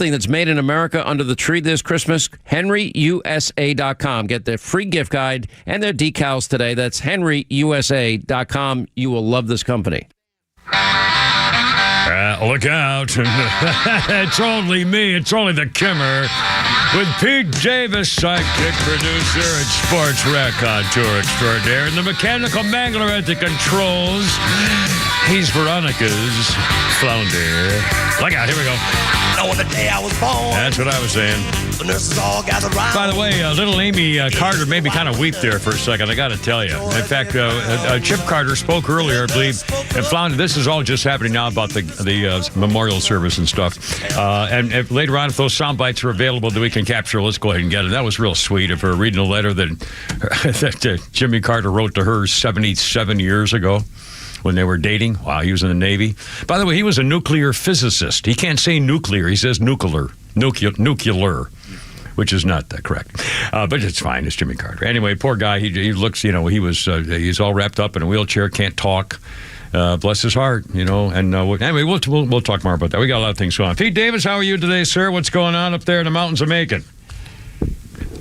something that's made in America under the tree this Christmas? HenryUSA.com. Get their free gift guide and their decals today. That's HenryUSA.com. You will love this company. Look out. It's only me. It's only the Kimmer. With Pete Davis, sidekick producer and sports raconteur extraordinaire, and the mechanical mangler at the controls. He's Veronica's flounder. Look out, here we go. On the day I was born. That's what I was saying. The nurses all gathered around. By the way, little Amy Carter made me kind of weep there for a second, I got to tell you. In fact, Chip Carter spoke earlier, I believe, and Flounder, this is all just happening now about the memorial service and stuff. And if, later on, if those sound bites are available that we can capture, let's go ahead and get it. That was real sweet of her reading a letter that Jimmy Carter wrote to her 77 years ago when they were dating while he was in the Navy. By the way, he was a nuclear physicist. He can't say nuclear. He says nuclear, which is not correct. But it's fine. It's Jimmy Carter. Anyway, poor guy. He looks, he's all wrapped up in a wheelchair, can't talk. Bless his heart, And anyway, we'll talk more about that. We got a lot of things going on. Pete Davis, how are you today, sir? What's going on up there in the mountains of Macon?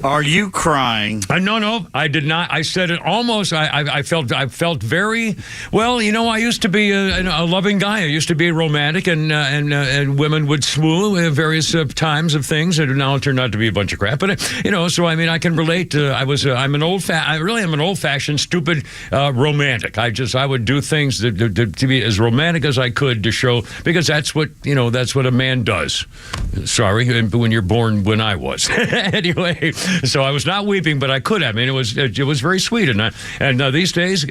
Are you crying? No, I did not. I said it almost. I felt very well. I used to be a loving guy. I used to be romantic, and women would swoon at various times of things. And now it turned out to be a bunch of crap. But so I mean, I can relate. I'm an old-fashioned, stupid romantic. I would do things to be as romantic as I could to show, because that's what a man does. Sorry, when you're born when I was. Anyway. So I was not weeping, but I could have. I mean, it was very sweet, and these days,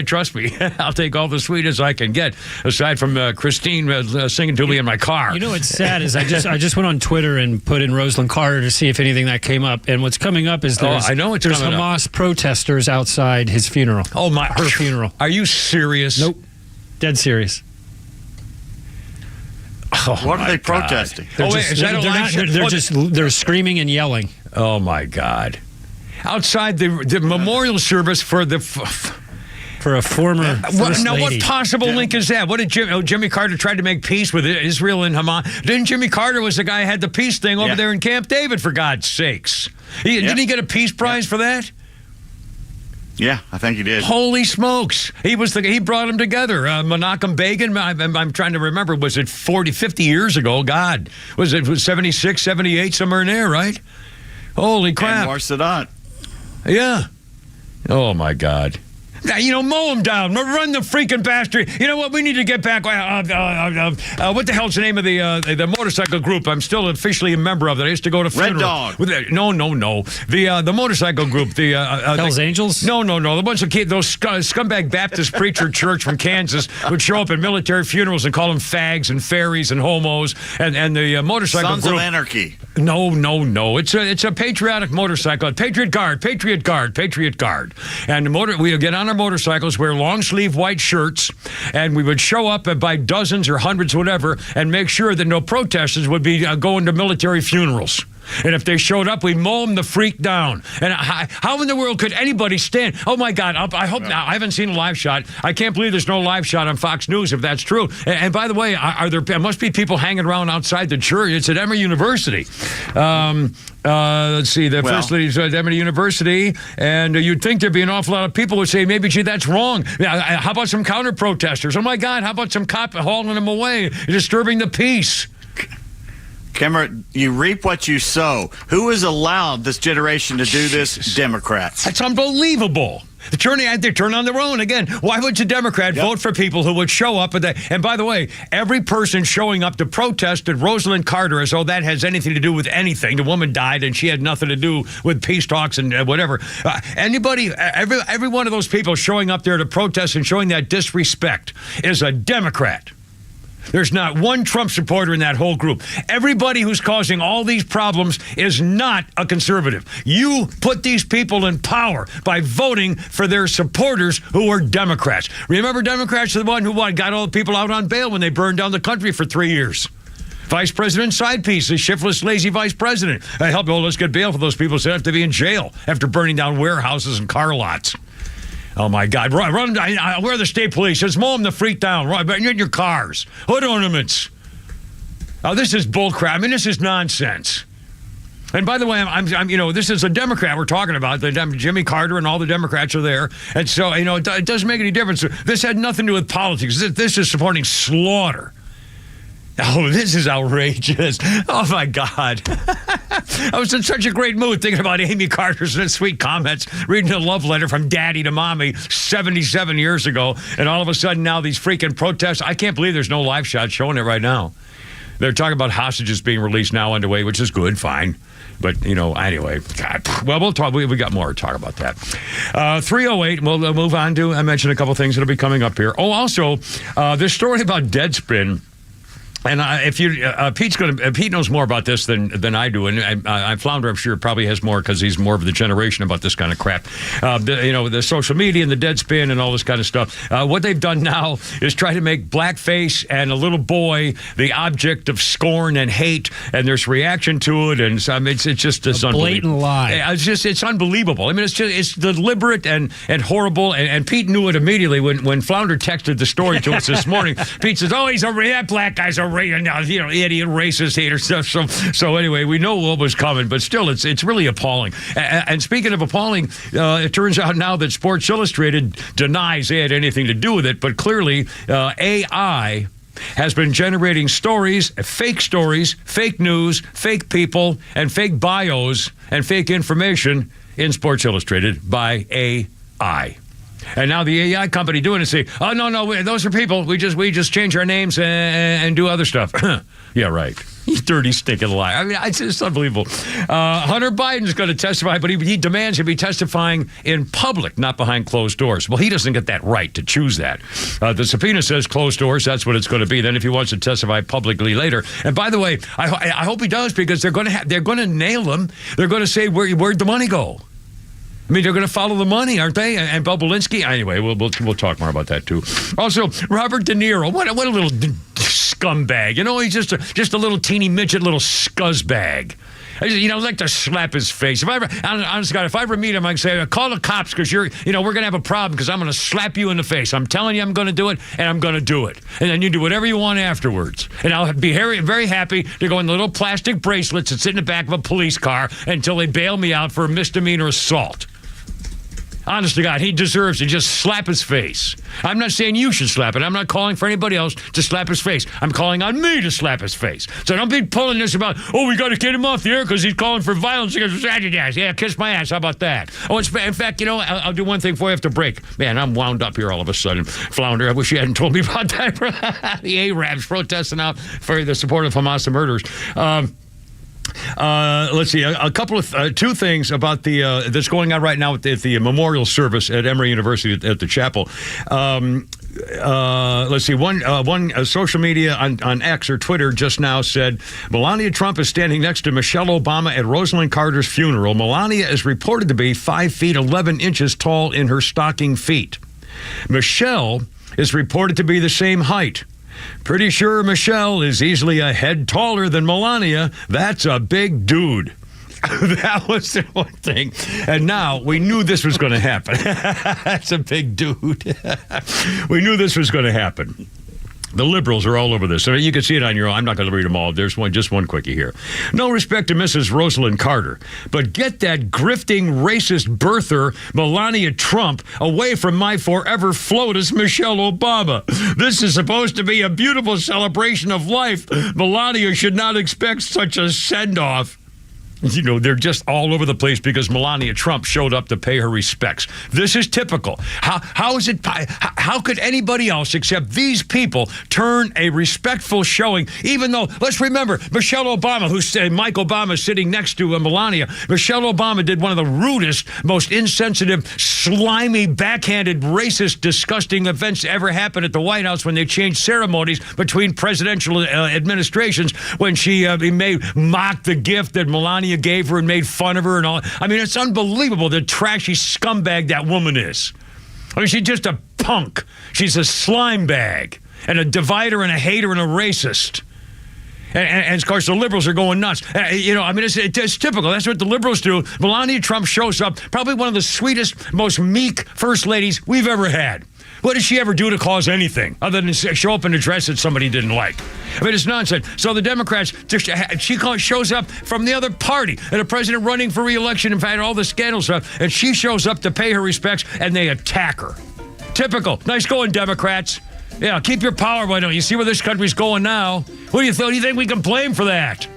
trust me, I'll take all the sweetest I can get. Aside from Christine singing to me in my car. What's sad is I just went on Twitter and put in Rosalyn Carter to see if anything that came up, and what's coming up is there's Hamas protesters outside his funeral. Oh my, her funeral. Are you serious? Nope, dead serious. Oh, what are they protesting? They're screaming and yelling. Oh my God! Outside the memorial service for the for a former first lady. What possible link is that? What did Jimmy Carter tried to make peace with Israel and Hamas? Didn't Jimmy Carter was the guy who had the peace thing over there in Camp David? For God's sakes, didn't he get a peace prize for that? Yeah, I think he did. Holy smokes. He brought them together. Menachem Begin, I'm trying to remember, was it 40, 50 years ago? God. Was it 76, 78, somewhere in there, right? Holy crap. And Sadat. Yeah. Oh, my God. Mow him down. Run the freaking bastard. You know what? We need to get back. What the hell's the name of the motorcycle group? I'm still officially a member of it. I used to go to funeral. Red Dog. No. The motorcycle group. Hell's Angels? No. The ones that those scumbag Baptist preacher church from Kansas would show up at military funerals and call them fags and fairies and homos. And the motorcycle Sons group. of Anarchy. No. It's a patriotic motorcycle. Patriot Guard. And we get on our motorcycles, wear long sleeve white shirts, and we would show up by dozens or hundreds, whatever, and make sure that no protesters would be going to military funerals. And if they showed up, we'd mow them the freak down. And how in the world could anybody stand? Oh, my God. I hope now. I haven't seen a live shot. I can't believe there's no live shot on Fox News, if that's true. And by the way, there must be people hanging around outside the church. It's at Emory University. Let's see. The first lady's at Emory University. And you'd think there'd be an awful lot of people who would say, maybe, gee, that's wrong. How about some counter-protesters? Oh, my God. How about some cop hauling them away, disturbing the peace? Cameron, you reap what you sow. Who has allowed this generation to do this? Democrats. That's unbelievable. They turn on their own again. Why would a Democrat vote for people who would show up at that? And by the way, every person showing up to protest at Rosalyn Carter, as though that has anything to do with anything. The woman died, and she had nothing to do with peace talks and whatever. Every one of those people showing up there to protest and showing that disrespect is a Democrat. There's not one Trump supporter in that whole group. Everybody who's causing all these problems is not a conservative. You put these people in power by voting for their supporters who are Democrats. Remember, Democrats are the one who got all the people out on bail when they burned down the country for 3 years. Vice President side piece, the shiftless, lazy vice president. Let's get bail for those people so they have to be in jail after burning down warehouses and car lots. Oh, my God. Where are the state police? Just mow them the freak down. Run in your cars. Hood ornaments. Oh, this is bullcrap. I mean, this is nonsense. And by the way, this is a Democrat we're talking about. Jimmy Carter and all the Democrats are there. And so, it doesn't make any difference. This had nothing to do with politics. This is supporting slaughter. Oh, this is outrageous. Oh, my God. I was in such a great mood thinking about Amy Carter's sweet comments, reading a love letter from daddy to mommy 77 years ago. And all of a sudden now these freaking protests. I can't believe there's no live shot showing it right now. They're talking about hostages being released now underway, which is good, fine. But, anyway, God, well, we'll talk. We got more to talk about that. 308, we'll move on to, I mentioned a couple things that'll be coming up here. Oh, also, this story about Deadspin. And Pete knows more about this than I do, and Flounder, I'm sure, probably has more because he's more of the generation about this kind of crap. The social media and the Deadspin and all this kind of stuff. What they've done now is try to make blackface and a little boy the object of scorn and hate, and there's reaction to it, and it's just this blatant lie. It's unbelievable. I mean, it's deliberate and horrible, and Pete knew it immediately when Flounder texted the story to us this morning. Pete says, "Oh, that black guy's a idiot, racist, hater stuff." So anyway, we know what was coming, but still, it's really appalling. And speaking of appalling, it turns out now that Sports Illustrated denies they had anything to do with it, but clearly AI has been generating stories, fake news, fake people, and fake bios and fake information in Sports Illustrated by AI. And now the AI company doing it say, "Oh, no, those are people. We just change our names and do other stuff." Yeah, right. You dirty, stinking lie. I mean, it's just unbelievable. Hunter Biden's going to testify, but he demands to be testifying in public, not behind closed doors. Well, he doesn't get that right to choose that. The subpoena says closed doors. That's what it's going to be. Then if he wants to testify publicly later. And by the way, I hope he does, because they're going to nail him. They're going to say, where'd the money go? I mean, they're going to follow the money, aren't they? And Bobulinski. Anyway, we'll talk more about that too. Also, Robert De Niro. What a little scumbag. He's just a little teeny midget, little scuzzbag. I'd like to slap his face. If I ever meet him, I can say, "Call the cops, because we're going to have a problem, because I'm going to slap you in the face. I'm telling you I'm going to do it, and I'm going to do it. And then you do whatever you want afterwards. And I'll be very, very happy to go in the little plastic bracelets that sit in the back of a police car until they bail me out for a misdemeanor assault." Honest to God, he deserves to just slap his face. I'm not saying you should slap it. I'm not calling for anybody else to slap his face. I'm calling on me to slap his face. So don't be pulling this about, we got to get him off the air because he's calling for violence against Adidas. Yeah, kiss my ass. How about that? Oh, in fact, I'll do one thing before I have to break. Man, I'm wound up here all of a sudden. Flounder, I wish you hadn't told me about that. The Arabs protesting out for the support of Hamas and murderers. Let's see, a couple of two things about the that's going on right now at the memorial service at Emory University at the chapel. Let's see, one social media on X or Twitter just now said, Melania Trump is standing next to Michelle Obama at Rosalyn Carter's funeral. Melania is reported to be 5 feet 11 inches tall in her stocking feet. Michelle is reported to be the same height. Pretty sure Michelle is easily a head taller than Melania. That's a big dude. That was the one thing. And now we knew this was going to happen. That's a big dude. We knew this was going to happen. The liberals are all over this. So you can see it on your own. I'm not going to read them all. There's just one quickie here. No respect to Mrs. Rosalyn Carter, but get that grifting racist birther, Melania Trump, away from my forever FLOTUS, Michelle Obama. This is supposed to be a beautiful celebration of life. Melania should not expect such a send-off. They're just all over the place because Melania Trump showed up to pay her respects. This is typical. How could anybody else except these people turn a respectful showing, even though, let's remember, Michelle Obama, Mike Obama sitting next to Melania, Michelle Obama did one of the rudest, most insensitive, slimy, backhanded, racist, disgusting events to ever happen at the White House when they changed ceremonies between presidential administrations, when she mocked the gift that Melania gave her and made fun of her and all. I mean, it's unbelievable the trashy scumbag that woman is. I mean, she's just a punk. She's a slime bag and a divider and a hater and a racist. And of course, the liberals are going nuts. It's typical. That's what the liberals do. Melania Trump shows up, probably one of the sweetest, most meek first ladies we've ever had. What did she ever do to cause anything other than show up in a dress that somebody didn't like? I mean, it's nonsense. So the Democrats, she shows up from the other party, and the president running for re-election, in fact, all the scandal stuff, and she shows up to pay her respects, and they attack her. Typical. Nice going, Democrats. Yeah, keep your power, why don't you? See where this country's going now? Who do you think we can blame for that?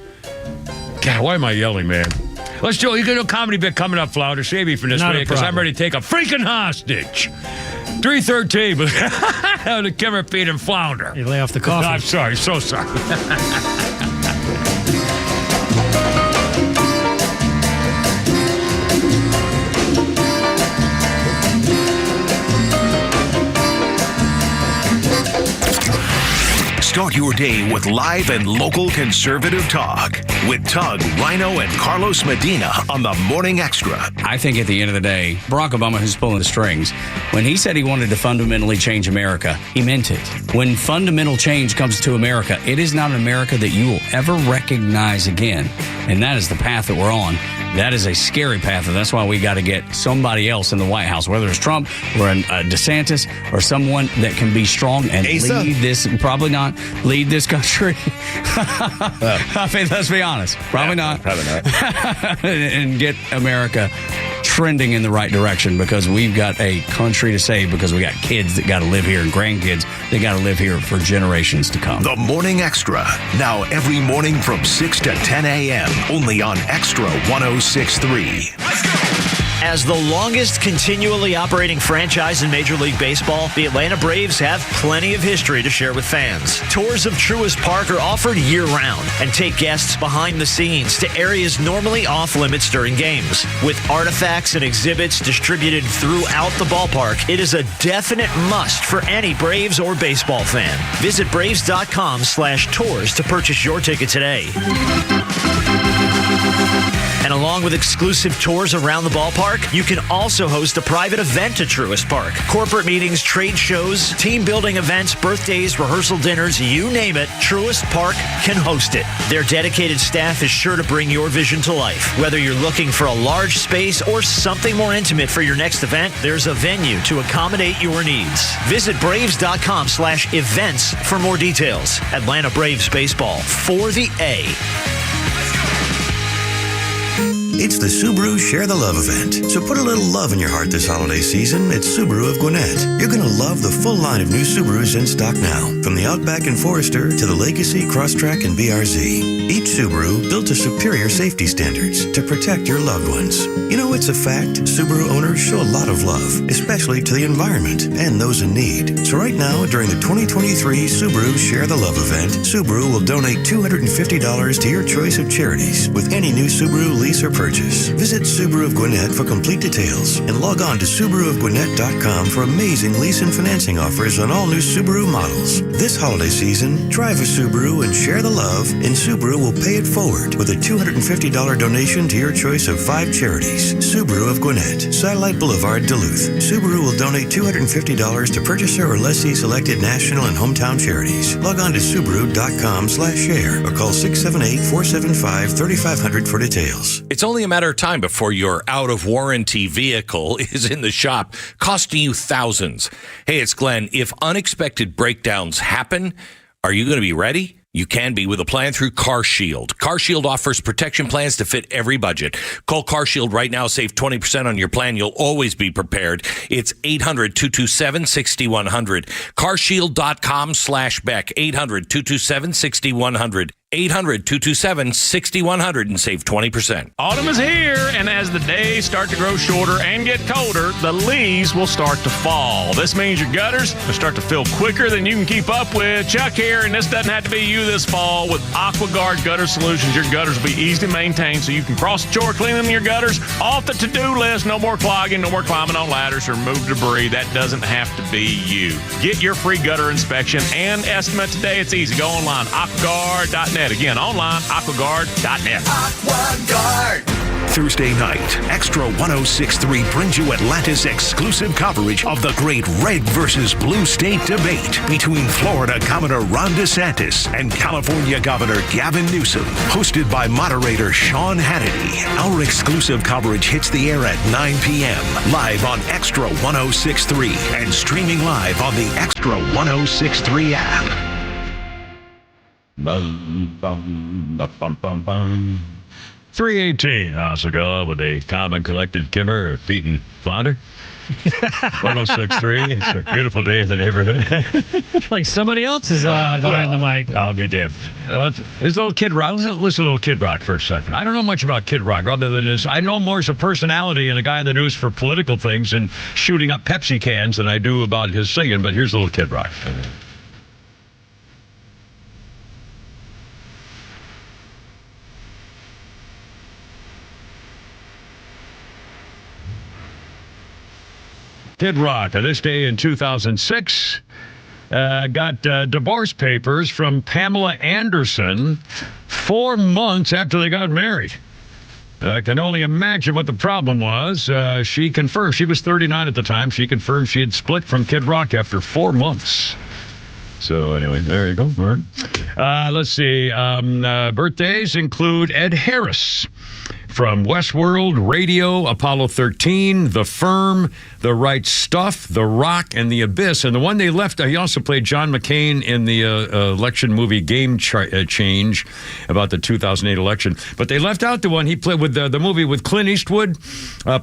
God, why am I yelling, man? Let's do it. You can do a comedy bit coming up, Flounder. Save me from this way, because I'm ready to take a freaking hostage. 313 with the Kimmer, Pete, and Flounder. You lay off the coffee. I'm sorry. So sorry. Start your day with live and local conservative talk with Tug, Rhino, and Carlos Medina on the Morning Extra. I think at the end of the day, Barack Obama, who's pulling the strings, when he said he wanted to fundamentally change America, he meant it. When fundamental change comes to America, it is not an America that you will ever recognize again. And that is the path that we're on. That is a scary path, and that's why we got to get somebody else in the White House, whether it's Trump or a DeSantis or someone that can be strong and lead this, probably not lead this country. I mean, let's be honest. Probably not. And get America trending in the right direction, because we've got a country to save, because we got kids that got to live here and grandkids that got to live here for generations to come. The Morning Extra, now every morning from 6 to 10 a.m. only on Extra 106.3. Let's go. As the longest continually operating franchise in Major League Baseball, the Atlanta Braves have plenty of history to share with fans. Tours of Truist Park are offered year-round and take guests behind the scenes to areas normally off-limits during games. With artifacts and exhibits distributed throughout the ballpark, it is a definite must for any Braves or baseball fan. Visit Braves.com/tours to purchase your ticket today. And along with exclusive tours around the ballpark, you can also host a private event at Truist Park. Corporate meetings, trade shows, team building events, birthdays, rehearsal dinners, you name it, Truist Park can host it. Their dedicated staff is sure to bring your vision to life. Whether you're looking for a large space or something more intimate for your next event, there's a venue to accommodate your needs. Visit Braves.com/events for more details. Atlanta Braves Baseball for the A. It's the Subaru Share the Love event. So put a little love in your heart this holiday season at Subaru of Gwinnett. You're going to love the full line of new Subarus in stock now. From the Outback and Forester to the Legacy, Crosstrek, and BRZ. Each Subaru built to superior safety standards to protect your loved ones. You know, it's a fact. Subaru owners show a lot of love, especially to the environment and those in need. So right now, during the 2023 Subaru Share the Love event, Subaru will donate $250 to your choice of charities with any new Subaru lease or purchase. Visit Subaru of Gwinnett for complete details and log on to SubaruofGwinnett.com for amazing lease and financing offers on all new Subaru models. This holiday season, drive a Subaru and share the love, and Subaru will pay it forward with a $250 donation to your choice of 5 charities. Subaru of Gwinnett, Satellite Boulevard, Duluth. Subaru will donate $250 to purchaser or lessee selected national and hometown charities. Log on to Subaru.com/share or call 678-475-3500 for details. It's only a matter of time before your out-of-warranty vehicle is in the shop, costing you thousands. Hey, it's Glenn. If unexpected breakdowns happen, are you going to be ready? You can be with a plan through CarShield. CarShield offers protection plans to fit every budget. Call CarShield right now. Save 20% on your plan. You'll always be prepared. It's 800-227-6100. CarShield.com/Beck. 800-227-6100. 800-227-6100 and save 20%. Autumn is here, and as the days start to grow shorter and get colder, the leaves will start to fall. This means your gutters will start to fill quicker than you can keep up with. Chuck here, and this doesn't have to be you this fall. With AquaGuard Gutter Solutions, your gutters will be easy to maintain so you can cross the chore cleaning your gutters off the to-do list. No more clogging, no more climbing on ladders or move debris. That doesn't have to be you. Get your free gutter inspection and estimate today. It's easy. Go online, aquaguard.net. Again, online, aquaguard.net. AquaGuard. Thursday night, Extra 106.3 brings you Atlanta's exclusive coverage of the great red versus blue state debate between Florida Governor Ron DeSantis and California Governor Gavin Newsom. Hosted by moderator Sean Hannity. Our exclusive coverage hits the air at 9 p.m. live on Extra 106.3 and streaming live on the Extra 106.3 app. 318 hours ago with a calm and collected Kimmer beating Flounder. 106.3. It's a beautiful day in the neighborhood. Like somebody else is behind the mic. I'll be damned. This little Kid Rock. Let's listen to little Kid Rock for a second. I don't know much about Kid Rock other than this. I know more as a personality and a guy in the news for political things and shooting up Pepsi cans than I do about his singing, but here's a little Kid Rock. Kid Rock, to this day in 2006, got divorce papers from Pamela Anderson 4 months after they got married. I can only imagine what the problem was. She confirmed, she was 39 at the time, she confirmed she had split from Kid Rock after 4 months. So anyway, there you go. All right. Let's see. Birthdays include Ed Harris from Westworld, Radio, Apollo 13, The Firm, The Right Stuff, The Rock, and The Abyss. And the one they left, he also played John McCain in the election movie Game Change about the 2008 election. But they left out the one he played with the movie with Clint Eastwood,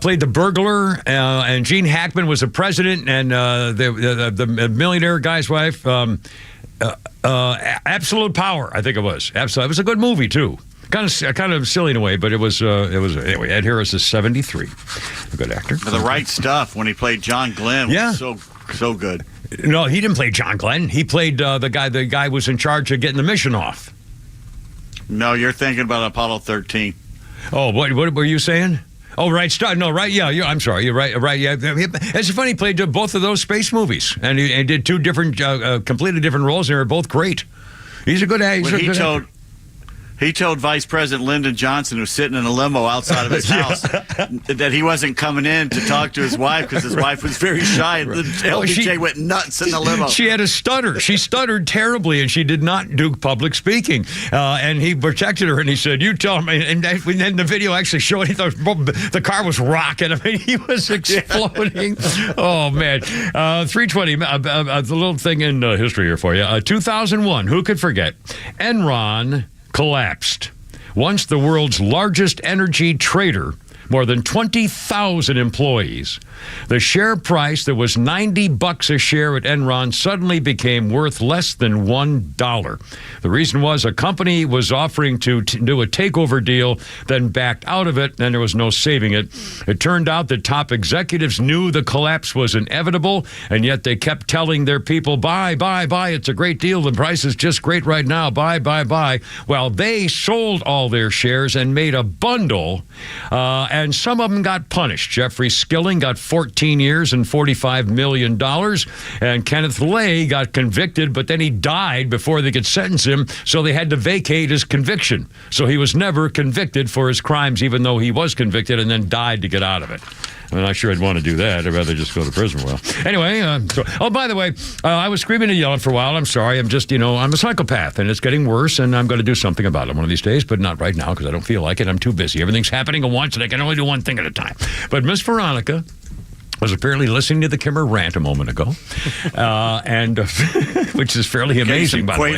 played the burglar, and Gene Hackman was the president, and the millionaire guy's wife. Absolute Power, I think it was. Absolute. It was a good movie too. Kind of silly in a way, but it was anyway. Ed Harris is 73, a good actor. The Right Stuff when he played John Glenn. Was so good. No, he didn't play John Glenn. He played the guy who was in charge of getting the mission off. No, you're thinking about Apollo 13. Oh, what were you saying? Oh, Right Stuff. No, right. Yeah, I'm sorry. You're right. Right. Yeah. It's funny. He played both of those space movies, and he did two different, completely different roles. And they were both great. He's a good actor. He told Vice President Lyndon Johnson, who was sitting in a limo outside of his house, that he wasn't coming in to talk to his wife because his wife was very shy. And the LBJ went nuts in the limo. She had a stutter. She stuttered terribly, and she did not do public speaking. And he protected her, and he said, "You tell me." And then the video actually showed the car was rocking. I mean, he was exploding. Oh, man. 320, the little thing in history here for you. 2001, who could forget? Enron collapsed. Once the world's largest energy trader, more than 20,000 employees. The share price that was $90 a share at Enron suddenly became worth less than $1. The reason was a company was offering to do a takeover deal, then backed out of it, and there was no saving it. It turned out that top executives knew the collapse was inevitable, and yet they kept telling their people, buy, it's a great deal, the price is just great right now, buy. Well, they sold all their shares and made a bundle, and some of them got punished. Jeffrey Skilling got 14 years and $45 million. And Kenneth Lay got convicted, but then he died before they could sentence him, so they had to vacate his conviction. So he was never convicted for his crimes, even though he was convicted and then died to get out of it. I'm not sure I'd want to do that. I'd rather just go to prison. Well, anyway, by the way, I was screaming and yelling for a while. I'm sorry. I'm just, I'm a psychopath, and it's getting worse, and I'm going to do something about it one of these days, but not right now because I don't feel like it. I'm too busy. Everything's happening at once, and I can only do one thing at a time. But Miss Veronica was apparently listening to the Kimmer rant a moment ago, and which is fairly amazing, by the way.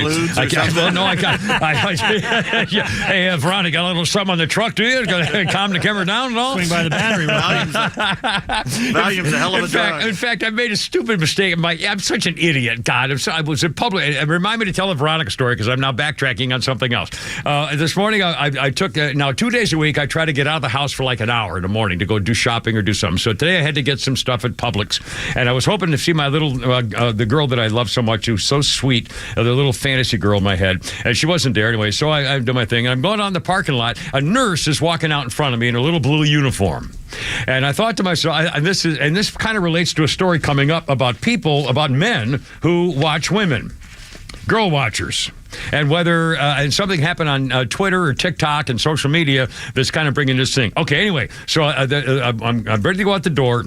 Hey, Veronica, got a little something on the truck, do you? Calm the Kimmer down and all? Swing by the battery. Valium's a hell of a drug. In fact, I made a stupid mistake. I'm such an idiot. God, I was in public. Remind me to tell a Veronica story because I'm now backtracking on something else. This morning, I took, now 2 days a week, I try to get out of the house for like an hour in the morning to go do shopping or do something. So today I had to get some stuff at Publix, and I was hoping to see my little the girl that I love so much, who's so sweet, the little fantasy girl in my head, and she wasn't there anyway. So I do my thing, and I'm going on the parking lot. A nurse is walking out in front of me in a little blue uniform, and I thought to myself, and this kind of relates to a story coming up about men who watch women, girl watchers. And whether and something happened on Twitter or TikTok and social media that's kind of bringing this thing. Okay, anyway, so I'm ready to go out the door.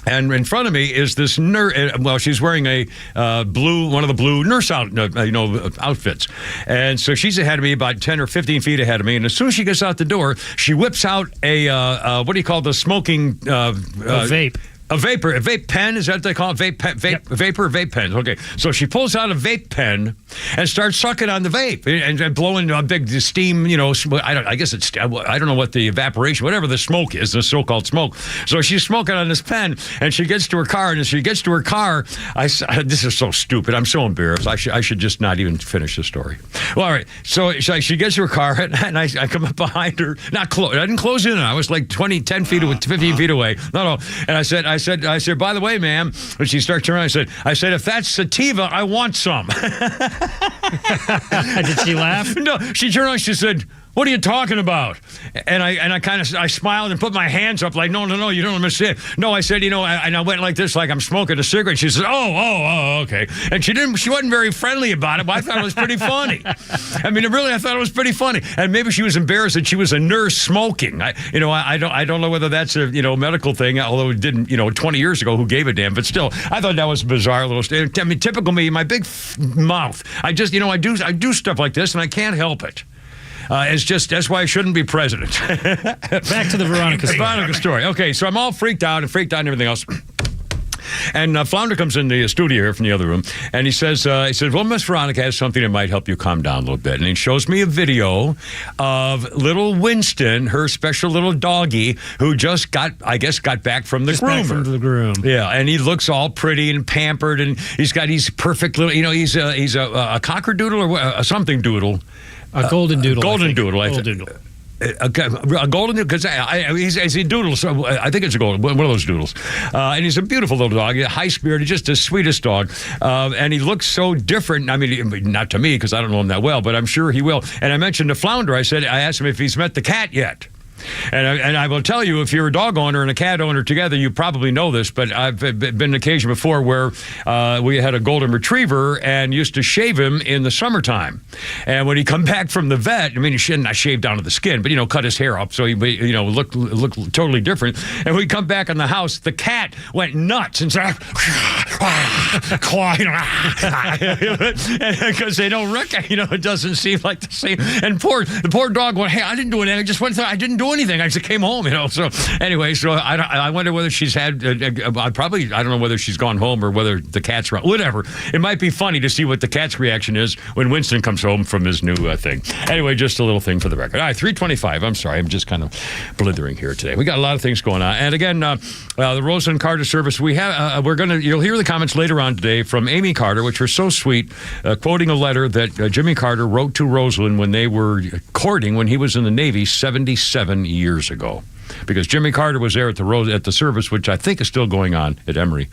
And in front of me is this nurse. Well, she's wearing a one of the blue nurse outfits. And so she's ahead of me, about 10 or 15 feet ahead of me. And as soon as she gets out the door, she whips out a, what do you call the smoking? A vape. A vape pen, is that what they call it? Vape pens. Okay, so she pulls out a vape pen and starts sucking on the vape and blowing a big steam. I guess it's, I don't know what the evaporation, whatever the smoke is, the so-called smoke. So she's smoking on this pen, and she gets to her car. And as she gets to her car, this is so stupid. I'm so embarrassed. I should just not even finish the story. Well, all right. So she gets to her car, and I come up behind her. I didn't close in. I was like 15 feet away. No. And I said, by the way, ma'am, when she starts turning around, I said, if that's sativa, I want some. Did she laugh? No, she turned around, she said, what are you talking about? And I smiled and put my hands up like, no, you don't understand. No, I said, and I went like this, like I'm smoking a cigarette. She said, oh, okay. And she wasn't very friendly about it, but I thought it was pretty funny. I mean, I thought it was pretty funny. And maybe she was embarrassed that she was a nurse smoking. I don't know whether that's a, medical thing, although it didn't, 20 years ago, who gave a damn? But still, I thought that was a bizarre little statement. I mean, typical me, my big mouth. I just, I do stuff like this and I can't help it. That's why I shouldn't be president. Back to the Veronica story. Okay, so I'm all freaked out and everything else. And Flounder comes in the studio here from the other room, and he says, well, Miss Veronica has something that might help you calm down a little bit. And he shows me a video of little Winston, her special little doggie, who just got back from the groomer. Back from the groom. Yeah, and he looks all pretty and pampered, and he's perfect little, he's a cockerdoodle or something doodle. A golden doodle. Golden doodle. A golden, because he's a doodle, so I think it's a golden, one of those doodles. And he's a beautiful little dog, high-spirited, just the sweetest dog. And he looks so different. I mean, not to me, because I don't know him that well, but I'm sure he will. And I mentioned to Flounder, I asked him if he's met the cat yet. And I will tell you, if you're a dog owner and a cat owner together, you probably know this, but I've been an occasion before where we had a golden retriever and used to shave him in the summertime. And when he come back from the vet, he shouldn't have shaved down to the skin, but, cut his hair up so he, looked totally different. And when he come back in the house, the cat went nuts and started clawing, because they don't recognize, it doesn't seem like the same. And the poor dog went, hey, I didn't do anything. I didn't do anything. I just came home, So anyway, I wonder whether she's had. I don't know whether she's gone home or whether the cat's around. Whatever. It might be funny to see what the cat's reaction is when Winston comes home from his new thing. Anyway, just a little thing for the record. All right, 3:25. I'm sorry, I'm just kind of blithering here today. We got a lot of things going on, and again, the Rosalyn Carter service. We have. You'll hear the comments later on today from Amy Carter, which are so sweet, quoting a letter that Jimmy Carter wrote to Rosalyn when they were courting when he was in the Navy 77 years ago, because Jimmy Carter was there at the service, which I think is still going on at Emory,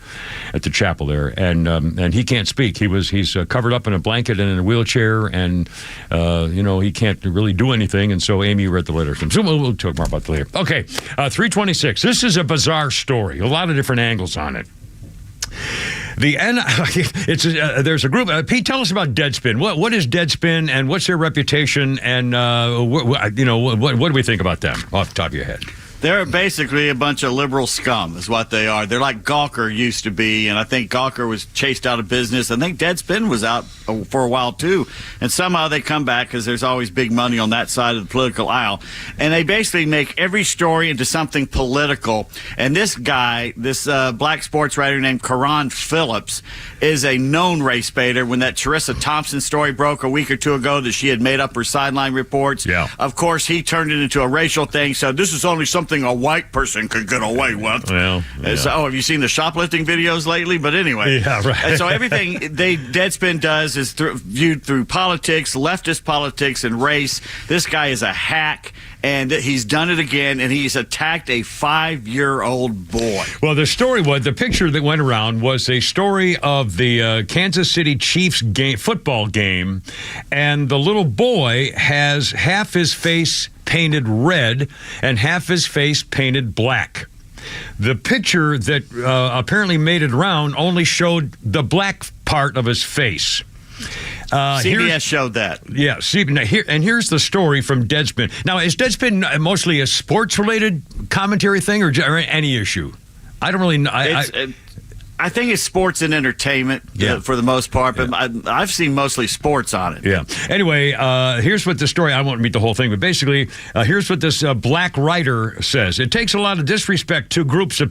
at the chapel there, and he can't speak. He's covered up in a blanket and in a wheelchair, and he can't really do anything. And so Amy read the letter. So we'll talk more about that later. Okay, 3:26. This is a bizarre story. A lot of different angles on it. There's a group. Pete, tell us about Deadspin. What is Deadspin, and what's their reputation, and what do we think about them off the top of your head? They're basically a bunch of liberal scum is what they are. They're like Gawker used to be, and I think Gawker was chased out of business. I think Deadspin was out for a while, too. And somehow they come back because there's always big money on that side of the political aisle. And they basically make every story into something political. And this guy, this black sports writer named Karan Phillips, is a known race baiter. When that Teresa Thompson story broke a week or two ago that she had made up her sideline reports, of course, he turned it into a racial thing. So this is only something a white person could get away with. Well, so, have you seen the shoplifting videos lately? But anyway, right. And so everything Deadspin does is viewed through politics, leftist politics, and race. This guy is a hack, and he's done it again, and he's attacked a 5-year-old boy. Well, the picture that went around was a story of the Kansas City Chiefs football game, and the little boy has half his face painted red and half his face painted black. The picture that apparently made it around only showed the black part of his face. CBS showed that. Yeah, here's the story from Deadspin. Now, is Deadspin mostly a sports-related commentary thing or any issue? I don't really know. I think it's sports and entertainment for the most part, but I've seen mostly sports on it. Yeah. Anyway, here's what the story, I won't read the whole thing, but basically, here's what this black writer says. It takes a lot to disrespect two groups of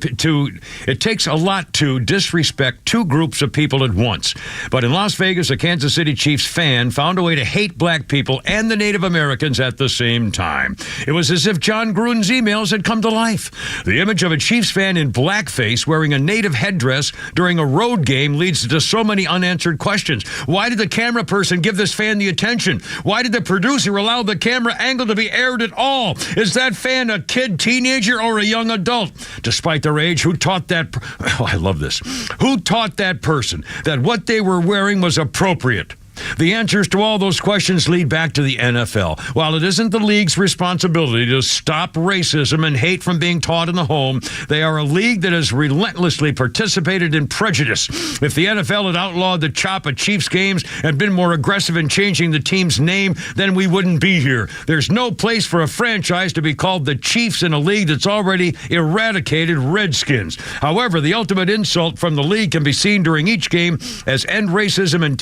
people at once. But in Las Vegas, a Kansas City Chiefs fan found a way to hate black people and the Native Americans at the same time. It was as if John Gruden's emails had come to life. The image of a Chiefs fan in blackface wearing a native headdress during a road game leads to so many unanswered questions. Why did the camera person give this fan the attention? Why did the producer allow the camera angle to be aired at all? Is that fan a kid, teenager, or a young adult? Despite their age, who taught that... I love this. Who taught that person that what they were wearing was appropriate? The answers to all those questions lead back to the NFL. While it isn't the league's responsibility to stop racism and hate from being taught in the home, they are a league that has relentlessly participated in prejudice. If the NFL had outlawed the chop at Chiefs games and been more aggressive in changing the team's name, then we wouldn't be here. There's no place for a franchise to be called the Chiefs in a league that's already eradicated Redskins. However, the ultimate insult from the league can be seen during each game as end racism and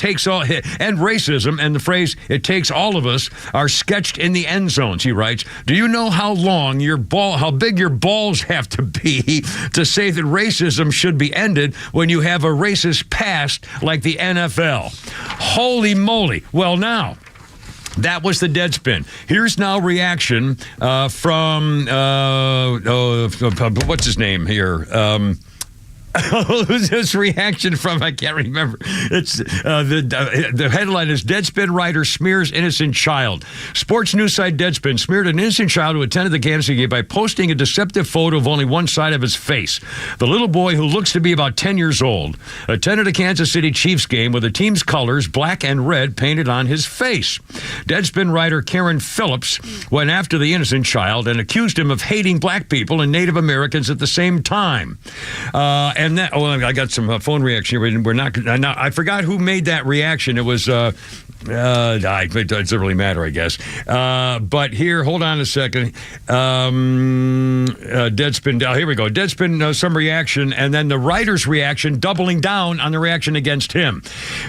racism and the phrase "it takes all of us" are sketched in the end zones. He writes, "Do you know how big your balls have to be to say that racism should be ended when you have a racist past like the NFL? Holy moly!" Well, now. That was the Deadspin. Here's now reaction from what's his name here? Who's this reaction from? I can't remember. It's the headline is Deadspin writer smears innocent child. Sports news site Deadspin smeared an innocent child who attended the Kansas City game by posting a deceptive photo of only one side of his face. The little boy, who looks to be about 10 years old, attended a Kansas City Chiefs game with the team's colors, black and red, painted on his face. Deadspin writer Karen Phillips went after the innocent child and accused him of hating black people and Native Americans at the same time. I got some phone reaction here. We're not. I forgot who made that reaction. It was. It doesn't really matter, I guess. But here, hold on a second. Deadspin. Here we go. Deadspin. Some reaction, and then the writer's reaction, doubling down on the reaction against him.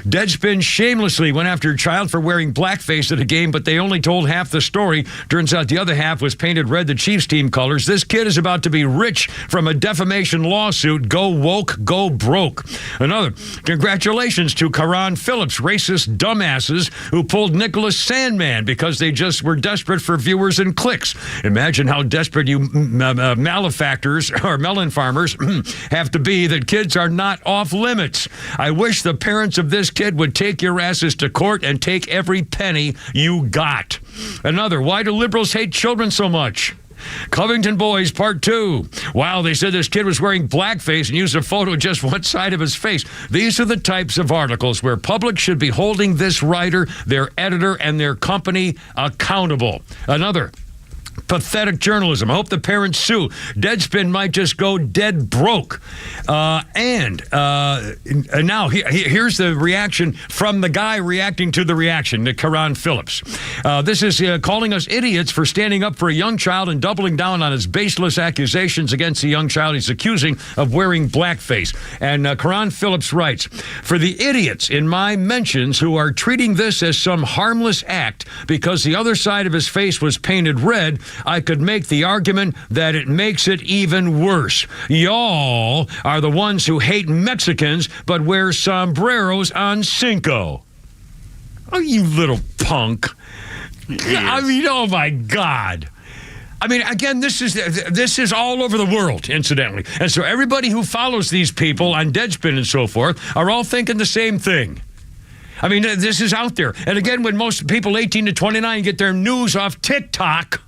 Deadspin shamelessly went after a child for wearing blackface at a game, but they only told half the story. Turns out the other half was painted red, the Chiefs team colors. This kid is about to be rich from a defamation lawsuit. Go woke, go broke. Another. Congratulations to Karan Phillips, racist dumbasses who pulled Nicholas Sandman because they just were desperate for viewers and clicks. Imagine how desperate you malefactors or melon farmers have to be that kids are not off limits. I wish the parents of this kid would take your asses to court and take every penny you got. Another. Why do liberals hate children so much? Covington Boys Part 2. Wow, they said this kid was wearing blackface and used a photo of just one side of his face. These are the types of articles where public should be holding this writer, their editor, and their company accountable. Another. Pathetic journalism. I hope the parents sue. Deadspin might just go dead broke. And now here's the reaction from the guy reacting to the reaction, to Karan Phillips. This is calling us idiots for standing up for a young child and doubling down on his baseless accusations against the young child he's accusing of wearing blackface. And Karan Phillips writes, "For the idiots in my mentions who are treating this as some harmless act because the other side of his face was painted red, I could make the argument that it makes it even worse. Y'all are the ones who hate Mexicans but wear sombreros on Cinco." Oh, you little punk. I mean, oh my God. I mean, again, this is all over the world, incidentally. And so everybody who follows these people on Deadspin and so forth are all thinking the same thing. I mean, this is out there. And again, when most people 18 to 29 get their news off TikTok,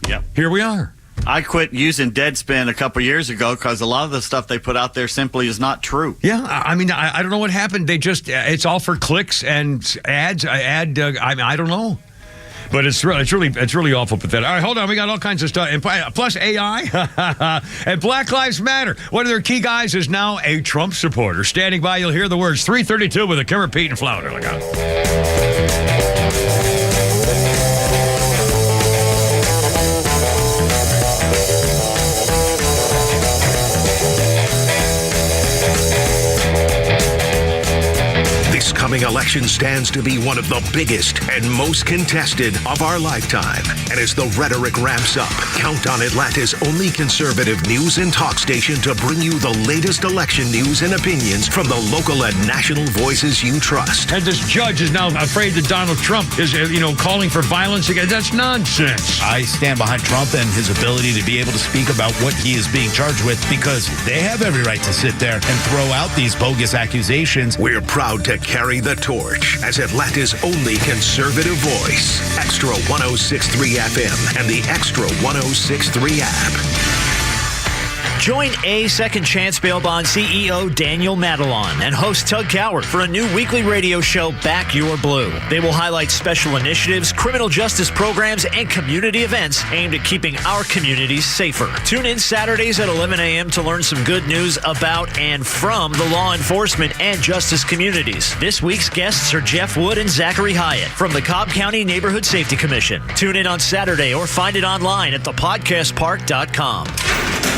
yep, here we are. I quit using Deadspin a couple years ago because a lot of the stuff they put out there simply is not true. Yeah, I mean, I don't know what happened. They just, it's all for clicks and ads. I don't know. But it's really awful pathetic. All right, hold on. We got all kinds of stuff. And plus AI and Black Lives Matter. One of their key guys is now a Trump supporter. Standing by, you'll hear the words 332 with a Kimmer, Pete, and Flounder. Look out. This coming election stands to be one of the biggest and most contested of our lifetime. And as the rhetoric ramps up, count on Atlanta's only conservative news and talk station to bring you the latest election news and opinions from the local and national voices you trust. And this judge is now afraid that Donald Trump is, calling for violence again. That's nonsense. I stand behind Trump and his ability to be able to speak about what he is being charged with because they have every right to sit there and throw out these bogus accusations. We're proud to carry the torch as Atlanta's only conservative voice. Extra 106.3 FM and the Extra 106.3 app. Join A Second Chance Bail Bond CEO Daniel Madelon and host Tug Coward for a new weekly radio show, Back Your Blue. They will highlight special initiatives, criminal justice programs, and community events aimed at keeping our communities safer. Tune in Saturdays at 11 a.m. to learn some good news about and from the law enforcement and justice communities. This week's guests are Jeff Wood and Zachary Hyatt from the Cobb County Neighborhood Safety Commission. Tune in on Saturday or find it online at thepodcastpark.com.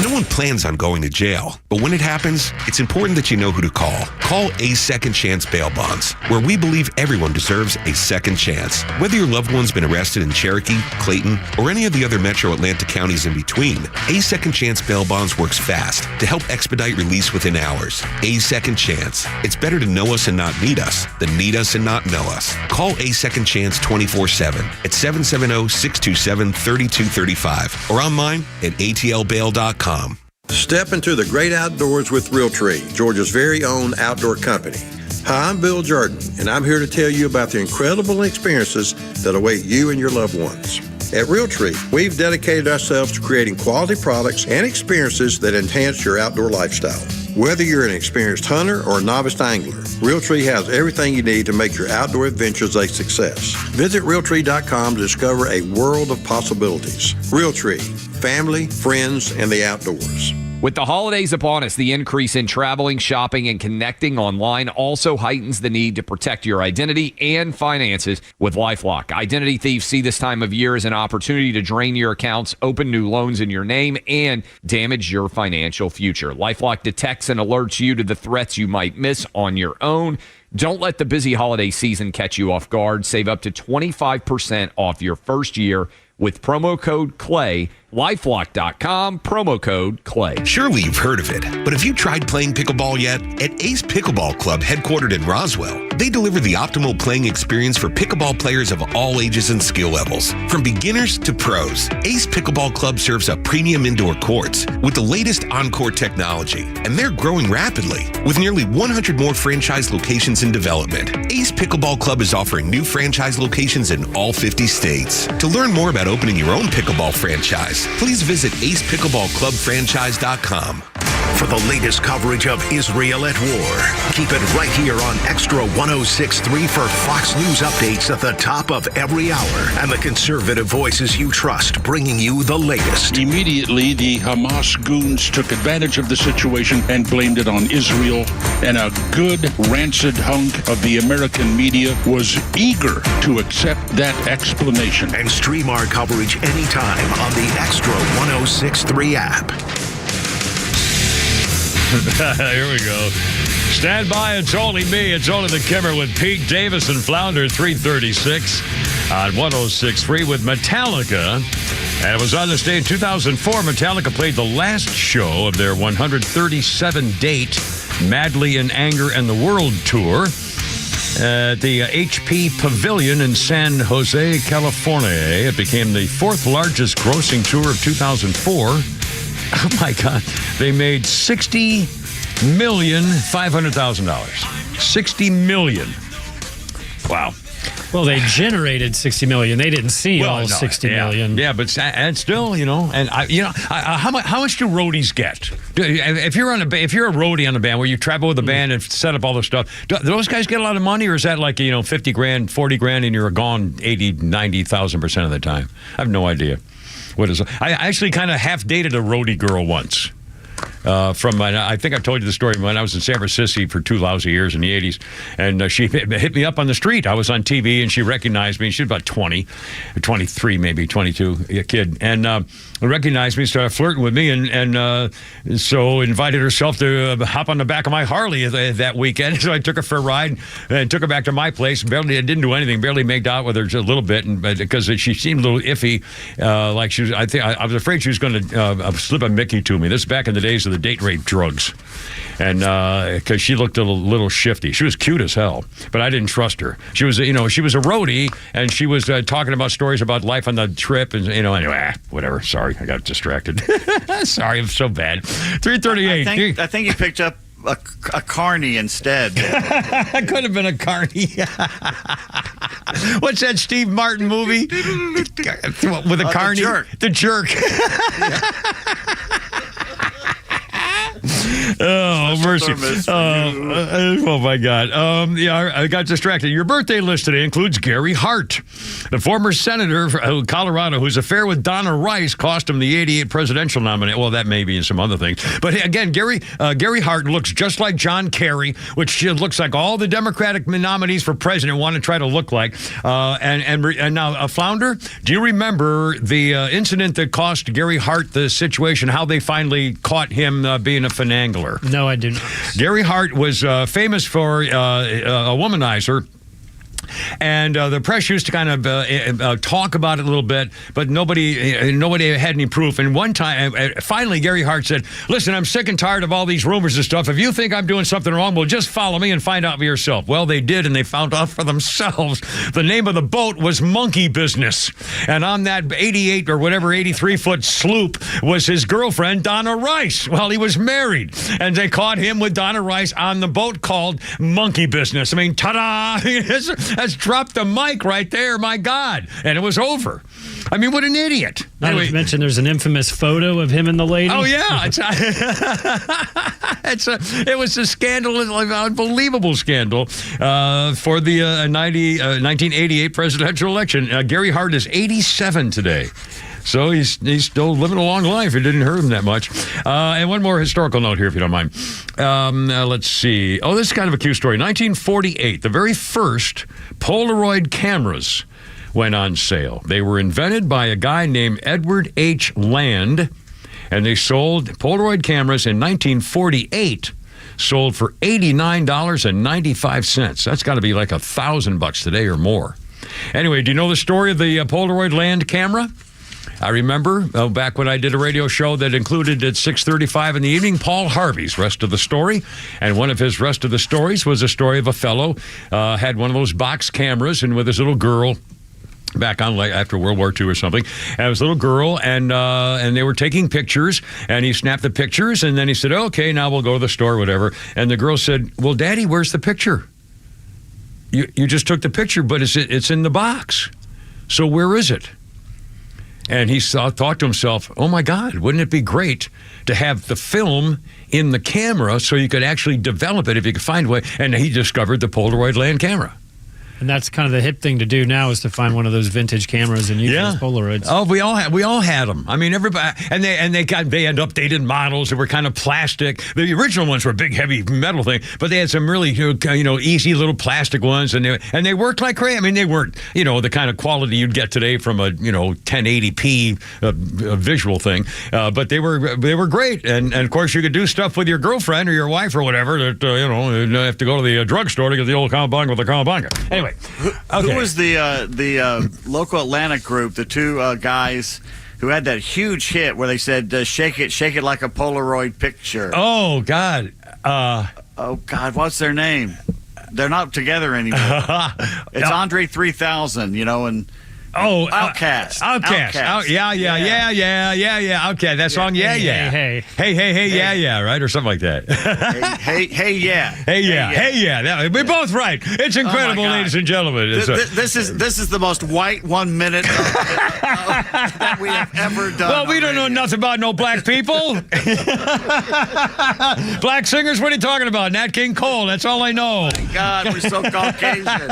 No one plans on going to jail, but when it happens, it's important that you know who to call. Call A Second Chance Bail Bonds, where we believe everyone deserves a second chance. Whether your loved one's been arrested in Cherokee, Clayton, or any of the other metro Atlanta counties in between, A Second Chance Bail Bonds works fast to help expedite release within hours. A Second Chance. It's better to know us and not need us than need us and not know us. Call A Second Chance 24/7 at 770-627-3235 or online at atlbail.com. Step into the great outdoors with Realtree, Georgia's very own outdoor company. Hi, I'm Bill Jordan, and I'm here to tell you about the incredible experiences that await you and your loved ones. At Realtree, we've dedicated ourselves to creating quality products and experiences that enhance your outdoor lifestyle. Whether you're an experienced hunter or a novice angler, Realtree has everything you need to make your outdoor adventures a success. Visit Realtree.com to discover a world of possibilities. Realtree, family, friends, and the outdoors. With the holidays upon us, the increase in traveling, shopping, and connecting online also heightens the need to protect your identity and finances with LifeLock. Identity thieves see this time of year as an opportunity to drain your accounts, open new loans in your name, and damage your financial future. LifeLock detects and alerts you to the threats you might miss on your own. Don't let the busy holiday season catch you off guard. Save up to 25% off your first year with promo code CLAY. LifeLock.com, promo code CLAY. Surely you've heard of it, but have you tried playing pickleball yet? At Ace Pickleball Club, headquartered in Roswell, they deliver the optimal playing experience for pickleball players of all ages and skill levels, from beginners to pros. Ace Pickleball Club serves up premium indoor courts with the latest on-court technology, and they're growing rapidly, with nearly 100 more franchise locations in development. Ace Pickleball Club is offering new franchise locations in all 50 states. To learn more about opening your own pickleball franchise, please visit acepickleballclubfranchise.com. For the latest coverage of Israel at war, keep it right here on Extra 106.3 for Fox News updates at the top of every hour and the conservative voices you trust bringing you the latest. Immediately, the Hamas goons took advantage of the situation and blamed it on Israel, and a good rancid hunk of the American media was eager to accept that explanation. And stream our coverage anytime on the Extra 106.3 app. Here we go. Stand by. It's only me. It's only the Kimmer with Pete Davis and Flounder 336 on 106.3 with Metallica. And it was on this day in 2004. Metallica played the last show of their 137-date Madly in Anger and the World tour at the HP Pavilion in San Jose, California. It became the fourth largest grossing tour of 2004. Oh, my God. They made $60,500,000. $60 million. Wow. Well, they generated 60 million. They didn't see all 60 million. Yeah, but and still, how much do roadies get? If you're a roadie on a band where you travel with a band and set up all this stuff, do those guys get a lot of money, or is that like 50 grand, 40 grand, and you're gone 80, 90,000% of the time? I have no idea. I actually kind of half dated a roadie girl once. I think I've told you the story when I was in San Francisco for 2 lousy years in the 80s, and she hit me up on the street. I was on TV, and she recognized me. She was about 20, 23 maybe, 22, a kid, and recognized me, started flirting with me, and so invited herself to hop on the back of my Harley that weekend. So I took her for a ride and took her back to my place. Barely didn't do anything, barely made out with her just a little bit, because she seemed a little iffy, like she was. I was afraid she was going to slip a Mickey to me. This is back in the days of the date rape drugs, and because she looked a little shifty. She was cute as hell, but I didn't trust her. She was a roadie, and she was talking about stories about life on the trip, and anyway, whatever. Sorry, I got distracted. Sorry, I'm so bad. 3:38. I think you picked up a carny instead. I could have been a carny. What's that Steve Martin movie with a carny? The Jerk. Oh, mercy. Oh, my God. I got distracted. Your birthday list today includes Gary Hart, the former senator of Colorado, whose affair with Donna Rice cost him the 88 presidential nomination. Well, that may be and some other things. But again, Gary Hart looks just like John Kerry, which looks like all the Democratic nominees for president want to try to look like. And now, Flounder, do you remember the incident that cost Gary Hart the situation, how they finally caught him being a finangler? No, I do not. Gary Hart was famous for a womanizer. And the press used to kind of talk about it a little bit, but nobody had any proof. And one time, finally, Gary Hart said, "Listen, I'm sick and tired of all these rumors and stuff. If you think I'm doing something wrong, well, just follow me and find out for yourself." Well, they did, and they found out for themselves. The name of the boat was Monkey Business. And on that 88 or whatever 83-foot sloop was his girlfriend, Donna Rice. Well, he was married. And they caught him with Donna Rice on the boat called Monkey Business. I mean, ta-da! That's dropped the mic right there, my God. And it was over. I mean, what an idiot. Not to mention there's an infamous photo of him and the lady. Oh, yeah. It was a scandal, an unbelievable scandal for the 1988 presidential election. Gary Hart is 87 today. So he's still living a long life. It didn't hurt him that much. And one more historical note here, if you don't mind. Let's see. Oh, this is kind of a cute story. 1948, the very first Polaroid cameras went on sale. They were invented by a guy named Edward H. Land, and they sold Polaroid cameras in 1948. Sold for $89.95. That's got to be like $1,000 today or more. Anyway, do you know the story of the Polaroid Land camera? I remember back when I did a radio show that included at 6:35 in the evening, Paul Harvey's Rest of the Story. And one of his Rest of the Stories was a story of a fellow had one of those box cameras and with his little girl back on after World War II or something. And it was a little girl, and they were taking pictures, and he snapped the pictures, and then he said, "Okay, now we'll go to the store, whatever." And the girl said, "Well, Daddy, where's the picture? You just took the picture, but it's in the box. So where is it?" And he thought to himself, "Oh, my God, wouldn't it be great to have the film in the camera so you could actually develop it if you could find a way?" And he discovered the Polaroid Land camera. And that's kind of the hip thing to do now, is to find one of those vintage cameras and use those Polaroids. Oh, we all had them. I mean, everybody, and they had updated models that were kind of plastic. The original ones were a big, heavy metal thing, but they had some really easy little plastic ones, and they worked like crazy. I mean, they weren't the kind of quality you'd get today from a 1080p visual thing, but they were great. And of course, you could do stuff with your girlfriend or your wife or whatever that you don't have to go to the drugstore to get the old cowabunga with the cowabunga. Anyway. Who was the local Atlanta group, the two guys who had that huge hit where they said, shake it like a Polaroid picture? Oh, God. What's their name? They're not together anymore. It's Andre 3000, and Oh, Outcast. Outcast. Yeah. Okay, that song, yeah. Hey, yeah, right? Or something like that. Hey, yeah. Hey, yeah. We're both right. It's incredible, ladies and gentlemen. This is the most white 1 minute that we have ever done. Well, we don't know nothing about no black people. Black singers, what are you talking about? Nat King Cole, that's all I know. Oh my God, we're so Caucasian.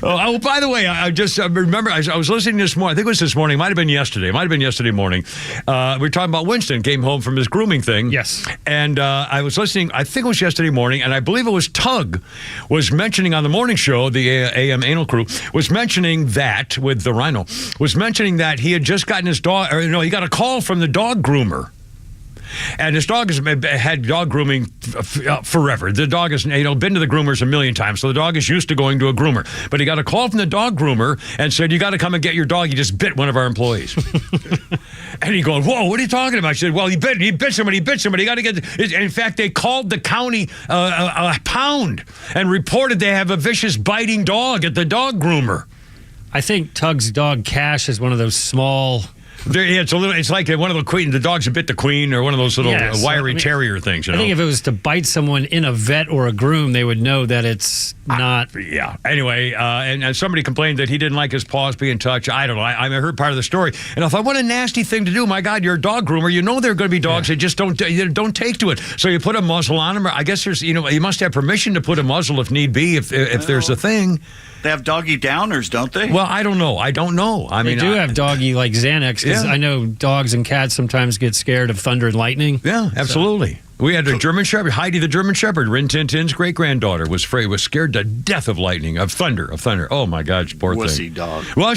Oh, by the way, I just remember I was listening this morning. I think it was this morning. Might have been yesterday. Might have been yesterday morning. We were talking about Winston came home from his grooming thing. Yes. And I was listening. I think it was yesterday morning, and I believe it was Tug was mentioning on the morning show, the AM Anal Crew was mentioning that with the Rhino was mentioning that he had just gotten his dog. Or no, he got a call from the dog groomer. And his dog has had dog grooming forever. The dog has been to the groomers a million times, so the dog is used to going to a groomer. But he got a call from the dog groomer and said, "You got to come and get your dog. He just bit one of our employees." And he goes, "Whoa, what are you talking about?" She said, "Well, he bit somebody. You got to get." In fact, they called the county pound and reported they have a vicious biting dog at the dog groomer. I think Tug's dog Cash is one of those small. It's like one of the queen. The dogs that bit the queen, or one of those little wiry terrier things. I think if it was to bite someone in a vet or a groom, they would know that it's not. Yeah. Anyway, and somebody complained that he didn't like his paws being touched. I don't know. I heard part of the story, and I thought, what a nasty thing to do. My God, you're a dog groomer. You know there are going to be dogs that just don't take to it. So you put a muzzle on them. I guess there's you must have permission to put a muzzle if need be if there's a thing. They have doggy downers, don't they? Well, I don't know. I mean, they do have doggy like Xanax, because I know dogs and cats sometimes get scared of thunder and lightning. Yeah, absolutely. We had a German Shepherd, Heidi the German Shepherd, Rin Tin Tin's great-granddaughter, was scared to death of lightning, of thunder. Oh, my God, poor thing. Wussy dog. Well,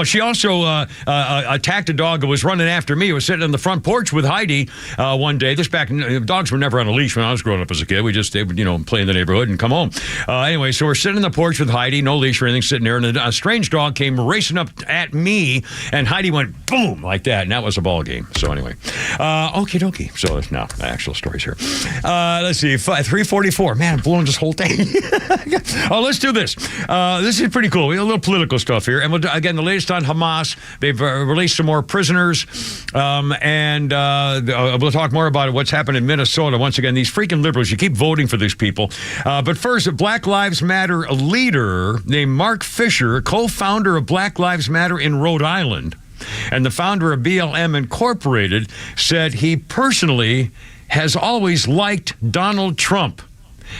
she also attacked a dog that was running after me. It was sitting on the front porch with Heidi one day. Dogs were never on a leash when I was growing up as a kid. They would, play in the neighborhood and come home. Anyway, so we're sitting on the porch with Heidi, no leash or anything, sitting there, and a strange dog came racing up at me, and Heidi went boom, like that, and that was a ball game. So anyway, okie dokie. So now, actual stories here. Let's see, 344. Man, I'm blowing this whole thing. Let's do this. This is pretty cool. We have a little political stuff here. And again, the latest on Hamas. They've released some more prisoners. And we'll talk more about what's happened in Minnesota. Once again, these freaking liberals, you keep voting for these people. But first, a Black Lives Matter leader named Mark Fisher, co-founder of Black Lives Matter in Rhode Island, and the founder of BLM Incorporated, said he personally has always liked Donald Trump.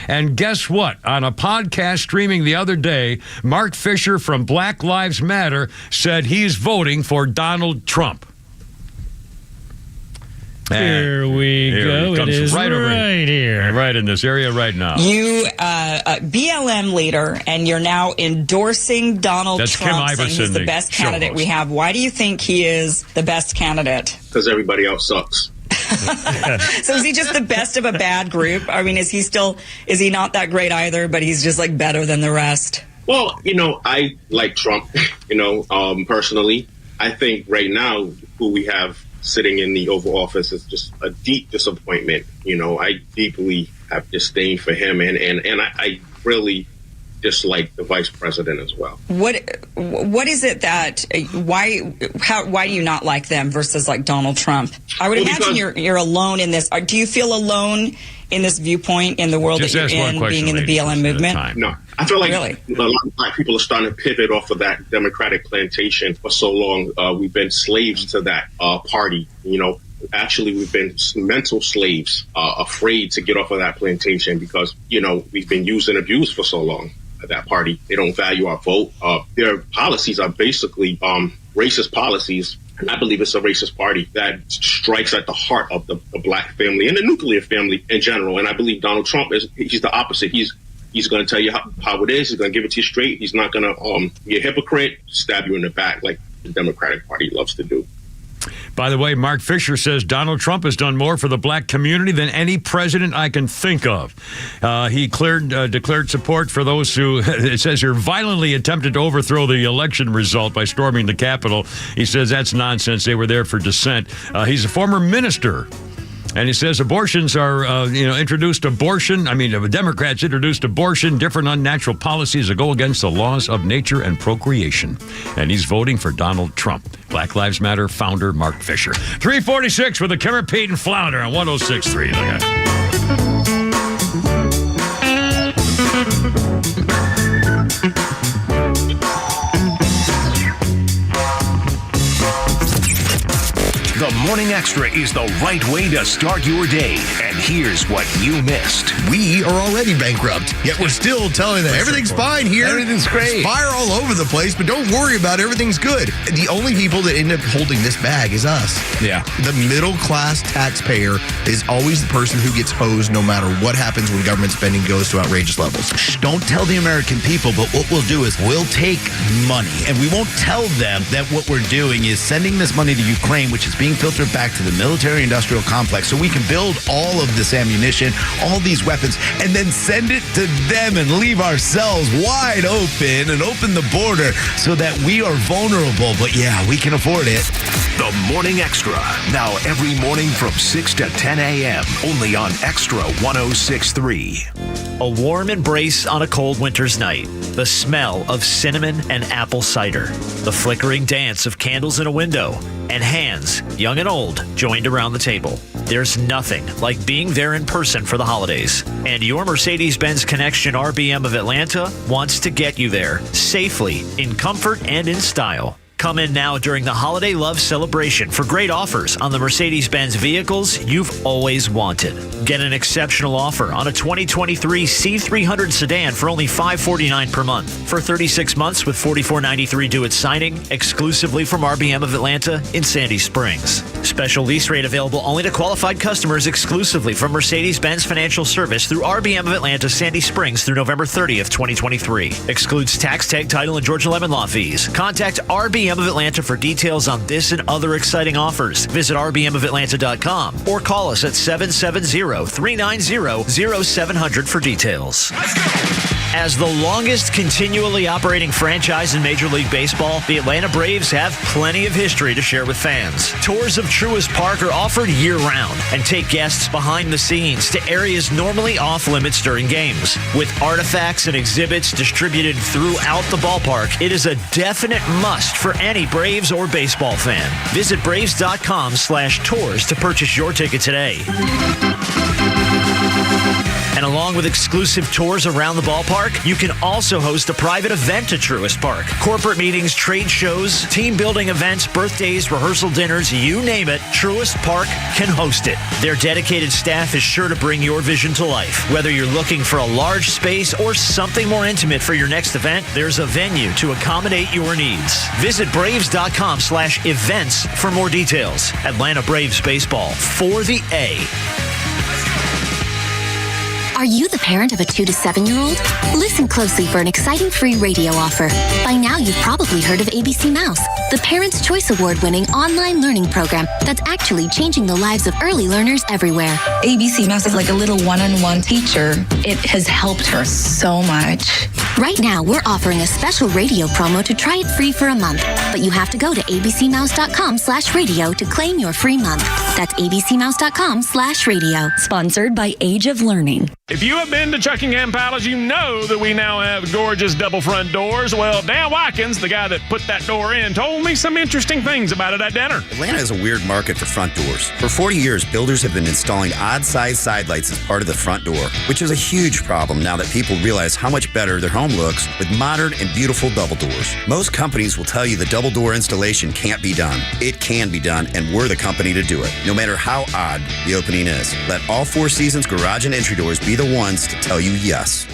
And guess what? On a podcast streaming the other day, Mark Fisher from Black Lives Matter said he's voting for Donald Trump. Here we go. It is right here. Right in this area right now. You, BLM leader, and you're now endorsing Donald Trump, saying he's the best candidate we have. Why do you think he is the best candidate? Because everybody else sucks. So is he just the best of a bad group? I mean, is he not that great either, but he's just like better than the rest? Well, I like Trump, personally. I think right now who we have sitting in the Oval Office is just a deep disappointment. I deeply have disdain for him, and I really dislike the vice president as well. What is it that why do you not like them versus like Donald Trump? I would imagine you're alone in this. Do you feel alone in this viewpoint in the world that you're in, being in the BLM movement? No, I feel like a lot of black people are starting to pivot off of that Democratic plantation for so long. We've been slaves to that party. Actually, we've been mental slaves, afraid to get off of that plantation because, we've been used and abused for so long at that party. They don't value our vote. Their policies are basically racist policies. And I believe it's a racist party that strikes at the heart of the black family and the nuclear family in general. And I believe Donald Trump he's the opposite. He's going to tell you how it is. He's going to give it to you straight. He's not going to be a hypocrite, stab you in the back like the Democratic Party loves to do. By the way, Mark Fisher says Donald Trump has done more for the black community than any president I can think of. He declared support for those who, it says here, violently attempted to overthrow the election result by storming the Capitol. He says that's nonsense. They were there for dissent. He's a former minister And he says abortions are, introduced abortion. The Democrats introduced abortion, different unnatural policies that go against the laws of nature and procreation. And he's voting for Donald Trump. Black Lives Matter founder Mark Fisher. 346 with the Kimmer, Pete, and Flounder on 106.3. Look at it. The Morning Extra is the right way to start your day. And here's what you missed. We are already bankrupt, yet we're still telling them everything's fine here. Everything's great. It's fire all over the place, but don't worry about it. Everything's good. The only people that end up holding this bag is us. Yeah. The middle class taxpayer is always the person who gets hosed no matter what happens when government spending goes to outrageous levels. Don't tell the American people, but what we'll do is we'll take money and we won't tell them that what we're doing is sending this money to Ukraine, which is being filtered back to the military-industrial complex so we can build all of this ammunition, all these weapons, and then send it to them and leave ourselves wide open and open the border so that we are vulnerable. But yeah, we can afford it. The Morning Extra, now every morning from 6 to 10 a.m., only on Extra 106.3. A warm embrace on a cold winter's night. The smell of cinnamon and apple cider. The flickering dance of candles in a window. And hands, young and old, joined around the table. There's nothing like being there in person for the holidays. And your Mercedes-Benz Connection RBM of Atlanta wants to get you there safely, in comfort, and in style. Come in now during the Holiday Love Celebration for great offers on the Mercedes-Benz vehicles you've always wanted. Get an exceptional offer on a 2023 C300 sedan for only $549 per month for 36 months with $44.93 due at signing, exclusively from RBM of Atlanta in Sandy Springs. Special lease rate available only to qualified customers exclusively from Mercedes-Benz Financial Service through RBM of Atlanta, Sandy Springs through November 30th, 2023. Excludes tax, tag, title, and Georgia Lemon Law fees. Contact RBM of Atlanta for details on this and other exciting offers. Visit rbmofatlanta.com or call us at 770-390-0700 for details. As the longest continually operating franchise in Major League Baseball, the Atlanta Braves have plenty of history to share with fans. Tours of Truist Park are offered year-round and take guests behind the scenes to areas normally off-limits during games. With artifacts and exhibits distributed throughout the ballpark, it is a definite must for any Braves or baseball fan. Visit Braves.com/tours to purchase your ticket today. And along with exclusive tours around the ballpark, you can also host a private event at Truist Park. Corporate meetings, trade shows, team building events, birthdays, rehearsal dinners, you name it, Truist Park can host it. Their dedicated staff is sure to bring your vision to life. Whether you're looking for a large space or something more intimate for your next event, there's a venue to accommodate your needs. Visit Braves.com/events for more details. Atlanta Braves Baseball for the A. Are you the parent of a 2 to 7-year-old? Listen closely for an exciting free radio offer. By now, you've probably heard of ABC Mouse, the Parents' Choice Award-winning online learning program that's actually changing the lives of early learners everywhere. ABC Mouse is like a little one-on-one teacher. It has helped her so much. Right now, we're offering a special radio promo to try it free for a month, but you have to go to abcmouse.com/radio to claim your free month. That's abcmouse.com/radio. Sponsored by Age of Learning. If you have been to Chuckingham Palace, you know that we now have gorgeous double front doors. Well, Dan Watkins, the guy that put that door in, told me some interesting things about it at dinner. Atlanta has a weird market for front doors. For 40 years, builders have been installing odd-sized side lights as part of the front door, which is a huge problem now that people realize how much better their home looks with modern and beautiful double doors. Most companies will tell you the double door installation can't be done. It can be done, and we're the company to do it, no matter how odd the opening is. Let all Four Seasons Garage and Entry Doors be the ones to tell you yes.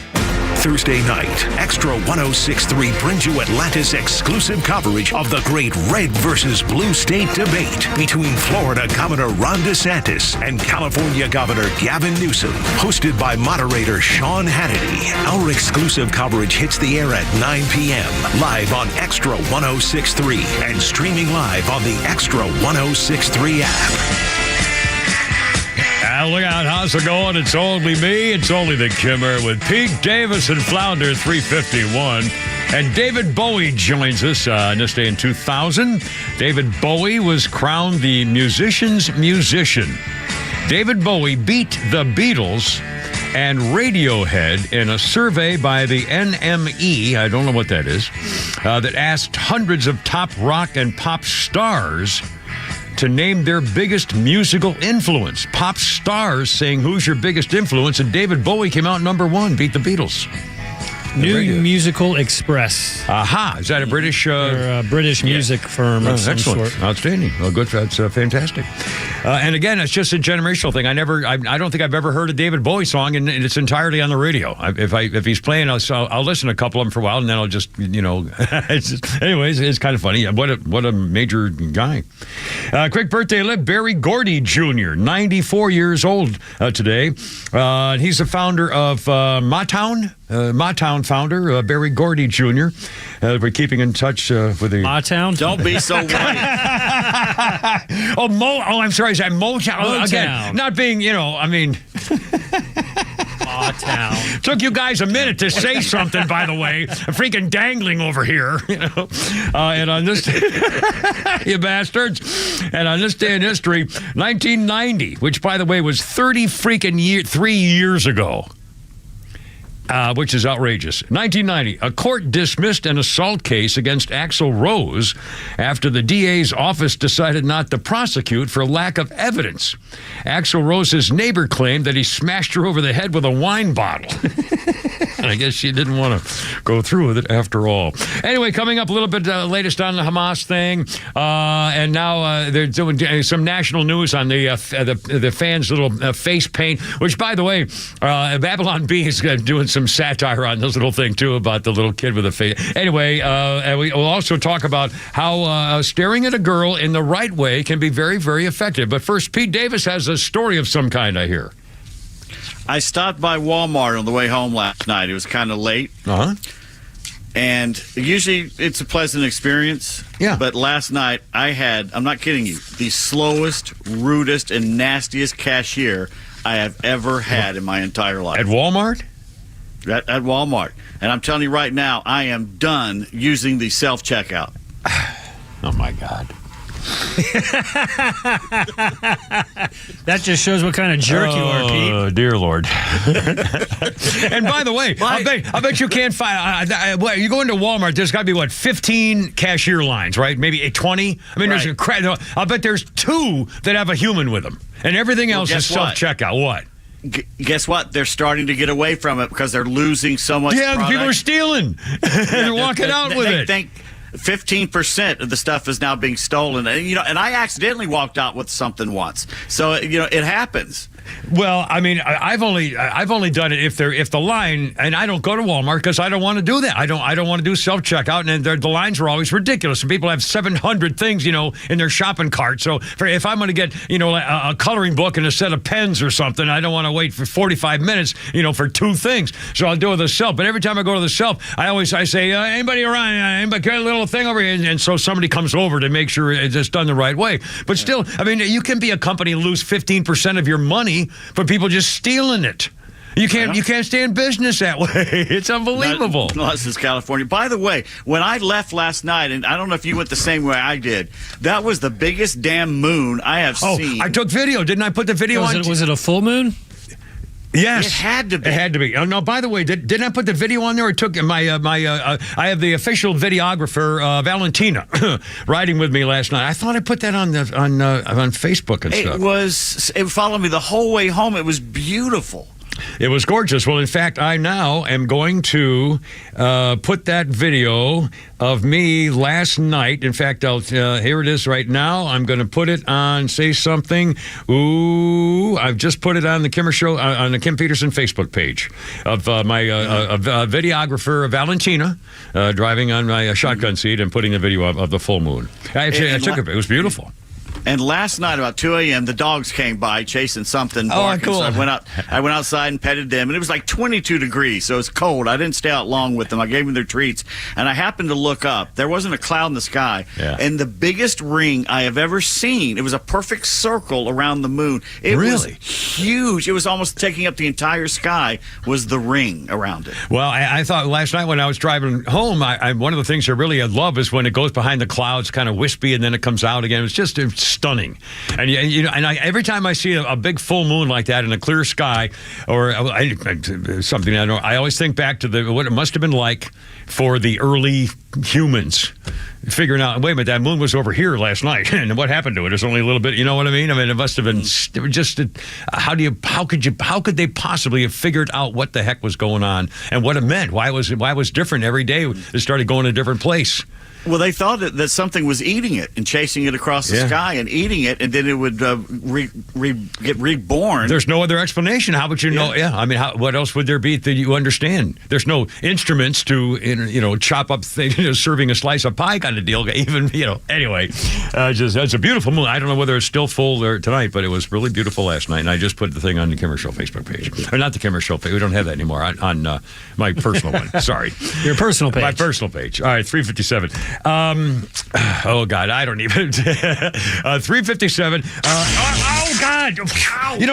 Thursday night, Extra 106.3 brings you Atlanta's exclusive coverage of the great red versus blue state debate between Florida Governor Ron DeSantis and California Governor Gavin Newsom, hosted by moderator Sean Hannity. Our exclusive coverage hits the air at 9 p.m. live on Extra 106.3 and streaming live on the Extra 106.3 app. Look out, how's it going? It's only me. It's only the Kimmer with Pete Davis and Flounder 351. And David Bowie joins us on this day in 2000. David Bowie was crowned the musician's musician. David Bowie beat the Beatles and Radiohead in a survey by the NME, I don't know what that is, that asked hundreds of top rock and pop stars to name their biggest musical influence. Pop stars saying, who's your biggest influence? And David Bowie came out number one, beat the Beatles. New Musical Express. Aha! Is that a British? They're a British music firm of some excellent. sort. Outstanding. Well, good. That's fantastic. And again, it's just a generational thing. I don't think I've ever heard a David Bowie song, and it's entirely on the radio. If he's playing, I'll listen to a couple of them for a while, and then I'll just anyways, it's kind of funny. What a major guy. Quick birthday list: Barry Gordy Jr., 94 years old today. He's the founder of Motown. Motown founder, Barry Gordy Jr. We're keeping in touch with the... Motown? Don't be so white. I'm sorry, is that Motown? Again, not being, Motown. Took you guys a minute to say something, by the way. I'm freaking dangling over here, and on this... you bastards. And on this day in history, 1990, which, by the way, was 3 years ago. Which is outrageous. 1990, a court dismissed an assault case against Axl Rose after the DA's office decided not to prosecute for lack of evidence. Axl Rose's neighbor claimed that he smashed her over the head with a wine bottle. And I guess she didn't want to go through with it after all. Anyway, coming up a little bit latest on the Hamas thing, and now they're doing some national news on the fans' little face paint, which, by the way, Babylon Bee is doing some satire on this little thing, too, about the little kid with a face. Anyway, and we will also talk about how staring at a girl in the right way can be very, very effective. But first, Pete Davis has a story of some kind, I hear. I stopped by Walmart on the way home last night. It was kind of late. Uh-huh. And usually it's a pleasant experience. Yeah. But last night I had, I'm not kidding you, the slowest, rudest, and nastiest cashier I have ever had in my entire life. At Walmart? At Walmart. And I'm telling you right now, I am done using the self-checkout. Oh, my God. That just shows what kind of jerk you are, Pete. Oh, dear Lord. And by the way, I bet you can't find... you go into Walmart, there's got to be, 15 cashier lines, right? Maybe 20? I mean, there's I'll bet there's 2 that have a human with them. And everything else is self-checkout. What? Guess what? They're starting to get away from it because they're losing so much product. People are stealing. They're walking out with it. 15% of the stuff is now being stolen. And I accidentally walked out with something once. So, it happens. Well, I mean, I've only done it if the line, and I don't go to Walmart because I don't want to do that. I don't want to do self checkout, and the lines are always ridiculous. And people have 700 things, in their shopping cart. So if I'm going to get a coloring book and a set of pens or something, I don't want to wait for 45 minutes, for 2 things. So I'll do it the self. But every time I go to the self, I say, anybody around? Anybody got a little thing over here? And so somebody comes over to make sure it's done the right way. But still, I mean, you can be a company and lose 15% of your money for people just stealing it. You can't stay in business that way. It's unbelievable. No, this is California. By the way, when I left last night, and I don't know if you went the same way I did, that was the biggest damn moon I have seen. I took video. Didn't I put the video on? Was it a full moon? Yes, it had to be. It had to be. Oh no! By the way, didn't I put the video on there? I took I have the official videographer Valentina riding with me last night. I thought I put that on Facebook and stuff. It followed me the whole way home. It was beautiful. It was gorgeous. Well, in fact, I now am going to put that video of me last night. In fact, here it is right now. I'm going to put it on Say Something. Ooh, I've just put it on the Kimmer Show, on the Kim Peterson Facebook page of my videographer, Valentina, driving on my shotgun seat and putting the video of the full moon. I took it. It was beautiful. And last night about 2 a.m., the dogs came by chasing something, barking. Cool. So I went outside and petted them, and it was like 22 degrees, so it's cold. I didn't stay out long with them. I gave them their treats, and I happened to look up. There wasn't a cloud in the sky, and the biggest ring I have ever seen. It was a perfect circle around the moon. It was huge. It was almost taking up the entire sky. Was the ring around it? Well, I thought last night when I was driving home, one of the things I really love is when it goes behind the clouds, kind of wispy, and then it comes out again. It's stunning. And every time I see a big full moon like that in a clear sky, or something I always think back to what it must have been like for the early humans figuring out, wait a minute, that moon was over here last night, and what happened to it? It's only a little bit, you know what I mean? I mean, it must have been just, how could they possibly have figured out what the heck was going on and what it meant? Why it was different every day? It started going to a different place. Well, they thought that something was eating it and chasing it across the sky and eating it, and then it would get reborn. There's no other explanation. How would you know? Yeah, I mean, what else would there be that you understand? There's no instruments to, chop up things, serving a slice of pie kind of deal. Even, anyway, it's a beautiful moon. I don't know whether it's still full there tonight, but it was really beautiful last night. And I just put the thing on the Kimmer Show Facebook page. Or not the Kimmer Show page. We don't have that anymore. On my personal one. Sorry. Your personal page. My personal page. All right, 357. Oh God, I don't even. 357. Oh God!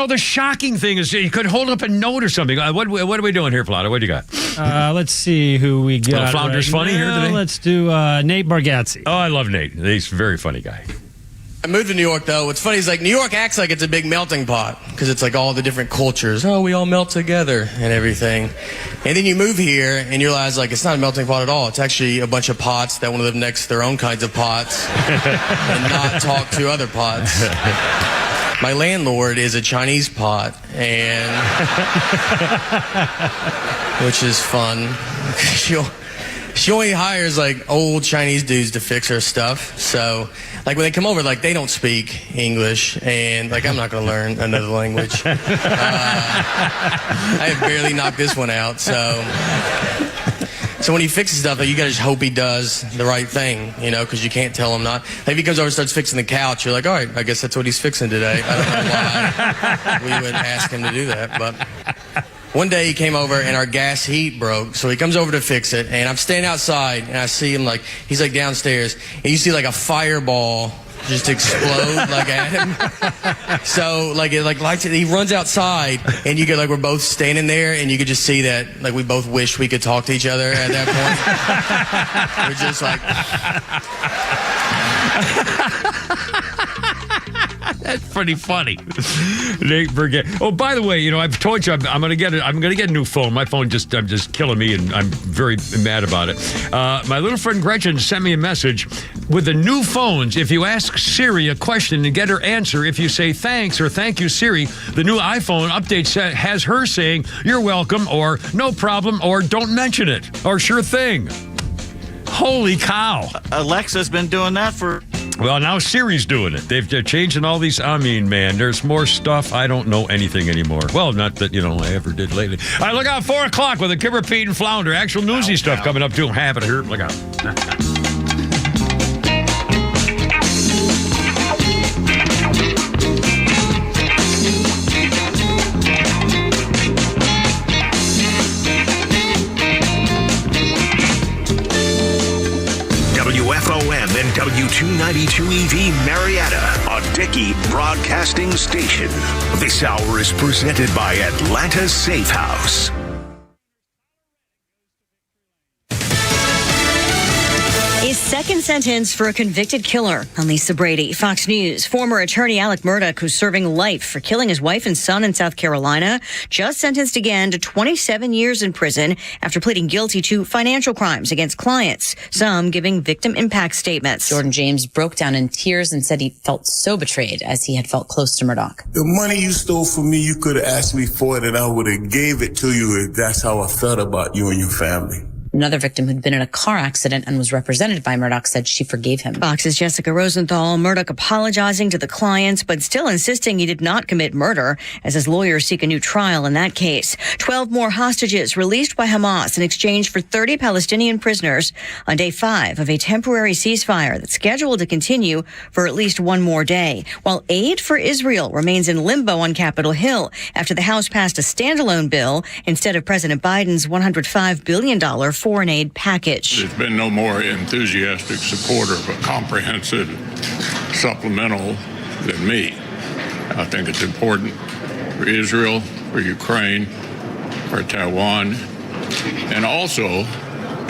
The shocking thing is you could hold up a note or something. What are we doing here, Flounder? What do you got? Let's see who we got. Flounder's funny here today. Let's do Nate Bargatze. Oh, I love Nate. He's a very funny guy. I moved to New York, though. What's funny is, New York acts like it's a big melting pot because it's all the different cultures. Oh, we all melt together and everything. And then you move here and you realize, it's not a melting pot at all. It's actually a bunch of pots that want to live next to their own kinds of pots and not talk to other pots. My landlord is a Chinese pot, which is fun. She only hires old Chinese dudes to fix her stuff. So when they come over, they don't speak English, and I'm not going to learn another language. I have barely knocked this one out. So when he fixes stuff, you got to just hope he does the right thing, because you can't tell him not. If he comes over and starts fixing the couch, you're like, all right, I guess that's what he's fixing today. I don't know why we would ask him to do that, but. One day he came over and our gas heat broke, so he comes over to fix it, and I'm standing outside and I see him he's downstairs, and you see a fireball just explode at him. So it lights it. He runs outside, and you get we're both standing there, and you could just see that we both wish we could talk to each other at that point. We're just That's pretty funny. Nate Burgett. Oh, by the way, I've told you I'm gonna get a new phone. My phone I'm just killing me, and I'm very mad about it. My little friend Gretchen sent me a message with the new phones. If you ask Siri a question and get her answer, if you say thanks or thank you, Siri, the new iPhone update has her saying you're welcome or no problem or don't mention it or sure thing. Holy cow. Alexa's been doing that for... Well, now Siri's doing it. They're changing all these... I mean, man, there's more stuff. I don't know anything anymore. Well, not that, I ever did lately. All right, look out, 4 o'clock with a Kimmer, Pete, and Flounder. Actual newsy stuff coming up, too. Have it here. Look out. WFOM and W292EV Marietta, a Dickey Broadcasting Station. This hour is presented by Atlanta Safe House. A second sentence for a convicted killer. I'm Lisa Brady, Fox News. Former attorney Alec Murdaugh, who's serving life for killing his wife and son in South Carolina, just sentenced again to 27 years in prison after pleading guilty to financial crimes against clients, some giving victim impact statements. Jordan James broke down in tears and said he felt so betrayed as he had felt close to Murdaugh. The money you stole from me, you could have asked me for it and I would have gave it to you if that's how I felt about you and your family. Another victim who'd been in a car accident and was represented by Murdaugh said she forgave him. Fox's Jessica Rosenthal. Murdaugh apologizing to the clients, but still insisting he did not commit murder as his lawyers seek a new trial in that case. 12 more hostages released by Hamas in exchange for 30 Palestinian prisoners on day 5 of a temporary ceasefire that's scheduled to continue for at least one more day, while aid for Israel remains in limbo on Capitol Hill after the House passed a standalone bill instead of President Biden's $105 billion foreign aid package. There's been no more enthusiastic supporter of a comprehensive supplemental than me. I think it's important for Israel, for Ukraine, for Taiwan, and also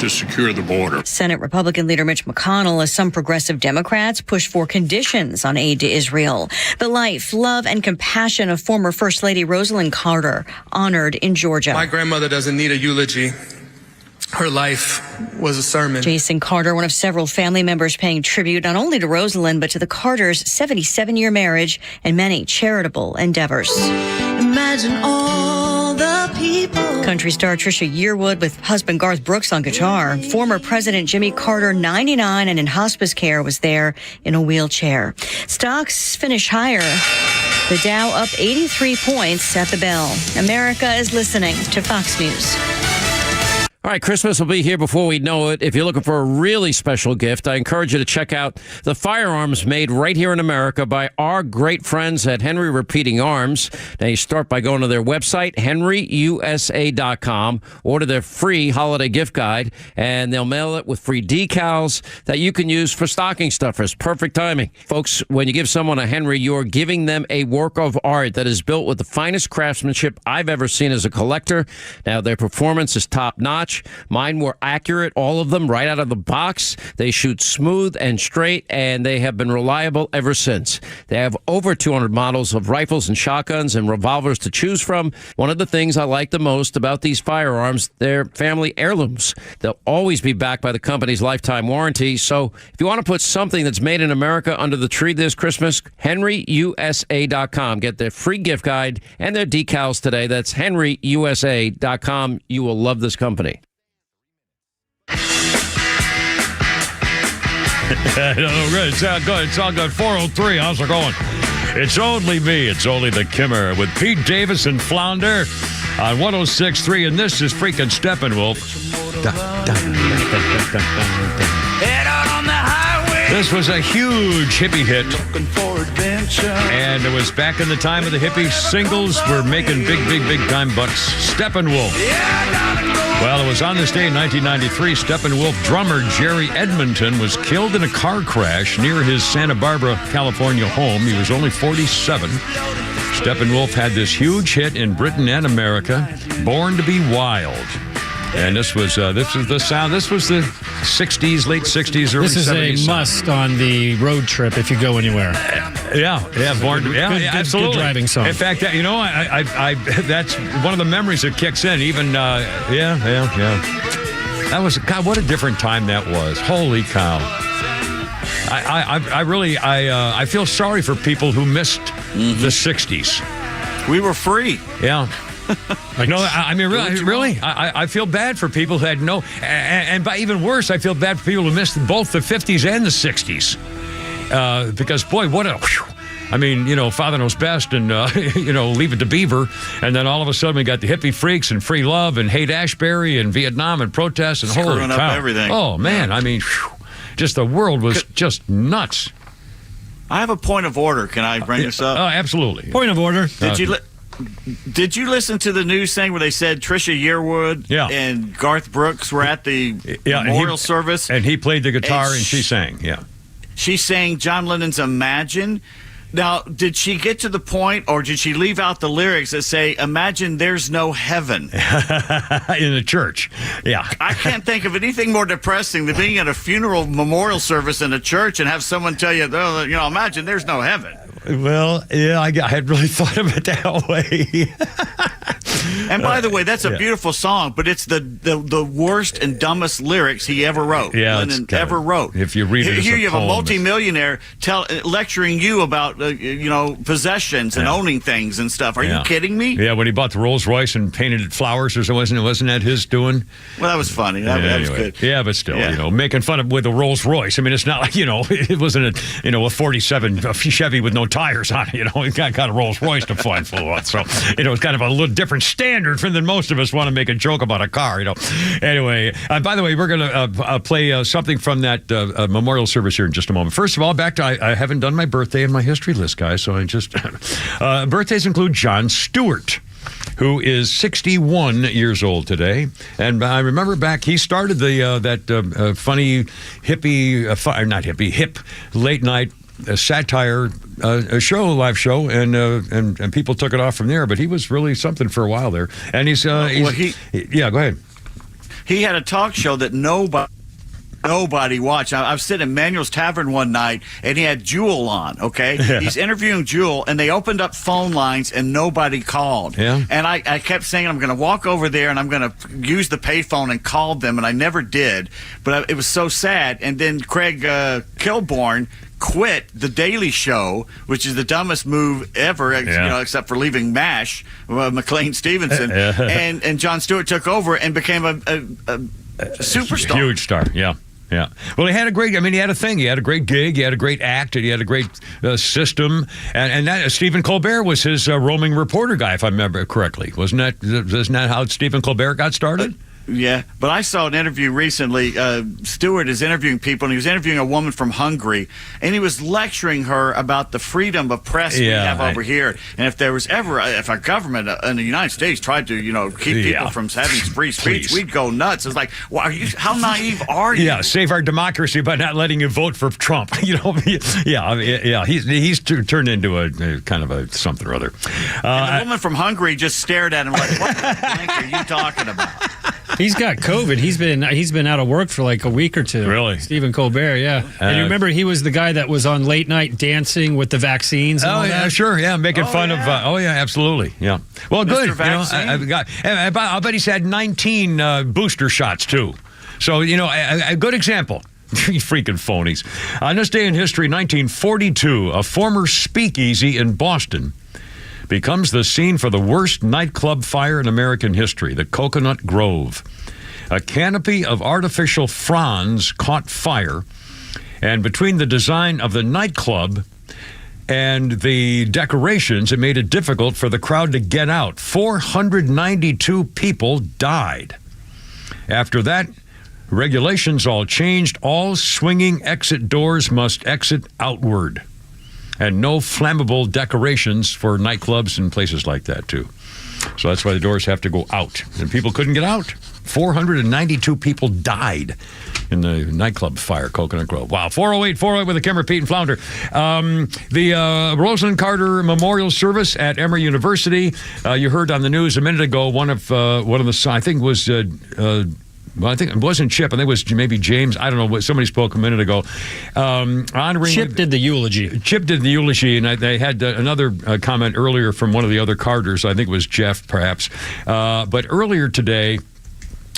to secure the border. Senate Republican leader Mitch McConnell, as some progressive Democrats push for conditions on aid to Israel. The life, love, and compassion of former First Lady Rosalyn Carter, honored in Georgia. My grandmother doesn't need a eulogy. Her life was a sermon. Jason Carter, one of several family members paying tribute not only to Rosalyn, but to the Carters' 77-year marriage and many charitable endeavors. Imagine all the people. Country star Trisha Yearwood with husband Garth Brooks on guitar. Former President Jimmy Carter, 99 and in hospice care, was there in a wheelchair. Stocks finish higher. The Dow up 83 points at the bell. America is listening to Fox News. All right, Christmas will be here before we know it. If you're looking for a really special gift, I encourage you to check out the firearms made right here in America by our great friends at Henry Repeating Arms. Now, you start by going to their website, henryusa.com, order their free holiday gift guide, and they'll mail it with free decals that you can use for stocking stuffers. Perfect timing. Folks, when you give someone a Henry, you're giving them a work of art that is built with the finest craftsmanship I've ever seen as a collector. Now, their performance is top-notch. Mine were accurate, all of them, right out of the box. They shoot smooth and straight, and they have been reliable ever since. They have over 200 models of rifles and shotguns and revolvers to choose from. One of the things I like the most about these firearms, they're family heirlooms. They'll always be backed by the company's lifetime warranty. So if you want to put something that's made in America under the tree this Christmas, henryusa.com. Get their free gift guide and their decals today. That's henryusa.com. You will love this company. It's all good. It's all good. 403. How's it going? It's only me. It's only the Kimmer with Pete Davis and Flounder on 106.3, and this is freaking Steppenwolf. This was a huge hippie hit, and it was back in the time of the hippie singles. We're making big time bucks. Steppenwolf. Well, it was on this day in 1993, Steppenwolf drummer Jerry Edmonton was killed in a car crash near his Santa Barbara, California home. He was only 47. Steppenwolf had this huge hit in Britain and America, Born to Be Wild. And this was the sound. This was the 60s, late 60s, early 70s. This is a must on the road trip if you go anywhere. Born to, absolutely. Good driving song. In fact, I that's one of the memories that kicks in. Even that was, God, what a different time that was. Holy cow! I really feel sorry for people who missed the 60s. We were free. Yeah. I mean, really, I feel bad for people who had no, and by even worse, I feel bad for people who missed both the 50s and the 60s. Because, boy, Father Knows Best and, Leave It to Beaver. And then all of a sudden we got the hippie freaks and free love and Haight Ashbury and Vietnam and protests and holy cow. Up everything. Oh, man, I mean, just the world was just nuts. I have a point of order. Can I bring this up? Oh, absolutely. Point of order. Did you listen to the news thing where they said Trisha Yearwood and Garth Brooks were at the memorial service? And he played the guitar and she sang, She sang John Lennon's Imagine. Now, did she get to the point, or did she leave out the lyrics that say, imagine there's no heaven? In the church, yeah. I can't think of anything more depressing than being at a funeral memorial service in a church and have someone tell you, imagine there's no heaven. Well, yeah, I had really thought of it that way. And by the way, that's a beautiful song, but it's the worst and dumbest lyrics he ever wrote. Yeah, Lennon ever wrote. If you read it, here you have a multimillionaire lecturing you about possessions and owning things and stuff. Are you kidding me? Yeah, when he bought the Rolls Royce and painted it flowers, or wasn't that his doing? Well, that was funny. That was good. Yeah, but still, making fun of with a Rolls Royce. I mean, it's not like it wasn't a 47 Chevy with no tires on it. He got a Rolls Royce to fly full on. So it's kind of a little different standard than most of us want to make a joke about a car. Anyway, by the way, we're going to play something from that memorial service here in just a moment. First of all, back to I haven't done my birthday in my history list, guys. So I just birthdays include Jon Stewart, who is 61 years old today. And I remember back, he started that funny hip late night satire live show, and people took it off from there. But he was really something for a while there. And he's go ahead. He had a talk show that nobody watched. I was sitting in Manuel's Tavern one night, and he had Jewel on, okay? Yeah. He's interviewing Jewel, and they opened up phone lines, and nobody called. Yeah. And I kept saying, I'm going to walk over there, and I'm going to use the payphone and call them, and I never did. But it was so sad. And then Craig Kilborn quit The Daily Show, which is the dumbest move ever, except for leaving MASH, McLean Stevenson. And Jon Stewart took over and became a superstar. Huge star, yeah. Yeah. Well, he had a great, he had a thing. He had a great gig. He had a great act. And he had a great system. And that Stephen Colbert was his roaming reporter guy, if I remember correctly. Isn't that how Stephen Colbert got started? Yeah, but I saw an interview recently. Stewart is interviewing people, and he was interviewing a woman from Hungary, and he was lecturing her about the freedom of press we have over here. And if there was ever, if our government in the United States tried to, keep people from having free speech, we'd go nuts. It's like, well, how naive are you? Yeah, save our democracy by not letting you vote for Trump. He's turned into a kind of a something or other. And the woman from Hungary just stared at him like, what the blank are you talking about? He's got COVID. He's been out of work for like a week or two. Really? Stephen Colbert, yeah. And you remember he was the guy that was on late night dancing with the vaccines and all that? Sure, yeah, making fun of absolutely. Yeah. Well, good. I'll bet he's had 19 booster shots too. So, a good example. You freaking phonies. On this day in history, 1942, a former speakeasy in Boston becomes the scene for the worst nightclub fire in American history, the Coconut Grove. A canopy of artificial fronds caught fire, and between the design of the nightclub and the decorations, it made it difficult for the crowd to get out. 492 people died. After that, regulations all changed. All swinging exit doors must exit outward. And no flammable decorations for nightclubs and places like that, too. So that's why the doors have to go out. And people couldn't get out. 492 people died in the nightclub fire, Coconut Grove. Wow, 408 with the Kimmer, Pete, and Flounder. The Rosalyn Carter Memorial Service at Emory University. You heard on the news a minute ago, one of the, I think it was... I think it wasn't Chip. I think it was maybe James. I don't know. Somebody spoke a minute ago. Honoring Chip did the eulogy. Chip did the eulogy, and they had another comment earlier from one of the other Carters. I think it was Jeff, perhaps. But earlier today,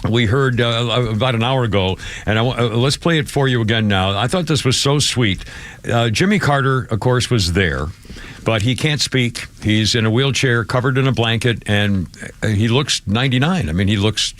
we heard about an hour ago, and let's play it for you again now. I thought this was so sweet. Jimmy Carter, of course, was there, but he can't speak. He's in a wheelchair, covered in a blanket, and he looks 99. I mean, he looks,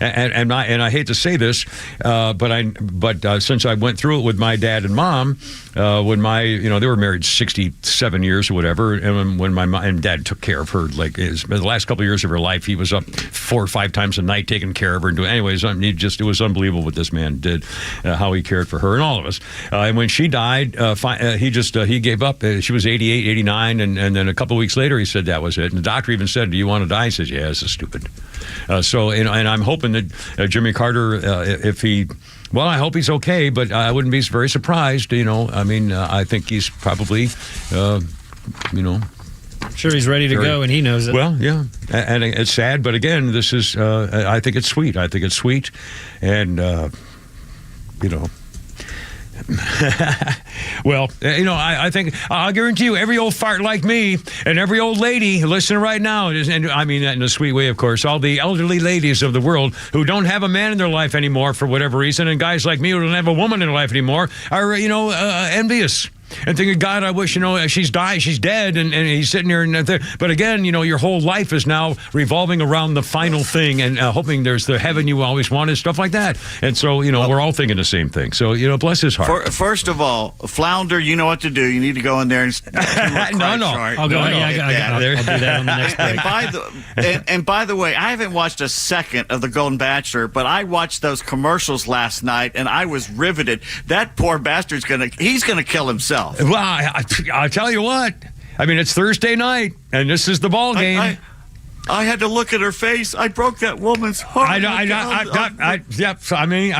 and I hate to say this, but since I went through it with my dad and mom, when they were married 67 years or whatever, and when my mom and dad took care of her, like the last couple of years of her life, he was up 4 or 5 times a night taking care of her and doing. Anyways, it was unbelievable what this man did, how he cared for her and all of us. And when she died, he gave up. She was 88, 89, and then a couple of weeks later, he said that was it. And the doctor even said, "Do you want to die?" He says, "Yeah, this is stupid." And I'm hoping that Jimmy Carter, if he, well, I hope he's okay, but I wouldn't be very surprised. I think he's probably, sure he's ready to go, and he knows it. Well, yeah, and it's sad, but again, this is, I think it's sweet. I think it's sweet, and well, I think I'll guarantee you, every old fart like me and every old lady listening right now, and I mean that in a sweet way, of course, all the elderly ladies of the world who don't have a man in their life anymore for whatever reason, and guys like me who don't have a woman in their life anymore are, envious. And thinking, God, I wish, she's dead, and he's sitting here. But again, your whole life is now revolving around the final thing and hoping there's the heaven you always wanted, stuff like that. And so, we're all thinking the same thing. So, bless his heart. First of all, Flounder, you know what to do. You need to go in there and I'll go. I'll do that on the next break. And by the way, I haven't watched a second of The Golden Bachelor, but I watched those commercials last night, and I was riveted. That poor bastard's he's gonna kill himself. Well, I'll tell you what. I mean, it's Thursday night, and this is the ball game. I had to look at her face. I broke that woman's heart. I'm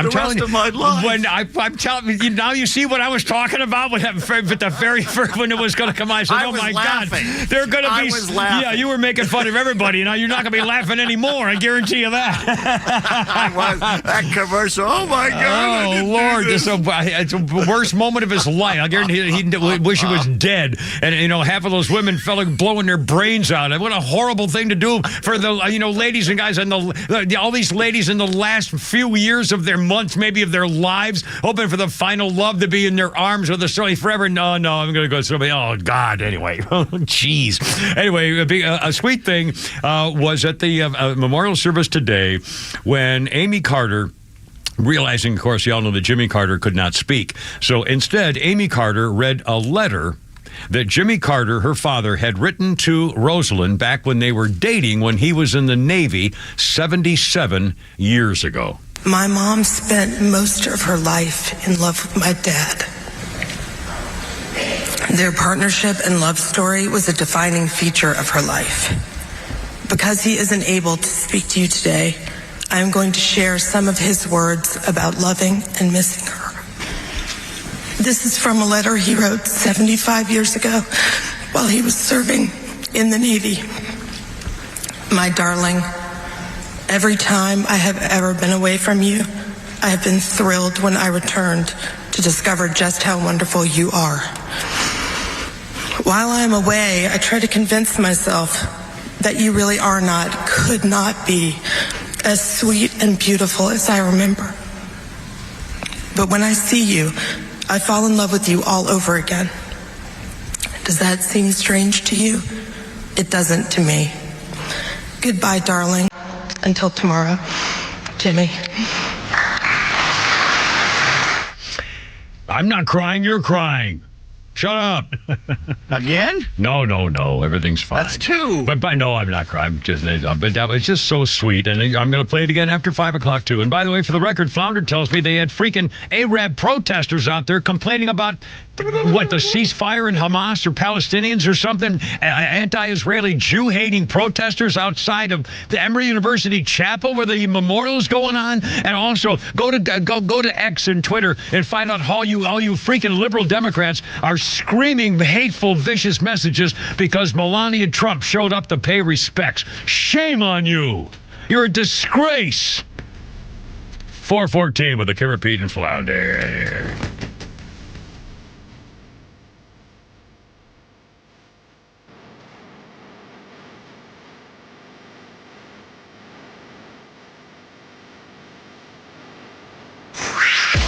telling you, of my life. When I'm telling you, now you see what I was talking about with the very first when it was going to come on. I said, I oh was my laughing. God, they're going to be. I was laughing. Yeah, you were making fun of everybody. Now you're not going to be laughing anymore. I guarantee you that. I was. That commercial. Oh my God. Oh Lord, it's the worst moment of his life. I guarantee he wish he was dead. And half of those women fell blowing their brains out. What a horrible thing to do for the ladies and guys and all these ladies in the last few years of their months, maybe of their lives, hoping for the final love to be in their arms with somebody forever. No, I'm going to go to somebody. Oh God. Anyway, jeez. Anyway, a sweet thing was at the memorial service today when Amy Carter, realizing, of course, y'all know that Jimmy Carter could not speak. So instead, Amy Carter read a letter that Jimmy Carter, her father, had written to Rosalyn back when they were dating when he was in the Navy 77 years ago. My mom spent most of her life in love with my dad. Their partnership and love story was a defining feature of her life. Because he isn't able to speak to you today, I am going to share some of his words about loving and missing her. This is from a letter he wrote 75 years ago while he was serving in the Navy. My darling, every time I have ever been away from you, I have been thrilled when I returned to discover just how wonderful you are. While I am away, I try to convince myself that you really are not, could not be as sweet and beautiful as I remember. But when I see you, I fall in love with you all over again. Does that seem strange to you? It doesn't to me. Goodbye, darling. Until tomorrow, Jimmy. I'm not crying, you're crying. Shut up. Again? No. Everything's fine. That's two. But no, I'm not crying. But that was just so sweet. And I'm going to play it again after 5 o'clock, too. And by the way, for the record, Flounder tells me they had freaking Arab protesters out there complaining about, the ceasefire in Hamas or Palestinians or something? Anti-Israeli Jew-hating protesters outside of the Emory University Chapel where the memorial is going on? And also, go to X and Twitter and find out all you freaking liberal Democrats are screaming hateful, vicious messages because Melania Trump showed up to pay respects. Shame on you. You're a disgrace. 414 with the Kim Repeat and Flounder.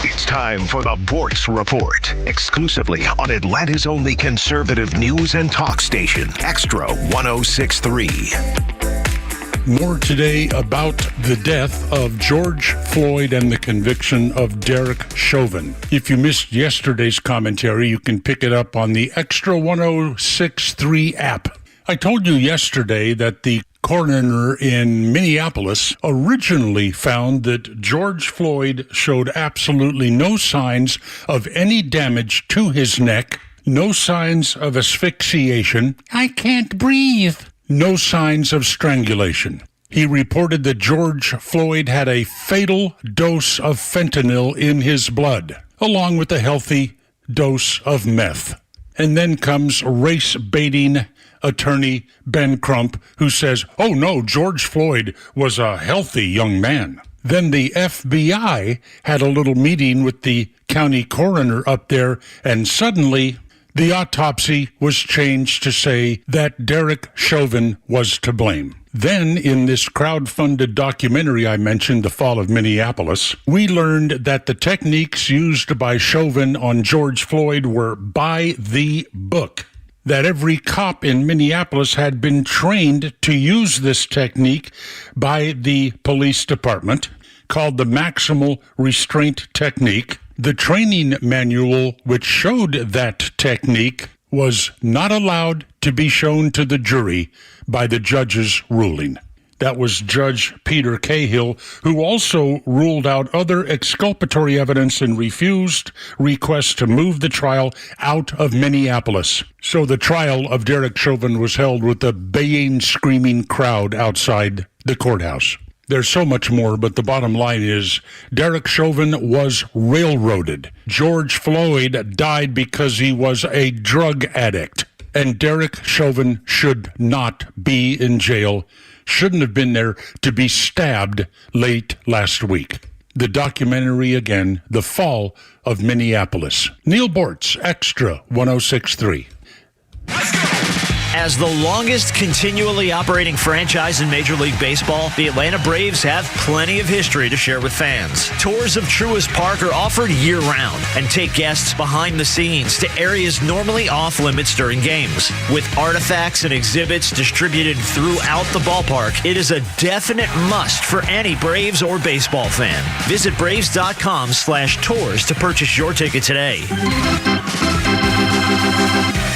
It's time for the Bortz Report, exclusively on Atlanta's only conservative news and talk station, Extra 106.3. More today about the death of George Floyd and the conviction of Derek Chauvin. If you missed yesterday's commentary, you can pick it up on the Extra 106.3 app. I told you yesterday that the coroner in Minneapolis originally found that George Floyd showed absolutely no signs of any damage to his neck, no signs of asphyxiation. I can't breathe. No signs of strangulation. He reported that George Floyd had a fatal dose of fentanyl in his blood, along with a healthy dose of meth. And then comes race-baiting attorney Ben Crump, who says, oh no, George Floyd was a healthy young man. Then the FBI had a little meeting with the county coroner up there, and suddenly the autopsy was changed to say that Derek Chauvin was to blame. Then, in this crowd-funded documentary I mentioned, The Fall of Minneapolis, we learned that the techniques used by Chauvin on George Floyd were by the book. That every cop in Minneapolis had been trained to use this technique by the police department, called the maximal restraint technique. The training manual which showed that technique was not allowed to be shown to the jury by the judge's ruling. That was Judge Peter Cahill, who also ruled out other exculpatory evidence and refused requests to move the trial out of Minneapolis. So the trial of Derek Chauvin was held with a baying, screaming crowd outside the courthouse. There's so much more, but the bottom line is Derek Chauvin was railroaded. George Floyd died because he was a drug addict. And Derek Chauvin should not be in jail, shouldn't have been there to be stabbed late last week. The documentary again, The Fall of Minneapolis. Neil Bortz, Extra 106.3. As the longest continually operating franchise in Major League Baseball, the Atlanta Braves have plenty of history to share with fans. Tours of Truist Park are offered year-round and take guests behind the scenes to areas normally off-limits during games. With artifacts and exhibits distributed throughout the ballpark, it is a definite must for any Braves or baseball fan. Visit Braves.com/tours to purchase your ticket today.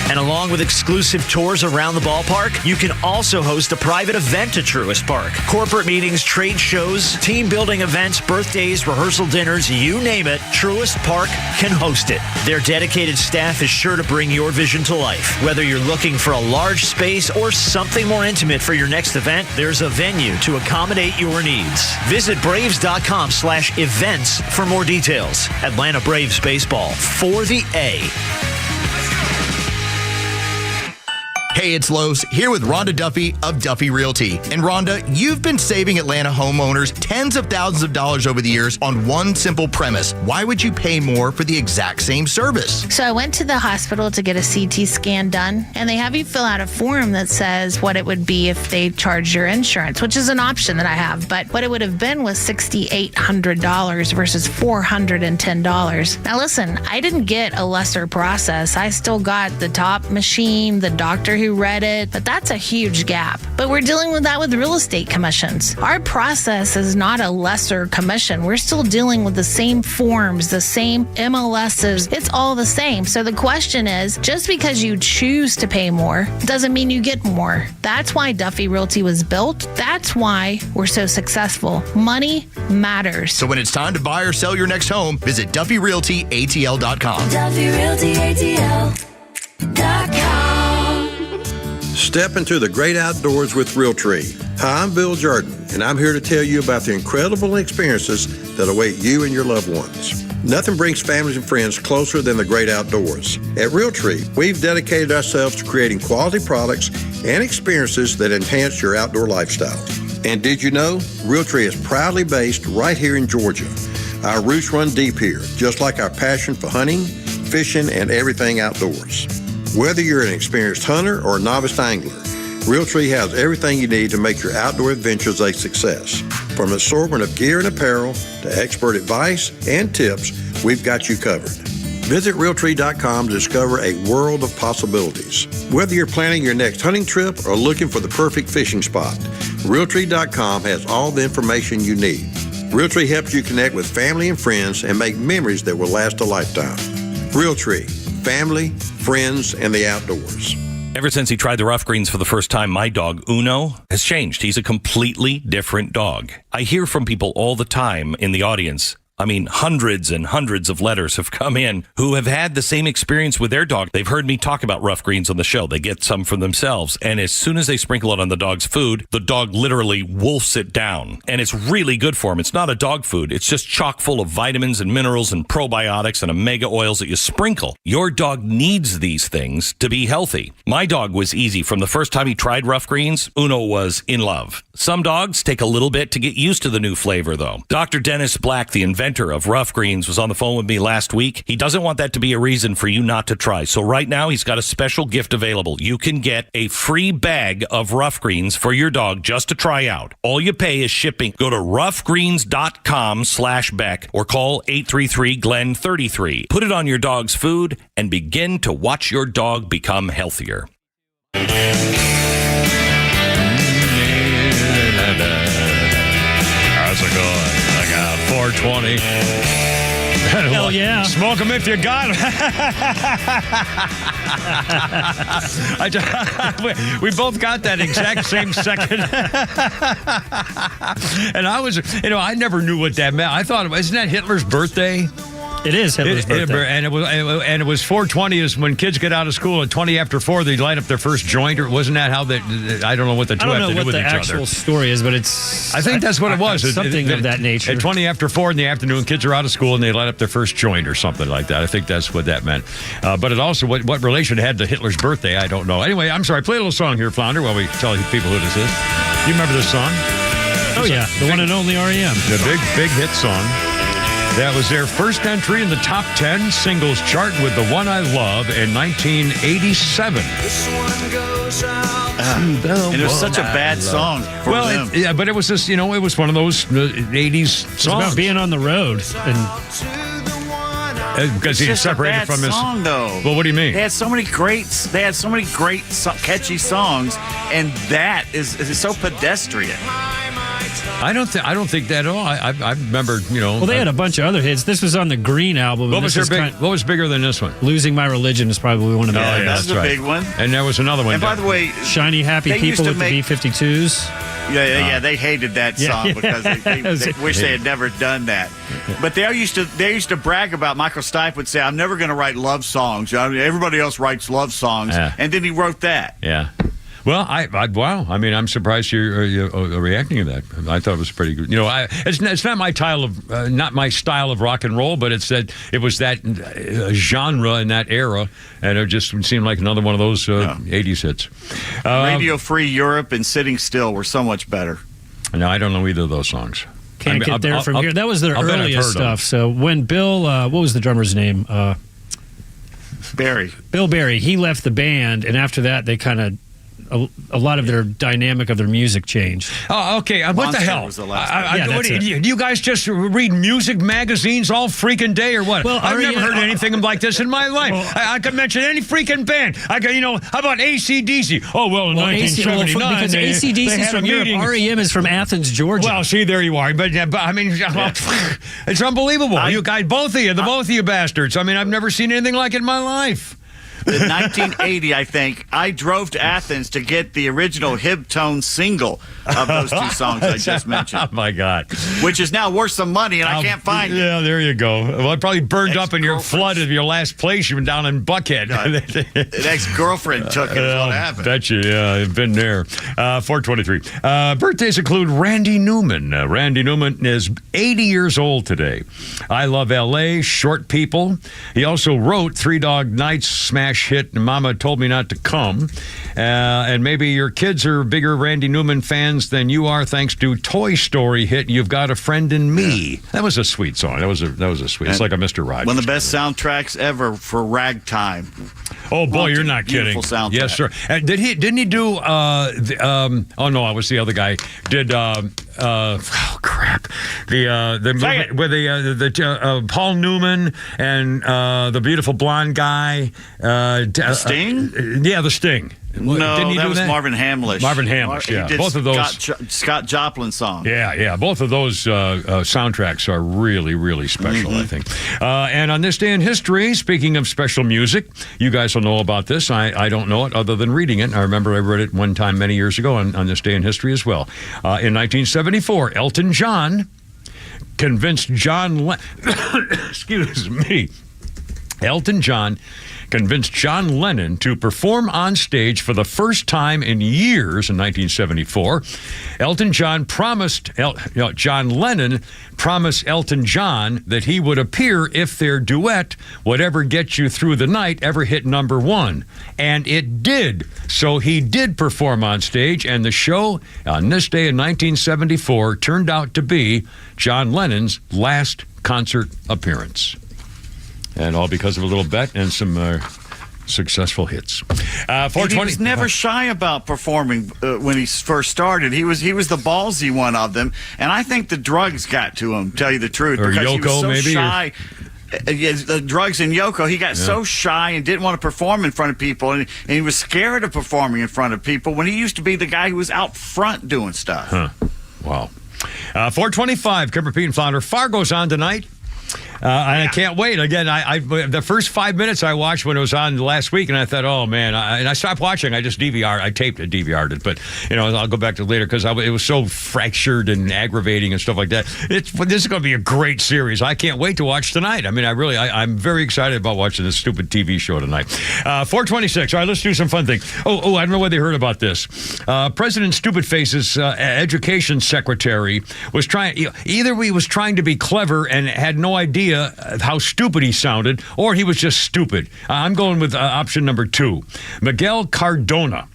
And along with exclusive tours around the ballpark, you can also host a private event at Truist Park. Corporate meetings, trade shows, team building events, birthdays, rehearsal dinners, you name it, Truist Park can host it. Their dedicated staff is sure to bring your vision to life. Whether you're looking for a large space or something more intimate for your next event, there's a venue to accommodate your needs. Visit Braves.com/events for more details. Atlanta Braves Baseball, for the A. Hey, it's Los here with Rhonda Duffy of Duffy Realty. And Rhonda, you've been saving Atlanta homeowners tens of thousands of dollars over the years on one simple premise. Why would you pay more for the exact same service? So I went to the hospital to get a CT scan done, and they have you fill out a form that says what it would be if they charged your insurance, which is an option that I have. But what it would have been was $6,800 versus $410. Now listen, I didn't get a lesser process. I still got the top machine, the doctor who read it, but that's a huge gap. But we're dealing with that with real estate commissions. Our process is not a lesser commission. We're still dealing with the same forms, the same MLSs. It's all the same. So the question is, just because you choose to pay more doesn't mean you get more. That's why Duffy Realty was built. That's why we're so successful. Money matters. So when it's time to buy or sell your next home, visit DuffyRealtyATL.com. DuffyRealtyATL.com. Step into the great outdoors with Realtree. Hi, I'm Bill Jordan, and I'm here to tell you about the incredible experiences that await you and your loved ones. Nothing brings families and friends closer than the great outdoors. At Realtree, we've dedicated ourselves to creating quality products and experiences that enhance your outdoor lifestyle. And did you know, Realtree is proudly based right here in Georgia. Our roots run deep here, just like our passion for hunting, fishing, and everything outdoors. Whether you're an experienced hunter or a novice angler, Realtree has everything you need to make your outdoor adventures a success. From an assortment of gear and apparel to expert advice and tips, we've got you covered. Visit Realtree.com to discover a world of possibilities. Whether you're planning your next hunting trip or looking for the perfect fishing spot, Realtree.com has all the information you need. Realtree helps you connect with family and friends and make memories that will last a lifetime. Realtree. Family, friends, and the outdoors. Ever since he tried the rough greens for the first time, my dog, Uno, has changed. He's a completely different dog. I hear from people all the time in the audience. I mean, hundreds and hundreds of letters have come in who have had the same experience with their dog. They've heard me talk about rough greens on the show. They get some for themselves. And as soon as they sprinkle it on the dog's food, the dog literally wolfs it down. And it's really good for them. It's not a dog food. It's just chock full of vitamins and minerals and probiotics and omega oils that you sprinkle. Your dog needs these things to be healthy. My dog was easy. From the first time he tried rough greens, Uno was in love. Some dogs take a little bit to get used to the new flavor, though. Dr. Dennis Black, the inventor of rough greens, was on the phone with me last week. He doesn't want that to be a reason for you not to try. So right now, he's got a special gift available. You can get a free bag of rough greens for your dog just to try out. All you pay is shipping. Go to roughgreens.com/Beck or call 833-GLEN-33. Put it on your dog's food and begin to watch your dog become healthier. How's it going? I got 420. Hell yeah. Smoke them if you got them. We both got that exact same second. And I was, I never knew what that meant. I thought, isn't that Hitler's birthday? It is Hitler's birthday. And it was 4:20 is when kids get out of school at 20 after 4 they light up their first joint, or wasn't that how they? I don't know what the two have to do with each other. I don't know what the actual story is, but it's. I think that's what it was. Something of that nature. At 20 after 4 in the afternoon, kids are out of school and they light up their first joint or something like that. I think that's what that meant. But it also what relation it had to Hitler's birthday, I don't know. Anyway, I'm sorry. Play a little song here, Flounder, while we tell people who this is. You remember this song? Oh yeah, the one and only REM. The big hit song. That was their first entry in the top 10 singles chart with The One I Love in 1987. And it was such a bad song for them. Yeah, but it was just, it was one of those 80s songs. It's about being on the road. Because he separated from his song, though. Well, what do you mean? They had so many great, catchy songs, and that is so pedestrian. I don't think that at all. I remember, Well, they had a bunch of other hits. This was on the Green album. What was bigger than this one? Losing My Religion is probably one of the. Oh, yeah, that's a big one. And there was another one. And by the way, Shiny Happy People with the B-52s. Yeah, they hated that song because they wish they had never done that. But they used to brag about. Michael Stipe would say, "I'm never going to write love songs. Everybody else writes love songs," and then he wrote that. Yeah. Well, wow. I mean, I'm surprised you're reacting to that. I thought it was pretty good. It's not my style of rock and roll, but it was that genre in that era, and it just seemed like another one of those 80s hits. Radio Free Europe and Sitting Still were so much better. No, I don't know either of those songs. Can't get there from here. That was their earliest stuff. So when Bill, what was the drummer's name? Barry. Bill Barry. He left the band, and after that, they kind of. A lot of their dynamic of their music changed. Oh, okay. What the hell? Was the last do you guys just read music magazines all freaking day or what? Well, I've never heard anything like this in my life. Well, I could mention any freaking band. How about AC/DC? Oh, well, in 1979. Because AC/DC is from Europe. REM is from Athens, Georgia. Well, see, there you are. But I mean, it's unbelievable. You guys, both of you bastards. I mean, I've never seen anything like it in my life. In 1980, I think, I drove to Athens to get the original Hibtone single of those two songs I just mentioned. Oh, my God. Which is now worth some money, and I can't find it. Yeah, there you go. Well, it probably burned up in your flood of your last place. You were down in Buckhead. An ex-girlfriend took it. What happened? Bet you, yeah. I've been there. 423. Birthdays include Randy Newman. Randy Newman is 80 years old today. I Love L.A., Short People. He also wrote Three Dog Night's smash hit Mama Told Me Not to Come, and maybe your kids are bigger Randy Newman fans than you are thanks to Toy Story hit You've Got a Friend in Me. That was a sweet song. That was a sweet. It's like a Mr. Rogers. One of the best soundtracks ever for ragtime. Oh boy, you're not kidding. Soundtrack. Yes, sir. Didn't he do oh no, it was the other guy. Did oh crap. The movie with the Paul Newman and the beautiful blonde guy. The Sting? Yeah, the Sting. No, Didn't he that do was Marvin Hamlish. Marvin Hamlish, yeah. He did both of those. Scott Joplin songs. Yeah. Both of those soundtracks are really, really special, I think. And on this day in history, speaking of special music, you guys will know about this. I don't know it other than reading it. I remember I read it one time many years ago on this day in history as well. In 1974, Elton John convinced excuse me. Elton John convinced John Lennon to perform on stage for the first time in years in 1974. John Lennon promised Elton John that he would appear if their duet, Whatever Gets You Through the Night, ever hit #1. And it did. So he did perform on stage, and the show on this day in 1974 turned out to be John Lennon's last concert appearance. And all because of a little bet and some successful hits. 420. He was never shy about performing when he first started. He was the ballsy one of them, and I think the drugs got to him. Tell you the truth, or because Yoko, he was so maybe, shy. The drugs and Yoko, he got so shy and didn't want to perform in front of people, and he was scared of performing in front of people when he used to be the guy who was out front doing stuff. Wow. 425. Kimber Pete and Flounder. Fargo's on tonight. And I can't wait. Again, I the first 5 minutes I watched when it was on last week, and I thought, oh, man. And I stopped watching. I just DVR'd. I taped it, DVR'd it. But, I'll go back to it later because it was so fractured and aggravating and stuff like that. This is going to be a great series. I can't wait to watch tonight. I mean, I'm very excited about watching this stupid TV show tonight. 426. All right, let's do some fun thing. Oh, I don't know whether you heard about this. President Stupid Face's education secretary was trying to be clever and had no idea how stupid he sounded, or he was just stupid. I'm going with option number 2. Miguel Cardona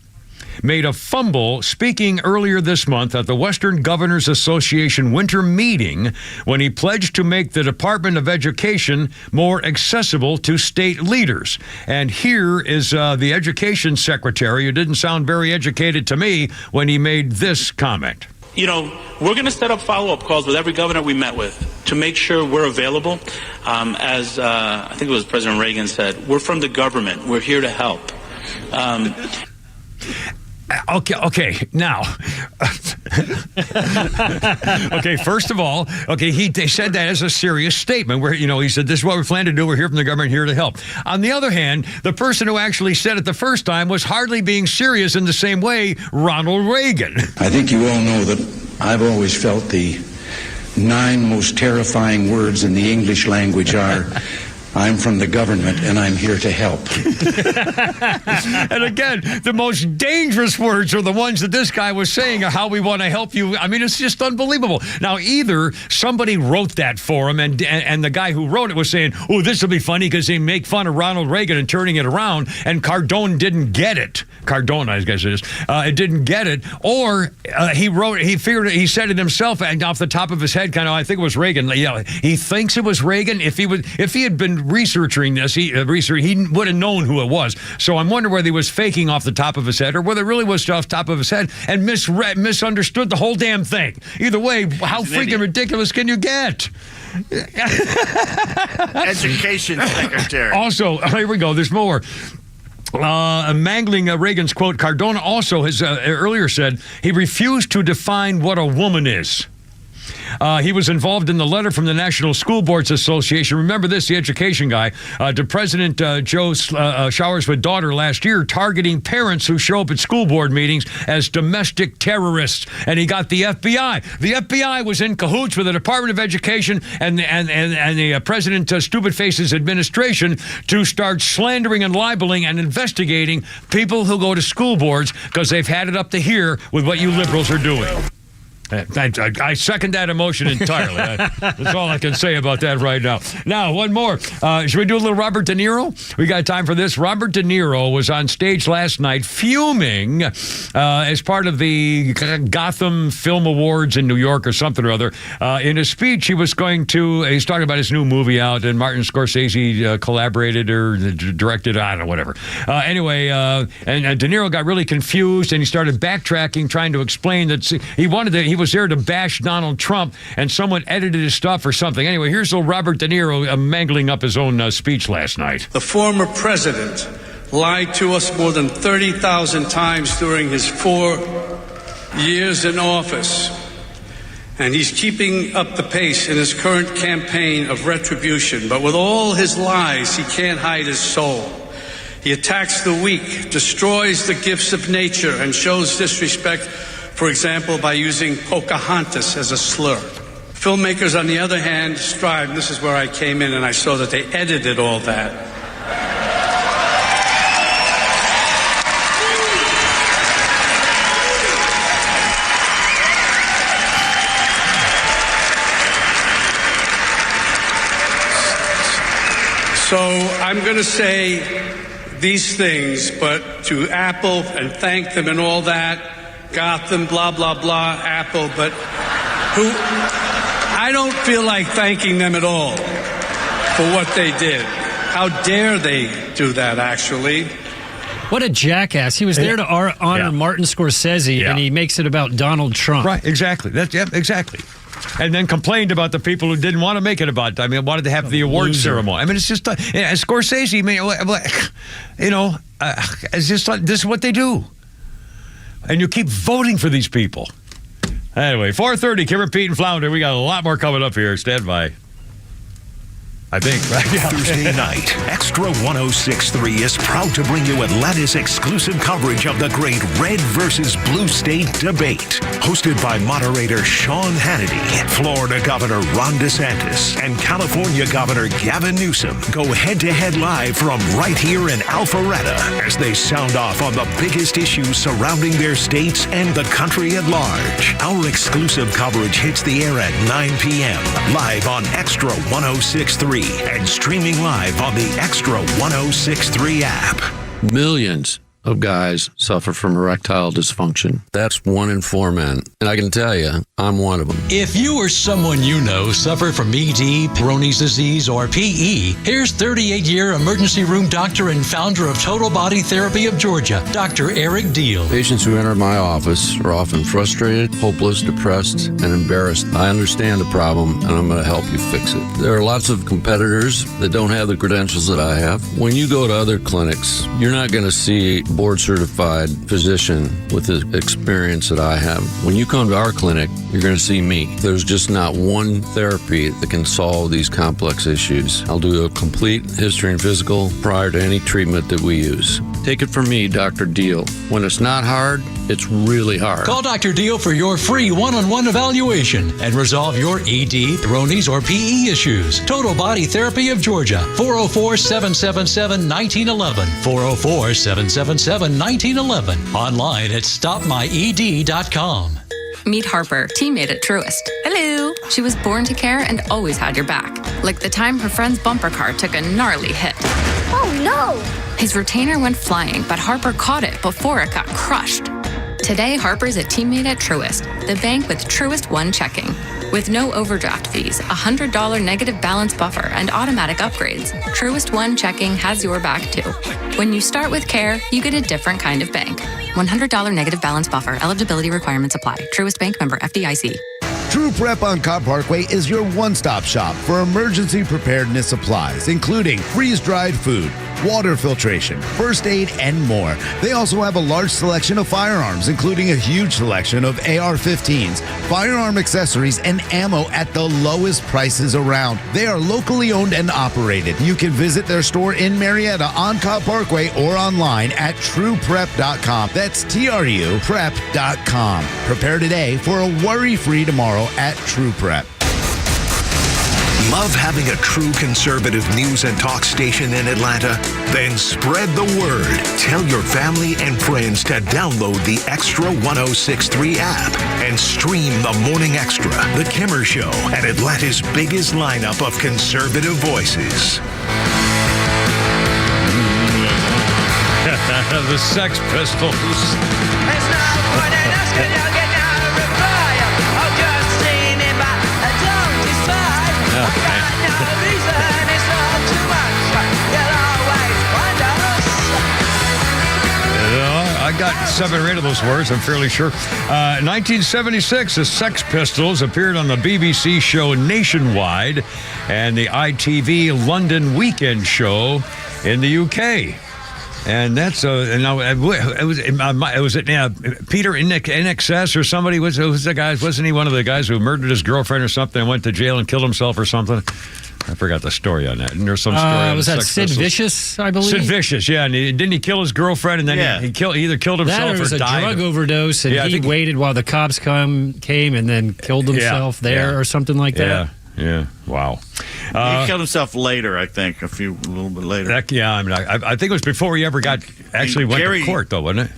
made a fumble speaking earlier this month at the Western Governors Association winter meeting when he pledged to make the Department of Education more accessible to state leaders. And here is the education secretary, who didn't sound very educated to me, when he made this comment. We're going to set up follow-up calls with every governor we met with to make sure we're available. As I think it was President Reagan said, we're from the government. We're here to help. Okay, now. Okay, first of all, they said that as a serious statement where, he said, this is what we plan to do. We're here from the government, here to help. On the other hand, the person who actually said it the first time was hardly being serious in the same way, Ronald Reagan. I think you all know that I've always felt the 9 most terrifying words in the English language are, I'm from the government, and I'm here to help. And again, the most dangerous words are the ones that this guy was saying, how we want to help you. I mean, it's just unbelievable. Now, either somebody wrote that for him, and the guy who wrote it was saying, oh, this will be funny because they make fun of Ronald Reagan and turning it around, and Cardona didn't get it. Cardona, I guess it is. It didn't get it. Or he said it himself, and off the top of his head, I think it was Reagan. He thinks it was Reagan. If he had been researching this, he would have known who it was. So I'm wondering whether he was faking off the top of his head or whether it really was off the top of his head and misunderstood the whole damn thing. Either way, how freaking ridiculous can you get? Education secretary. Also, here we go. There's more. Mangling Reagan's quote, Cardona also has earlier said he refused to define what a woman is. He was involved in the letter from the National School Boards Association. Remember this, the education guy, to President Joe Showers's daughter last year, targeting parents who show up at school board meetings as domestic terrorists. And he got the FBI. The FBI was in cahoots with the Department of Education and the President Stupid Face's administration to start slandering and libeling and investigating people who go to school boards because they've had it up to here with what you liberals are doing. I second that emotion entirely. That's all I can say about that right now. Now, one more. Should we do a little Robert De Niro? We got time for this. Robert De Niro was on stage last night fuming as part of the Gotham Film Awards in New York or something or other. In a speech, he's talking about his new movie out, and Martin Scorsese collaborated or directed, I don't know, whatever. Anyway, and De Niro got really confused, and he started backtracking, trying to explain that he was there to bash Donald Trump, and someone edited his stuff or something. Anyway, here's little Robert De Niro mangling up his own speech last night. The former president lied to us more than 30,000 times during his 4 years in office, and he's keeping up the pace in his current campaign of retribution. But with all his lies, he can't hide his soul. He attacks the weak, destroys the gifts of nature, and shows disrespect, for example, by using Pocahontas as a slur. Filmmakers, on the other hand, strive, and this is where I came in and I saw that they edited all that. So I'm going to say these things, but to Apple and thank them and all that, Gotham, blah, blah, blah, Apple, but I don't feel like thanking them at all for what they did. How dare they do that, actually? What a jackass. He was there to honor Martin Scorsese, and he makes it about Donald Trump. Right, exactly. Exactly. And then complained about the people who didn't want to make it about, wanted to have the award ceremony. It's just, Scorsese, it's just like, this is what they do. And you keep voting for these people. Anyway, 4:30, Kimmer, Pete, and Flounder. We got a lot more coming up here. Stand by. I think, right? Yeah. Thursday night, Extra 106.3 is proud to bring you Atlanta's exclusive coverage of the great red versus blue state debate. Hosted by moderator Sean Hannity, Florida Governor Ron DeSantis, and California Governor Gavin Newsom go head-to-head live from right here in Alpharetta as they sound off on the biggest issues surrounding their states and the country at large. Our exclusive coverage hits the air at 9 p.m. live on Extra 106.3 and streaming live on the Extra 106.3 app. Millions of guys suffer from erectile dysfunction. That's 1 in 4 men. And I can tell you, I'm one of them. If you or someone you know suffer from ED, Peyronie's disease, or PE, here's 38-year emergency room doctor and founder of Total Body Therapy of Georgia, Dr. Eric Deal. Patients who enter my office are often frustrated, hopeless, depressed, and embarrassed. I understand the problem, and I'm going to help you fix it. There are lots of competitors that don't have the credentials that I have. When you go to other clinics, you're not going to see board-certified physician with the experience that I have. When you come to our clinic, you're going to see me. There's just not one therapy that can solve these complex issues. I'll do a complete history and physical prior to any treatment that we use. Take it from me, Dr. Deal. When it's not hard, it's really hard. Call Dr. Deal for your free one-on-one evaluation and resolve your ED, Peyronie's, or PE issues. Total Body Therapy of Georgia, 404-777-1911, 404-777-1911, online at stopmyed.com. Meet Harper, teammate at Truist. Hello. She was born to care and always had your back. Like the time her friend's bumper car took a gnarly hit. Oh no! His retainer went flying, but Harper caught it before it got crushed. Today, Harper's a teammate at Truist, the bank with Truist One checking. With no overdraft fees, $100 negative balance buffer, and automatic upgrades, Truist One checking has your back too. When you start with care, you get a different kind of bank. $100 negative balance buffer. Eligibility requirements apply. Truist Bank, member FDIC. True Prep on Cobb Parkway is your one-stop shop for emergency preparedness supplies, including freeze-dried food, water filtration, first aid, and more. They also have a large selection of firearms, including a huge selection of AR-15s, firearm accessories, and ammo at the lowest prices around. They are locally owned and operated. You can visit their store in Marietta on Cobb Parkway or online at trueprep.com. That's TRU prep.com. Prepare today for a worry-free tomorrow at True Prep. Love having a true conservative news and talk station in Atlanta? Then spread the word. Tell your family and friends to download the Extra 106.3 app and stream The Morning Extra, The Kimmer Show, and Atlanta's biggest lineup of conservative voices. The Sex Pistols. I got 7 or 8 of those words, I'm fairly sure. 1976, the Sex Pistols appeared on the BBC show Nationwide and the ITV London Weekend Show in the UK. And that's was it Peter NXS or somebody was the guy? Wasn't he one of the guys who murdered his girlfriend or something and went to jail and killed himself or something? I forgot the story on that. And there's some story on was the that Sex Sid Pistols. Vicious, I believe? Sid Vicious, yeah. And didn't he kill his girlfriend and then he either killed himself or or died? a drug overdose, and he waited while the cops came and then killed himself or something like that. Yeah. Wow. He killed himself later, I think, a little bit later. I think it was before he ever went to court, though, wasn't it?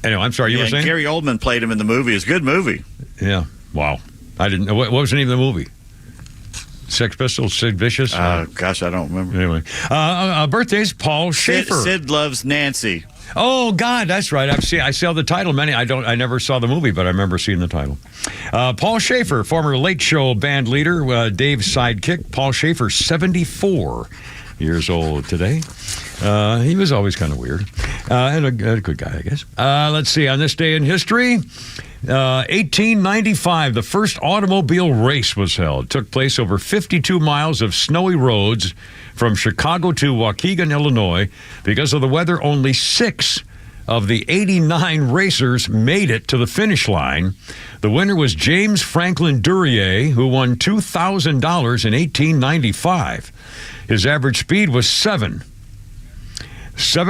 Anyway, I'm sorry, you were saying? Gary Oldman played him in the movie. It's a good movie. Yeah. Wow. I didn't know. What was the name of the movie? Sex Pistols, Sid Vicious? Gosh, I don't remember. Anyway. Birthdays, Paul Schaefer. Sid Loves Nancy. Oh God, that's right. I saw the title. I never saw the movie, but I remember seeing the title. Paul Schaefer, former Late Show band leader, Dave's sidekick. Paul Schaefer, 74 years old today. He was always kind of weird and a good guy, I guess. Let's see. On this day in history, 1895, the first automobile race was held. It took place over 52 miles of snowy roads from Chicago to Waukegan, Illinois. Because of the weather, only 6 of the 89 racers made it to the finish line. The winner was James Franklin Duryea, who won $2,000 in 1895. His average speed was 7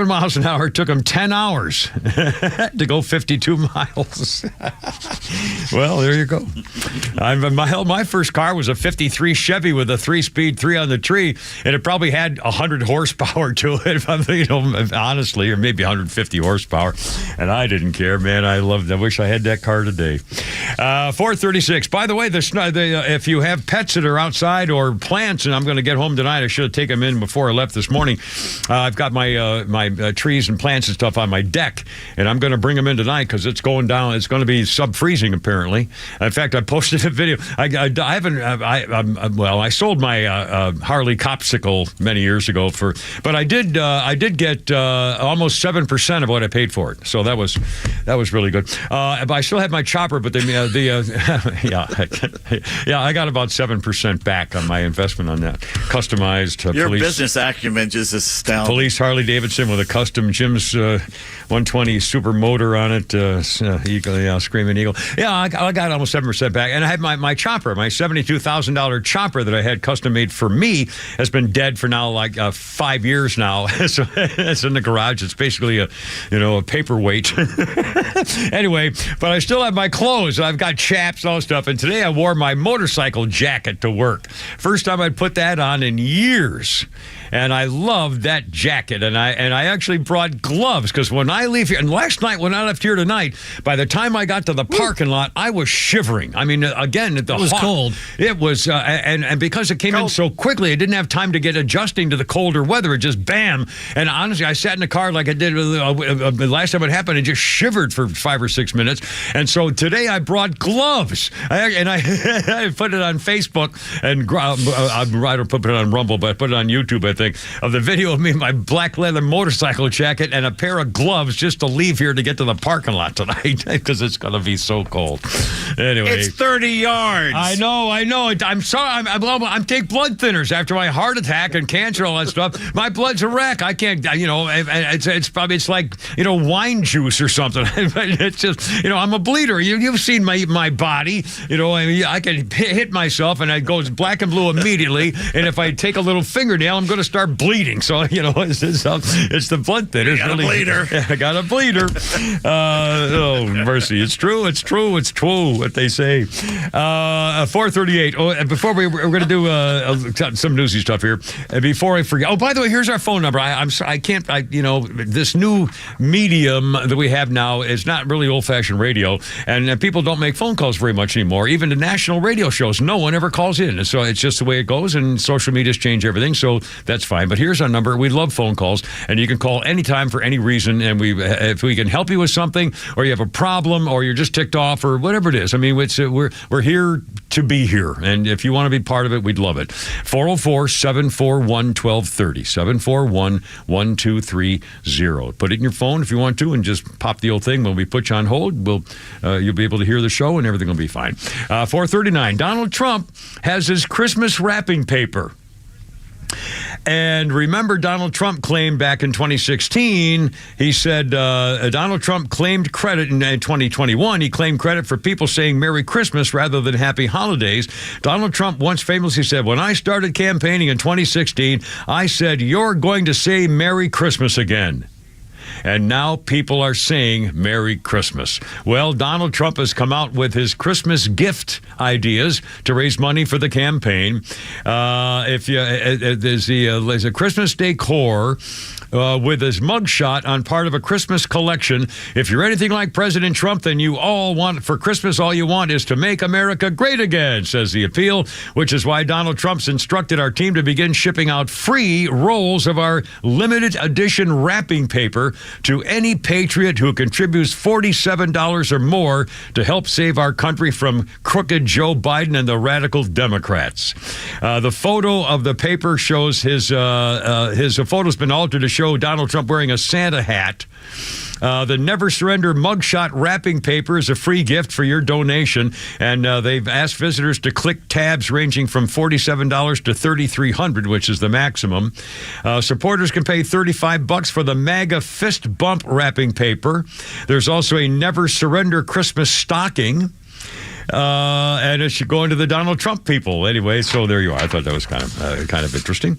miles an hour. It took him 10 hours to go 52 miles. Well, there you go. My first car was a 53 Chevy with a 3-speed 3 on the tree, and it probably had 100 horsepower to it, honestly, or maybe 150 horsepower. And I didn't care, man. I wish I had that car today. 436. By the way, if you have pets that are outside or plants, and I'm going to get home tonight, I should have taken them in before I left this morning. I've got my trees and plants and stuff on my deck, and I'm going to bring them in tonight because it's going down. It's going to be sub-freezing apparently. In fact, I posted a video. I sold my Harley Copsicle many years ago but I did get almost 7% of what I paid for it. So that was really good. But I still have my chopper, but I got about 7% back on my investment on that customized Your police business acumen just astounding. Police Harley Davidson with a custom Jim's 120 super motor on it, Eagle, Screaming Eagle. Yeah, I got almost 7% back. And I had my chopper, my $72,000 chopper that I had custom made for me, has been dead for now like 5 years now. So it's in the garage. It's basically a paperweight. Anyway, but I still have my clothes. I've got chaps, all stuff. And today I wore my motorcycle jacket to work. First time I'd put that on in years. And I loved that jacket. And I actually brought gloves because when I leave here, and last night when I left here tonight, by the time I got to the parking lot, I was shivering. I mean, again, it was cold. It was, and because it came in so quickly, I didn't have time to get adjusting to the colder weather. It just bam. And honestly, I sat in the car like I did the last time it happened and just shivered for 5 or 6 minutes. And so today I brought gloves. I put it on Facebook, and I don't put it on Rumble, but I put it on YouTube, I think, of the video of me in my black leather motorcycle jacket and a pair of gloves just to leave here to get to the parking lot tonight because it's going to be so cold. Anyway. It's 30 yards. I know. I'm sorry. I'm take blood thinners after my heart attack and cancer, all that stuff. My blood's a wreck. I can't, it's like, wine juice or something. It's just, I'm a bleeder. You've seen my body. I can hit myself and it goes black and blue immediately. And if I take a little fingernail, I'm going to start bleeding. So, it's the blood thinners. You got a bleeder. I got a bleeder. Oh, mercy. It's true. What they say. 438. Oh, before we're going to do some newsy stuff here. Before I forget. Oh, by the way, here's our phone number. I'm sorry. I can't, this new medium that we have now is not really old-fashioned radio. And people don't make phone calls very much anymore. Even the national radio shows, no one ever calls in. So it's just the way it goes. And social media's changed everything. So that's fine. But here's our number. We love phone calls. And you can call anytime for any reason. And if we can help you with something, or you have a problem, or you're just ticked off, or whatever it is. I mean, we're here to be here. And if you want to be part of it, we'd love it. 404-741-1230. 741-1230. Put it in your phone if you want to, and just pop the old thing. When we put you on hold, you'll be able to hear the show, and everything will be fine. 439. Donald Trump has his Christmas wrapping paper. And remember, Donald Trump claimed back in 2016, he said Donald Trump claimed credit in 2021. He claimed credit for people saying Merry Christmas rather than Happy Holidays. Donald Trump once famously said, when I started campaigning in 2016, I said, you're going to say Merry Christmas again. And now people are saying Merry Christmas. Well, Donald Trump has come out with his Christmas gift ideas to raise money for the campaign. There's a Christmas decor with his mugshot on part of a Christmas collection. If you're anything like President Trump, then you all want, for Christmas, all you want is to make America great again, says the appeal, which is why Donald Trump's instructed our team to begin shipping out free rolls of our limited edition wrapping paper to any patriot who contributes $47 or more to help save our country from crooked Joe Biden and the radical Democrats. The photo of the paper shows his photo's been altered to show Donald Trump wearing a Santa hat. The Never Surrender mugshot wrapping paper is a free gift for your donation, and they've asked visitors to click tabs ranging from $47 to $3,300, which is the maximum. Supporters can pay $35 for the MAGA fist bump wrapping paper. There's also a Never Surrender Christmas stocking. And it should go into the Donald Trump people. Anyway, so there you are. I thought that was kind of interesting.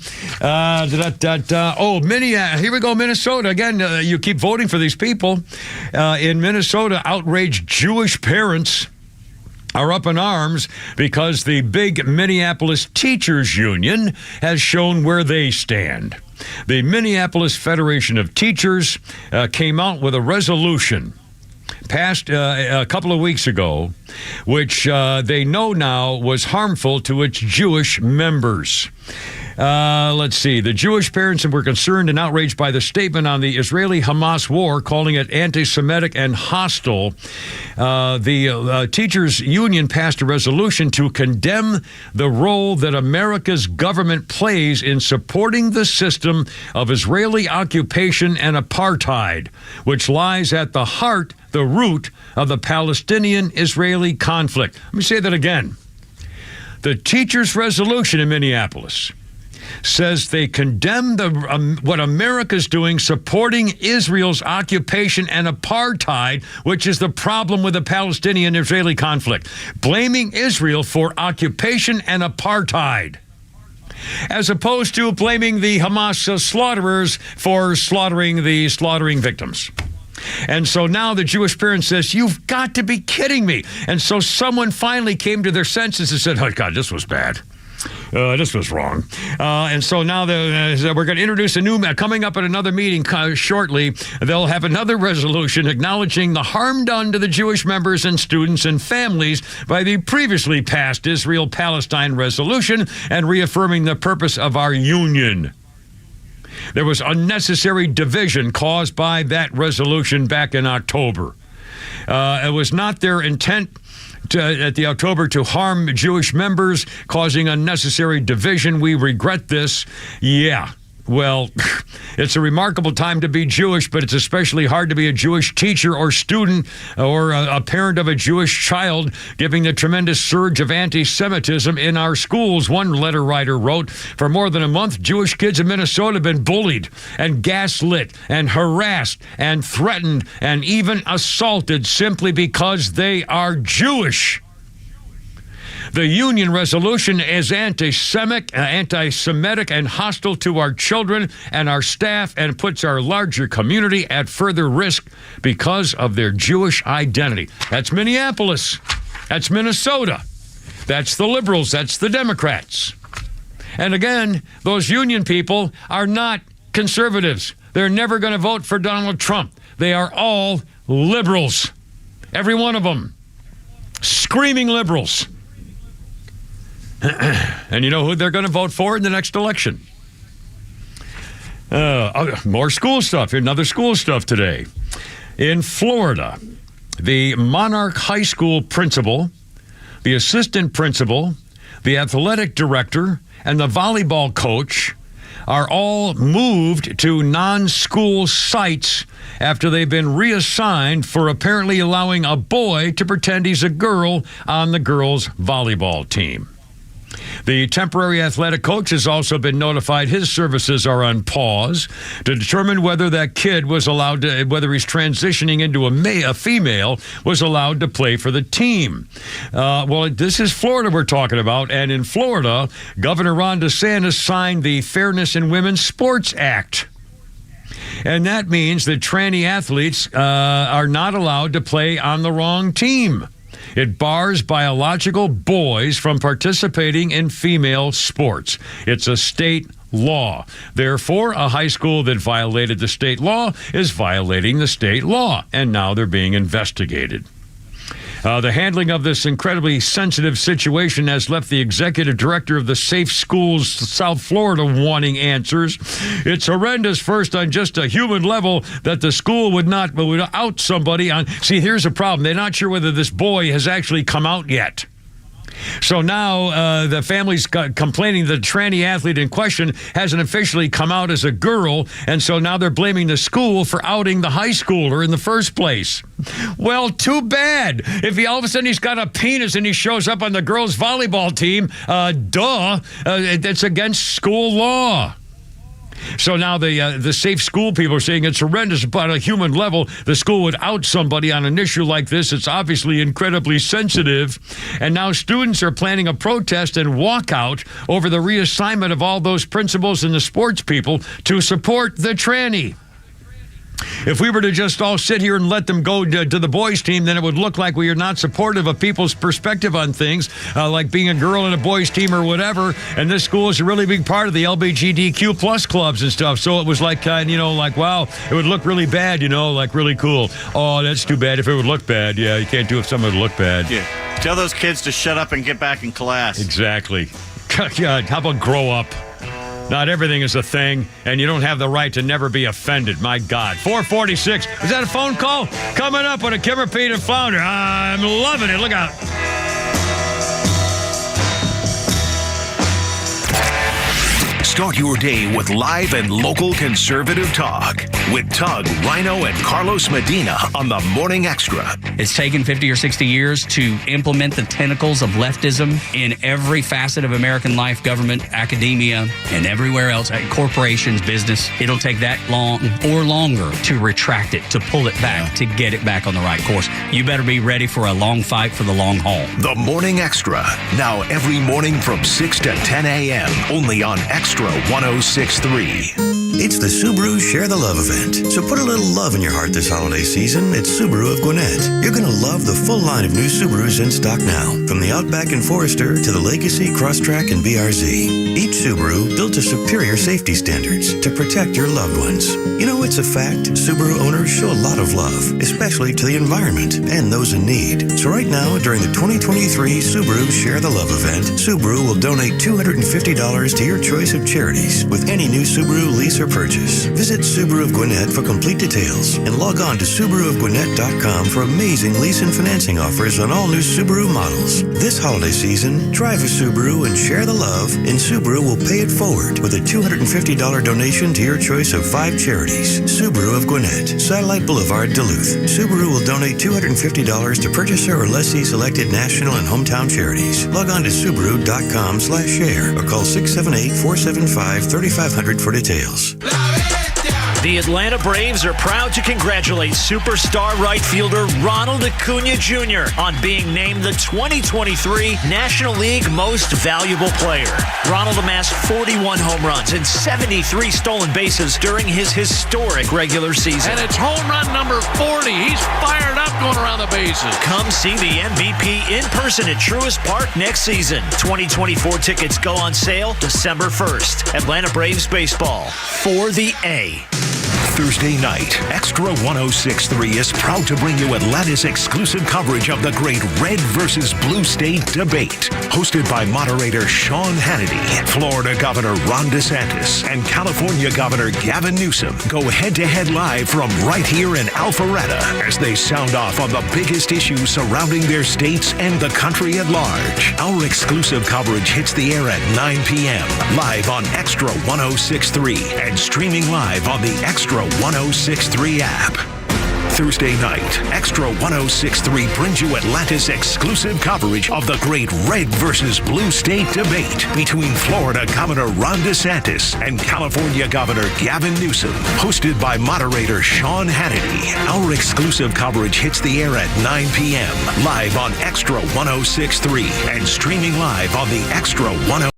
Here we go, Minnesota. Again, you keep voting for these people. In Minnesota, outraged Jewish parents are up in arms because the big Minneapolis Teachers Union has shown where they stand. The Minneapolis Federation of Teachers came out with a resolution passed a couple of weeks ago, which they know now was harmful to its Jewish members. Let's see. The Jewish parents were concerned and outraged by the statement on the Israeli-Hamas war, calling it anti-Semitic and hostile. The teachers' union passed a resolution to condemn the role that America's government plays in supporting the system of Israeli occupation and apartheid, which lies at the heart, the root of the Palestinian-Israeli conflict. Let me say that again. The teachers' resolution in Minneapolis says they condemn what America's doing supporting Israel's occupation and apartheid, which is the problem with the Palestinian-Israeli conflict, blaming Israel for occupation and apartheid, as opposed to blaming the Hamas slaughterers for slaughtering the slaughtering victims. And so now the Jewish parent says, you've got to be kidding me. And so someone finally came to their senses and said, oh, God, this was bad. This was wrong. And so now we're going to introduce a new, coming up at another meeting shortly, they'll have another resolution acknowledging the harm done to the Jewish members and students and families by the previously passed Israel-Palestine resolution and reaffirming the purpose of our union. There was unnecessary division caused by that resolution back in October. It was not their intent at the October to harm Jewish members, causing unnecessary division. We regret this. Yeah. Well, it's a remarkable time to be Jewish, but it's especially hard to be a Jewish teacher or student or a parent of a Jewish child, given the tremendous surge of anti-Semitism in our schools. One letter writer wrote, for more than a month, Jewish kids in Minnesota have been bullied and gaslit and harassed and threatened and even assaulted simply because they are Jewish. The union resolution is anti-Semitic and hostile to our children and our staff and puts our larger community at further risk because of their Jewish identity. That's Minneapolis. That's Minnesota. That's the liberals. That's the Democrats. And again, those union people are not conservatives. They're never going to vote for Donald Trump. They are all liberals. Every one of them. Screaming liberals. And you know who they're going to vote for in the next election? More school stuff. Another school stuff today. In Florida, the Monarch High School principal, the assistant principal, the athletic director, and the volleyball coach are all moved to non-school sites after they've been reassigned for apparently allowing a boy to pretend he's a girl on the girls' volleyball team. The temporary athletic coach has also been notified his services are on pause to determine whether that kid was allowed to, whether he's transitioning into a female, was allowed to play for the team. Well, this is Florida we're talking about, and in Florida, Governor Ron DeSantis signed the Fairness in Women's Sports Act. And that means that tranny athletes are not allowed to play on the wrong team. It bars biological boys from participating in female sports. It's a state law. Therefore, a high school that violated the state law is violating the state law, and now they're being investigated. The handling of this incredibly sensitive situation has left the executive director of the Safe Schools South Florida wanting answers. It's horrendous, first, on just a human level, that the school would out somebody on. See, here's the problem. They're not sure whether this boy has actually come out yet. So now the family's complaining the tranny athlete in question hasn't officially come out as a girl, and so now they're blaming the school for outing the high schooler in the first place. Well, too bad. If he all of a sudden he's got a penis and he shows up on the girls' volleyball team, that's against school law. So now the safe school people are saying it's horrendous, but on a human level, the school would out somebody on an issue like this. It's obviously incredibly sensitive. And now students are planning a protest and walkout over the reassignment of all those principals and the sports people to support the tranny. If we were to just all sit here and let them go to the boys' team, then it would look like we are not supportive of people's perspective on things, like being a girl in a boys' team or whatever. And this school is a really big part of the LGBTQ plus clubs and stuff. So it was like, wow, it would look really bad, like really cool. Oh, that's too bad if it would look bad. Yeah, you can't do it if someone would look bad. Yeah. Tell those kids to shut up and get back in class. Exactly. God, how about grow up? Not everything is a thing, and you don't have the right to never be offended. My God. 446. Is that a phone call? Coming up with a Kimmer Pete and Flounder. I'm loving it. Look out. Start your day with live and local conservative talk with Tug, Rhino, and Carlos Medina on the Morning Extra. It's taken 50 or 60 years to implement the tentacles of leftism in every facet of American life, government, academia, and everywhere else, corporations, business. It'll take that long or longer to retract it, to pull it back, to get it back on the right course. You better be ready for a long fight for the long haul. The Morning Extra, now every morning from 6 to 10 a.m., only on Extra 106.3. It's the Subaru Share the Love event. So put a little love in your heart this holiday season at Subaru of Gwinnett. You're going to love the full line of new Subarus in stock now. From the Outback and Forester to the Legacy, Crosstrek, and BRZ. Each Subaru built to superior safety standards to protect your loved ones. You know, it's a fact. Subaru owners show a lot of love, especially to the environment and those in need. So right now, during the 2023 Subaru Share the Love event, Subaru will donate $250 to your choice of charities with any new Subaru lease or purchase. Visit Subaru of Gwinnett for complete details and log on to SubaruofGwinnett.com for amazing lease and financing offers on all new Subaru models. This holiday season, drive a Subaru and share the love, and Subaru will pay it forward with a $250 donation to your choice of 5 charities. Subaru of Gwinnett, Satellite Boulevard, Duluth. Subaru will donate $250 to purchaser or lessee selected national and hometown charities. Log on to Subaru.com/share or call 678-475-3500 for details. The Atlanta Braves are proud to congratulate superstar right fielder Ronald Acuna Jr. on being named the 2023 National League Most Valuable Player. Ronald amassed 41 home runs and 73 stolen bases during his historic regular season. And it's home run number 40. He's fired up going around the bases. Come see the MVP in person at Truist Park next season. 2024 tickets go on sale December 1st. Atlanta Braves baseball for the A. Thursday night, Extra 106.3 is proud to bring you Atlanta's exclusive coverage of the great Red versus Blue State debate. Hosted by moderator Sean Hannity, Florida Governor Ron DeSantis, and California Governor Gavin Newsom go head-to-head live from right here in Alpharetta as they sound off on the biggest issues surrounding their states and the country at large. Our exclusive coverage hits the air at 9 p.m. live on Extra 106.3 and streaming live on the Extra 106.3 app. Thursday night, Extra 106.3 brings you Atlanta's exclusive coverage of the great Red versus Blue State debate between Florida Governor Ron DeSantis and California Governor Gavin Newsom. Hosted by moderator Sean Hannity. Our exclusive coverage hits the air at 9 p.m. live on Extra 106.3 and streaming live on the Extra 106.3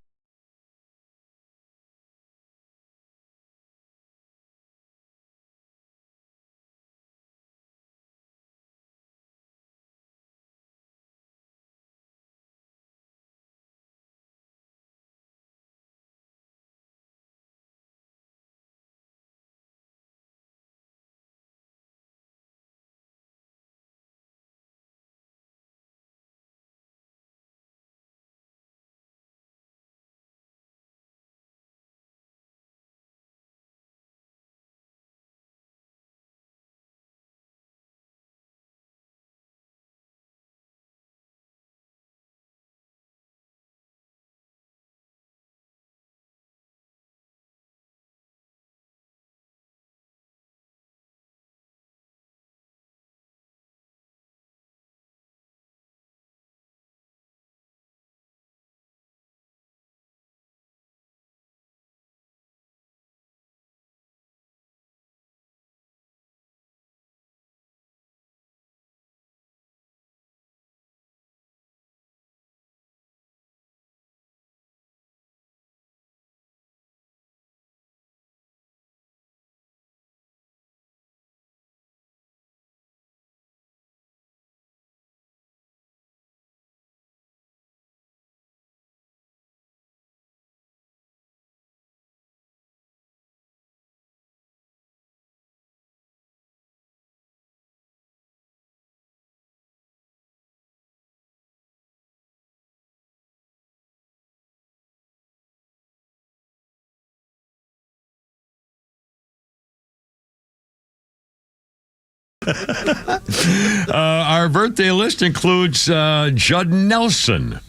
Our birthday list includes Judd Nelson.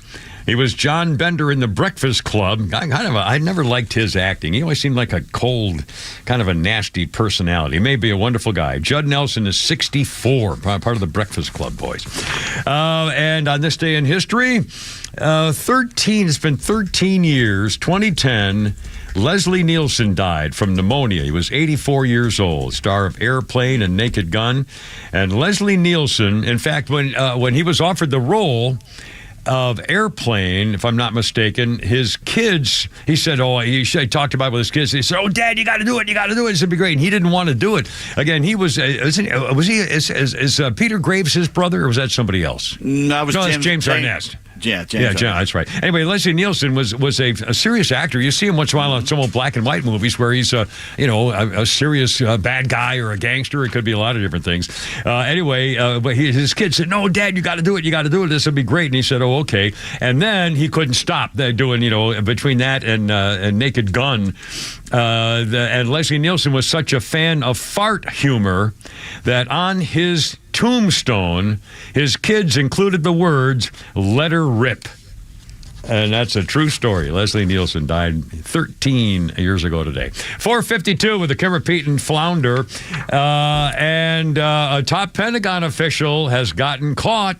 He was John Bender in The Breakfast Club. I never liked his acting. He always seemed like a cold, kind of a nasty personality. He may be a wonderful guy. Judd Nelson is 64, part of The Breakfast Club boys. And on this day in history, it's been 13 years, 2010, Leslie Nielsen died from pneumonia. He was 84 years old, star of Airplane and Naked Gun. And Leslie Nielsen, in fact, when he was offered the role of Airplane, if I'm not mistaken, his kids, he said, he talked about it with his kids. He said, Dad, you got to do it. You got to do it. It's going to be great. And he didn't want to do it. Again, he was is Peter Graves his brother, or was that somebody else? No, it's James Arnett. Yeah, that's right. Anyway, Leslie Nielsen was a serious actor. You see him once in a while in some old black and white movies where he's a serious bad guy or a gangster. It could be a lot of different things. But his kids said, "No, Dad, you got to do it. You got to do it. This will be great." And he said, "Oh, okay." And then he couldn't stop doing between that and Naked Gun. And Leslie Nielsen was such a fan of fart humor that on his tombstone, his kids included the words, "Let her rip." And that's a true story. Leslie Nielsen died 13 years ago today. 4:52 with the Kim Repeat and Flounder. And a top Pentagon official has gotten caught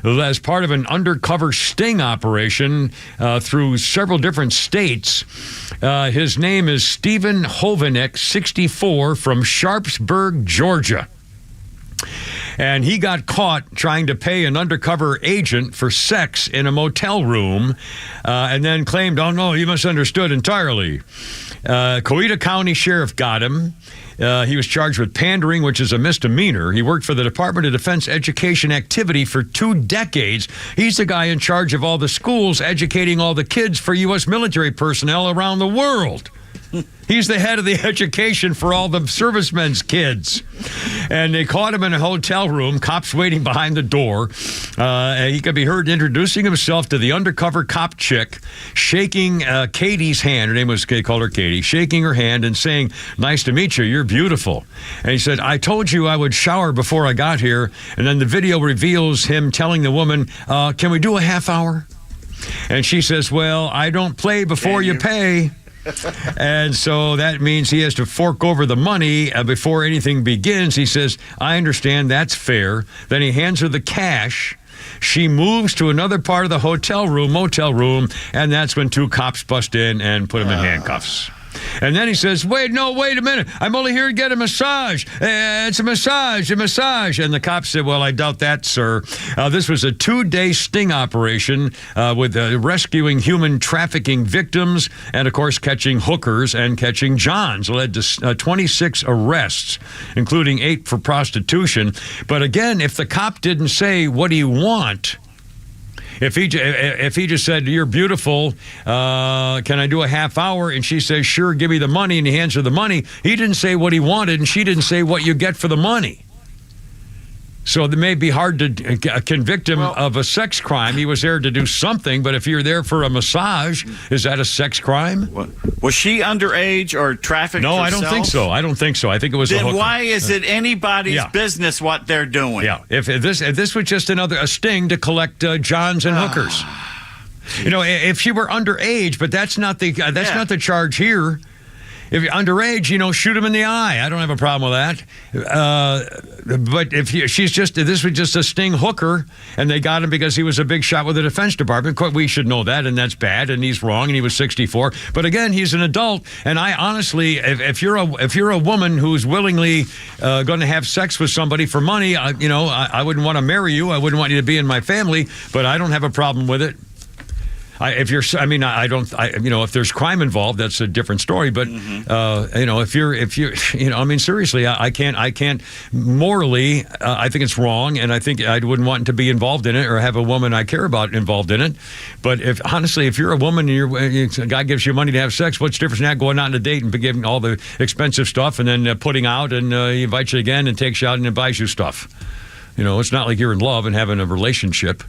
as part of an undercover sting operation through several different states. His name is Stephen Hovanek, 64, from Sharpsburg, Georgia. And he got caught trying to pay an undercover agent for sex in a motel room and then claimed, "Oh, no, you misunderstood entirely." Coweta County Sheriff got him. He was charged with pandering, which is a misdemeanor. He worked for the Department of Defense Education Activity for 2 decades. He's the guy in charge of all the schools educating all the kids for U.S. military personnel around the world. He's the head of the education for all the servicemen's kids. And they caught him in a hotel room, cops waiting behind the door. He could be heard introducing himself to the undercover cop chick, shaking Katie's hand. Her name was, they called her Katie, shaking her hand and saying, "Nice to meet you, you're beautiful." And he said, "I told you I would shower before I got here." And then the video reveals him telling the woman, "Can we do a half hour?" And she says, "Well, I don't play before you pay." And so that means he has to fork over the money before anything begins. He says, "I understand, that's fair." Then he hands her the cash. She moves to another part of the motel room, and that's when 2 cops bust in and put him in handcuffs. And then he says, wait a minute. I'm only here to get a massage. It's a massage. And the cops said, "Well, I doubt that, sir." This was a 2-day sting operation with rescuing human trafficking victims and, of course, catching hookers and catching Johns. It led to 26 arrests, including 8 for prostitution. But again, if the cop didn't say, "What do you want?" If he just said, "You're beautiful, can I do a half hour?" and she says, "Sure, give me the money," and he hands her the money, he didn't say what he wanted, and she didn't say what you get for the money. So it may be hard to convict him of a sex crime. He was there to do something, but if you're there for a massage, is that a sex crime? Was she underage or trafficked herself? No, I don't think so. I think it was a hooker. Then why is it anybody's business what they're doing? Yeah, if this was just a sting to collect Johns and hookers. If she were underage, but that's not the charge here. If you're underage, shoot him in the eye. I don't have a problem with that. But if this was just a sting hooker, and they got him because he was a big shot with the Defense Department, we should know that, and that's bad, and he's wrong, and he was 64. But again, he's an adult, and I honestly, if you're a woman who's willingly going to have sex with somebody for money, I wouldn't want to marry you. I wouldn't want you to be in my family, but I don't have a problem with it. If there's crime involved, that's a different story. But seriously, I can't morally. I think it's wrong, and I think I wouldn't want to be involved in it or have a woman I care about involved in it. But if you're a woman and a guy gives you money to have sex, what's the difference in that going out on a date and giving all the expensive stuff and then putting out and he invites you again and takes you out and buys you stuff? It's not like you're in love and having a relationship.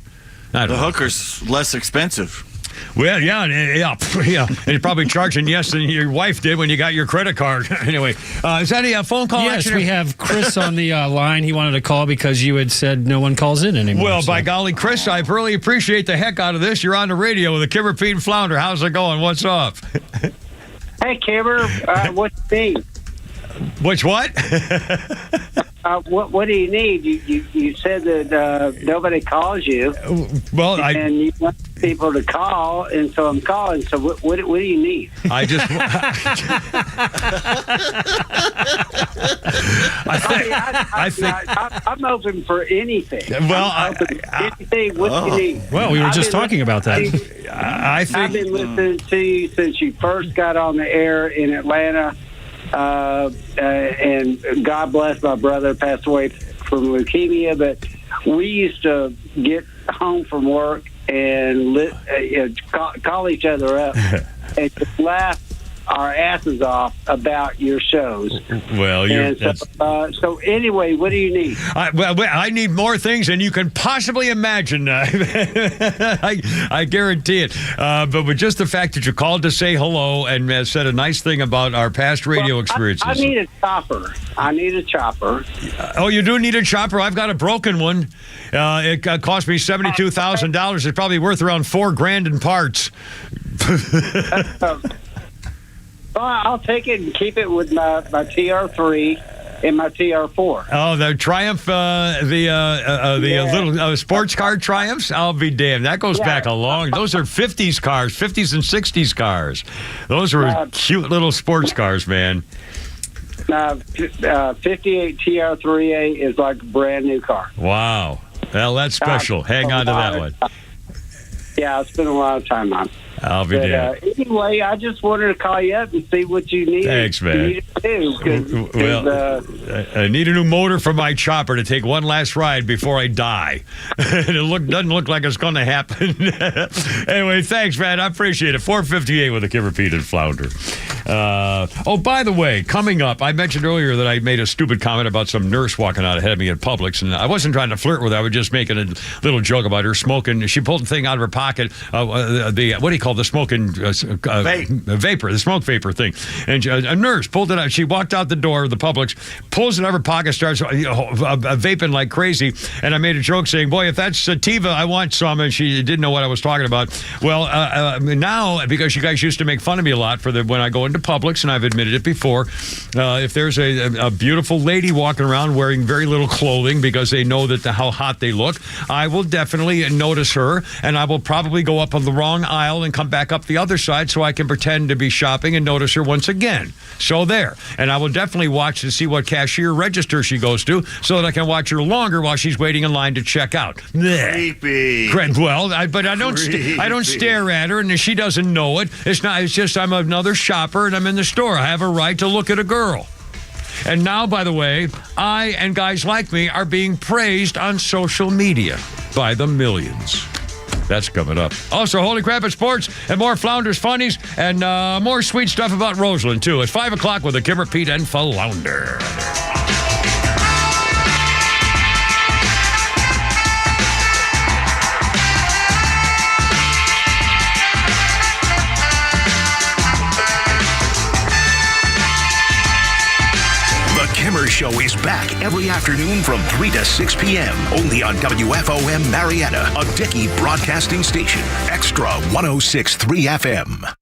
The hooker's less expensive. Well, yeah. And you're probably charging yes than your wife did when you got your credit card. Anyway, is that a phone call? Yes, we have Chris on the line. He wanted to call because you had said no one calls in anymore. Well, by golly, Chris, I really appreciate the heck out of this. You're on the radio with the Kimmer, Pete, and Flounder. How's it going? What's up? Hey, Kimmer, what do you need? Which what? What do you need? You said that nobody calls you. Well, and you want people to call, and so I'm calling. So what do you need? I just. I'm open for anything. Well, anything. What you need? Well, we were just talking about that. I've been listening to you since you first got on the air in Atlanta. And God bless my brother, passed away from leukemia, but we used to get home from work and call each other up and just laugh our asses off about your shows. Well, so anyway, what do you need? I need more things than you can possibly imagine. I guarantee it. But with just the fact that you called to say hello and said a nice thing about our past radio experiences. I need a chopper. Oh, you do need a chopper? I've got a broken one. It cost me $72,000. It's probably worth around $4,000 in parts. Well, I'll take it and keep it with my TR3 and my TR4. Oh, the Triumph, little sports car Triumphs? I'll be damned. That goes back a long. Those are 50s cars, 50s and 60s cars. Those were cute little sports cars, man. 58 TR3A is like a brand new car. Wow. Well, that's special. Hang on to that one. Yeah, it's been a lot of time on. I'll be damned. Anyway, I just wanted to call you up and see what you need. Thanks, man. You need to do, I need a new motor for my chopper to take one last ride before I die. And it doesn't look like it's going to happen. Anyway, thanks, man. I appreciate it. 458 with a Kimmer, Pete, and Flounder. By the way, coming up, I mentioned earlier that I made a stupid comment about some nurse walking out ahead of me at Publix, and I wasn't trying to flirt with her. I was just making a little joke about her smoking. She pulled the thing out of her pocket, what do you call the smoking vapor, the smoke vapor thing. And a nurse pulled it out. She walked out the door of the Publix, pulls it out of her pocket, starts vaping like crazy. And I made a joke saying, boy, if that's sativa, I want some. And she didn't know what I was talking about. Well, now, because you guys used to make fun of me a lot when I go into Publix, and I've admitted it before, if there's a beautiful lady walking around wearing very little clothing because they know how hot they look, I will definitely notice her, and I will probably go up on the wrong aisle and come back up the other side so I can pretend to be shopping and notice her once again. So there. And I will definitely watch to see what cashier register she goes to so that I can watch her longer while she's waiting in line to check out. Creepy. Well, I don't stare at her, and she doesn't know it. It's just I'm another shopper, and I'm in the store. I have a right to look at a girl. And now, by the way, I and guys like me are being praised on social media by the millions. That's coming up. Also, Holy Crap at Sports and more Flounders funnies and more sweet stuff about Rosalyn, too, at 5 o'clock with the Kimmer, Pete, and Flounder. Kimmer Show is back every afternoon from 3 to 6 p.m. only on WFOM Marietta, a Dickey broadcasting station. Extra 106.3 FM.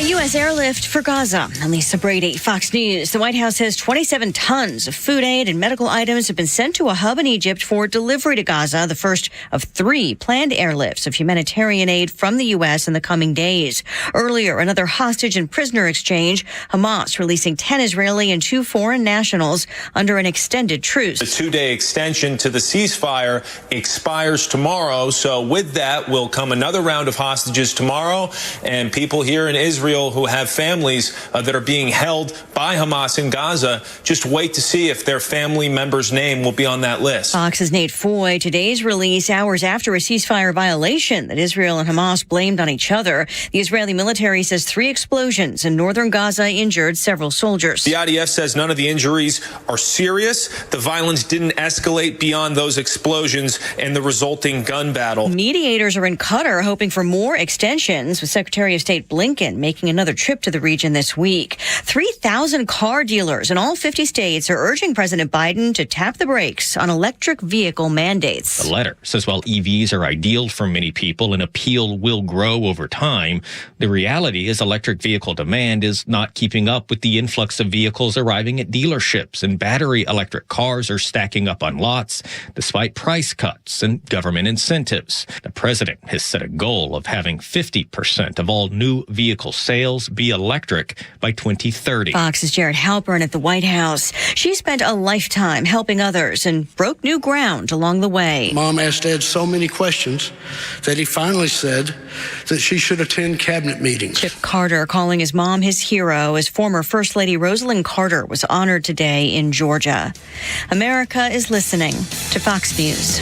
U.S. airlift for Gaza. I'm Lisa Brady, Fox News. The White House says 27 tons of food aid and medical items have been sent to a hub in Egypt for delivery to Gaza, the first of 3 planned airlifts of humanitarian aid from the U.S. in the coming days. Earlier, another hostage and prisoner exchange, Hamas releasing 10 Israeli and 2 foreign nationals under an extended truce. The 2-day extension to the ceasefire expires tomorrow. So with that will come another round of hostages tomorrow, and people here in Israel who have families that are being held by Hamas in Gaza just wait to see if their family member's name will be on that list. Fox's Nate Foy, today's release hours after a ceasefire violation that Israel and Hamas blamed on each other. The Israeli military says 3 explosions in northern Gaza injured several soldiers. The IDF says none of the injuries are serious. The violence didn't escalate beyond those explosions and the resulting gun battle. Mediators are in Qatar hoping for more extensions, with Secretary of State Blinken making another trip to the region this week. 3,000 car dealers in all 50 states are urging President Biden to tap the brakes on electric vehicle mandates. The letter says while EVs are ideal for many people and appeal will grow over time, the reality is electric vehicle demand is not keeping up with the influx of vehicles arriving at dealerships, and battery electric cars are stacking up on lots despite price cuts and government incentives. The president has set a goal of having 50% of all new vehicle sales be electric by 2030. Fox's Jared Halpern at the White House. She spent a lifetime helping others and broke new ground along the way. Mom asked Ed so many questions that he finally said that she should attend cabinet meetings. Chip Carter calling his mom his hero as former First Lady Rosalyn Carter was honored today in Georgia. America is listening to Fox News.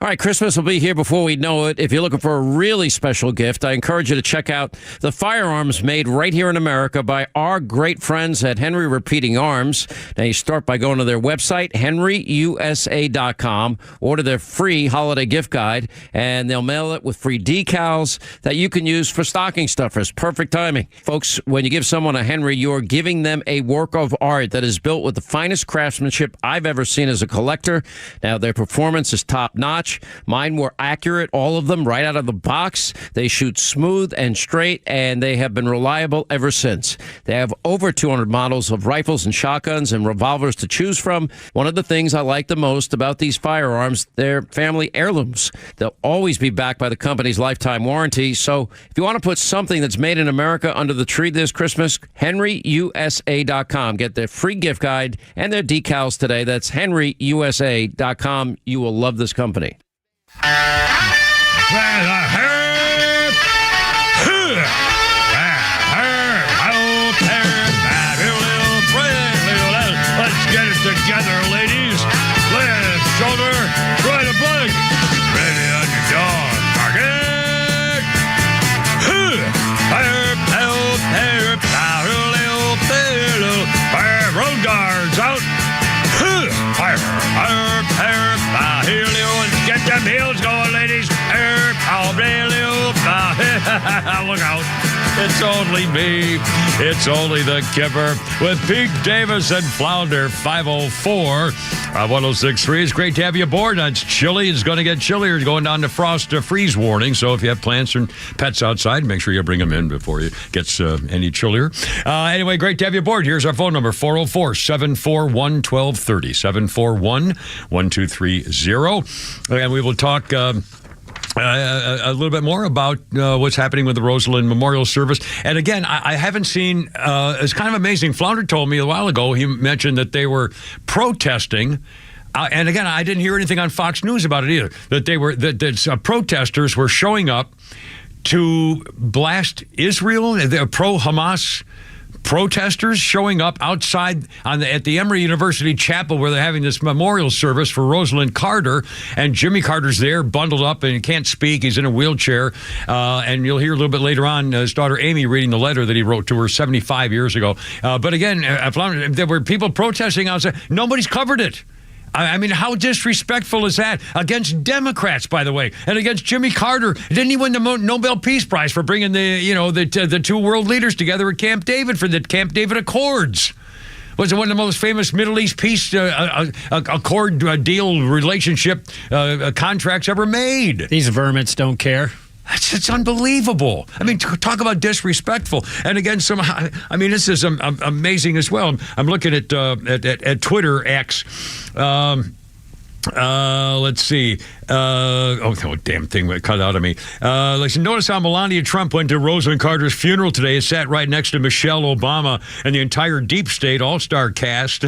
All right, Christmas will be here before we know it. If you're looking for a really special gift, I encourage you to check out the firearms made right here in America by our great friends at Henry Repeating Arms. Now, you start by going to their website, henryusa.com, order their free holiday gift guide, and they'll mail it with free decals that you can use for stocking stuffers. Perfect timing. Folks, when you give someone a Henry, you're giving them a work of art that is built with the finest craftsmanship I've ever seen as a collector. Now, their performance is top-notch. Mine were accurate, all of them, right out of the box. They shoot smooth and straight, and they have been reliable ever since. They have over 200 models of rifles and shotguns and revolvers to choose from. One of the things I like the most about these firearms, they're family heirlooms. They'll always be backed by the company's lifetime warranty. So if you want to put something that's made in America under the tree this Christmas, henryusa.com. Get their free gift guide and their decals today. That's henryusa.com. You will love this company. Let's get it together, ladies. Left shoulder, right a bug. Ready on your dog. Target. Fire, road guards out. Fire. Get them heels going, ladies. Look out. It's only me. It's only the Kipper with Pete Davis and Flounder 504 1063. It's great to have you aboard. It's chilly. It's going to get chillier. It's going down to frost to freeze warning. So if you have plants and pets outside, make sure you bring them in before it gets any chillier. Anyway, great to have you aboard. Here's our phone number, 404-741-1230, 741-1230. And we will talk a little bit more about what's happening with the Rosalyn Memorial Service. And again, I haven't seen, it's kind of amazing. Flounder told me a while ago, he mentioned that they were protesting. And again, I didn't hear anything on Fox News about it either, that protesters were showing up to blast Israel, the pro-Hamas protesters showing up outside at the Emory University Chapel where they're having this memorial service for Rosalyn Carter, and Jimmy Carter's there bundled up and he can't speak. He's in a wheelchair, and you'll hear a little bit later on his daughter Amy reading the letter that he wrote to her 75 years ago. But again, there were people protesting outside. Nobody's covered it. I mean, how disrespectful is that? Against Democrats, by the way, and against Jimmy Carter. Didn't he win the Nobel Peace Prize for bringing the two world leaders together at Camp David for the Camp David Accords? Was it one of the most famous Middle East peace accord deal relationship contracts ever made? These vermins don't care. It's unbelievable. I mean, talk about disrespectful. And again, this is amazing as well. I'm looking at Twitter X. Let's see. Damn thing cut out of me. Let's notice how Melania Trump went to Rosalyn Carter's funeral today. It sat right next to Michelle Obama and the entire deep state all-star cast.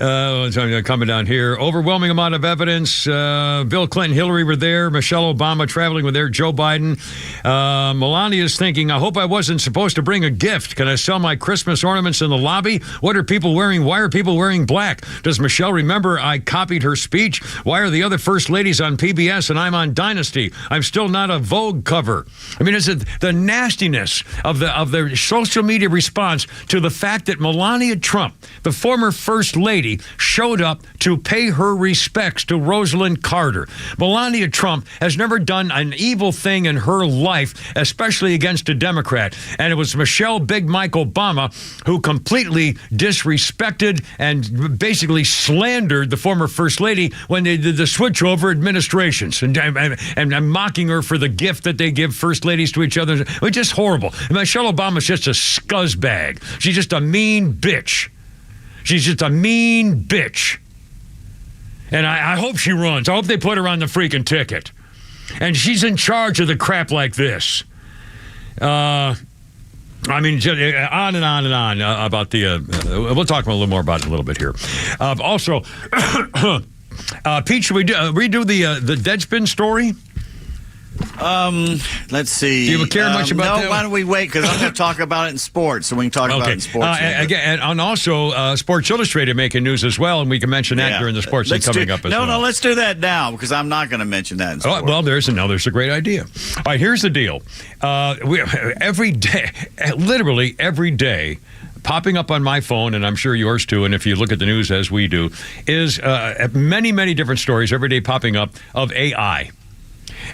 Coming down here. Overwhelming amount of evidence. Bill Clinton, Hillary were there. Michelle Obama traveling with there. Joe Biden. Melania's thinking, I hope I wasn't supposed to bring a gift. Can I sell my Christmas ornaments in the lobby? What are people wearing? Why are people wearing black? Does Michelle remember I copied her speech? Why are the other first ladies on PBS and I'm on Dynasty? I'm still not a Vogue cover. I mean, it's the nastiness of the social media response to the fact that Melania Trump, the former first lady, showed up to pay her respects to Rosalyn Carter. Melania Trump has never done an evil thing in her life, especially against a Democrat. And it was Michelle Big Mike Obama who completely disrespected and basically slandered the former first lady when they did the switchover administrations and mocking her for the gift that they give first ladies to each other. It was just horrible. And Michelle Obama's just a scuzzbag. She's just a mean bitch. She's just a mean bitch. And I hope she runs. I hope they put her on the freaking ticket. And she's in charge of the crap like this. I mean, on and on and on about the... we'll talk a little more about it in a little bit here. Also... Pete, should we redo the Deadspin story? Let's see. Do you care much about that? No, why don't we wait? Because I'm going to talk about it in sports, so we can talk about it in sports. Again, and also Sports Illustrated making news as well, and we can mention that during the sports thing coming up as well. No, let's do that now, because I'm not going to mention that in sports. Well, there's a great idea. All right, here's the deal. Every day, literally every day, popping up on my phone, and I'm sure yours too, and if you look at the news as we do, is many, many different stories every day popping up of AI.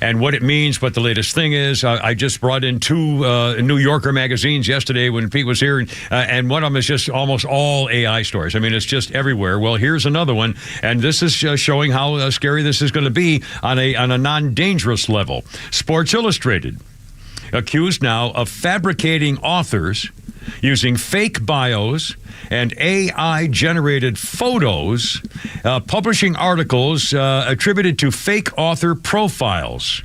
And what it means, what the latest thing is. I just brought in two New Yorker magazines yesterday when Pete was here, and one of them is just almost all AI stories. I mean, it's just everywhere. Well, here's another one, and this is showing how scary this is going to be on a non-dangerous level. Sports Illustrated accused now of fabricating authors using fake bios and AI-generated photos, publishing articles attributed to fake author profiles.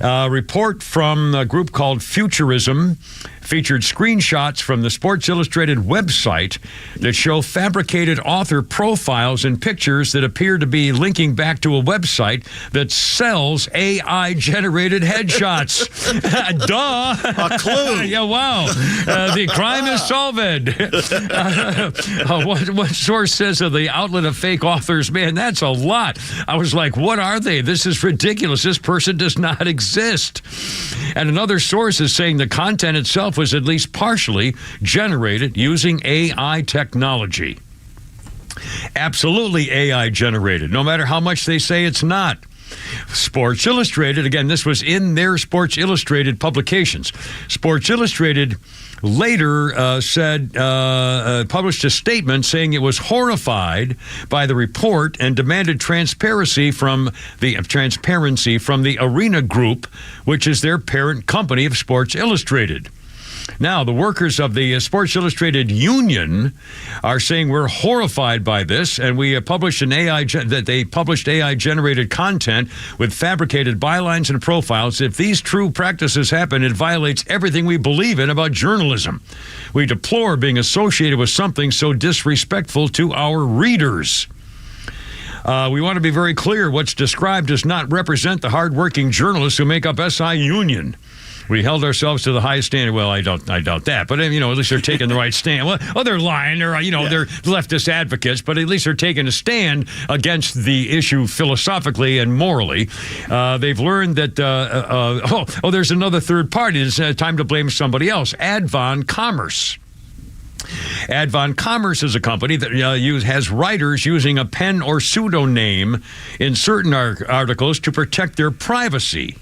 A report from a group called Futurism featured screenshots from the Sports Illustrated website that show fabricated author profiles and pictures that appear to be linking back to a website that sells AI-generated headshots. Duh. A clue. Yeah, wow. The crime is solved. What source says of the outlet of fake authors? Man, that's a lot. I was like, what are they? This is ridiculous. This person does not exist. And another source is saying the content itself was at least partially generated using AI technology. Absolutely AI generated, no matter how much they say it's not. Sports Illustrated, again, this was in their Sports Illustrated publications. Sports Illustrated later published a statement saying it was horrified by the report and demanded transparency from the Arena Group, which is their parent company of Sports Illustrated. Now, the workers of the Sports Illustrated union are saying we're horrified by this, and we published that they published AI-generated content with fabricated bylines and profiles. If these true practices happen, it violates everything we believe in about journalism. We deplore being associated with something so disrespectful to our readers. We want to be very clear. What's described does not represent the hardworking journalists who make up SI Union. We held ourselves to the highest standard. Well, I doubt that. But, at least they're taking the right stand. Well, they're lying. They're leftist advocates, but at least they're taking a stand against the issue philosophically and morally. They've learned that, there's another third party. It's time to blame somebody else. Advon Commerce. Advon Commerce is a company that has writers using a pen or pseudonym in certain articles to protect their privacy.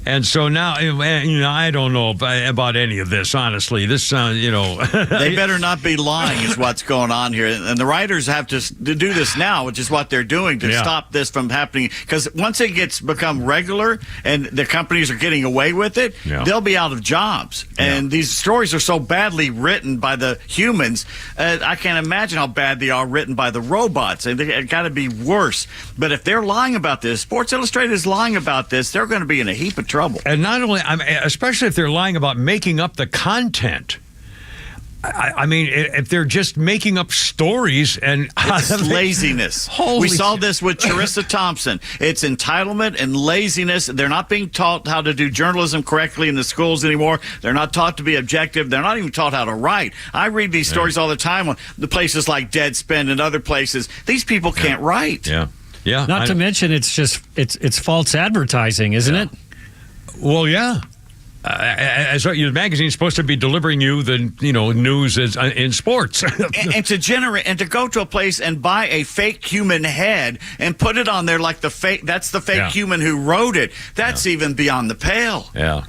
And so now, I don't know about any of this, honestly. This, They better not be lying is what's going on here. And the writers have to do this now, which is what they're doing to stop this from happening. Because once it become regular and the companies are getting away with it, they'll be out of jobs. And these stories are so badly written by the humans, I can't imagine how bad they are written by the robots. And they got to be worse. But if they're lying about this, Sports Illustrated is lying about this, they're going to be in a heap of trouble. And not only, especially if they're lying about making up the content. I mean, if they're just making up stories and it's laziness. We saw this with Charissa Thompson. It's entitlement and laziness. They're not being taught how to do journalism correctly in the schools anymore. They're not taught to be objective. They're not even taught how to write. I read these stories all the time on the places like Deadspin and other places. These people can't write. Yeah. Not to mention, it's false advertising, isn't it? Well, yeah. The magazine's supposed to be delivering you the news in sports, and to go to a place and buy a fake human head and put it on there like that's the fake human who wrote it. That's even beyond the pale. Yeah,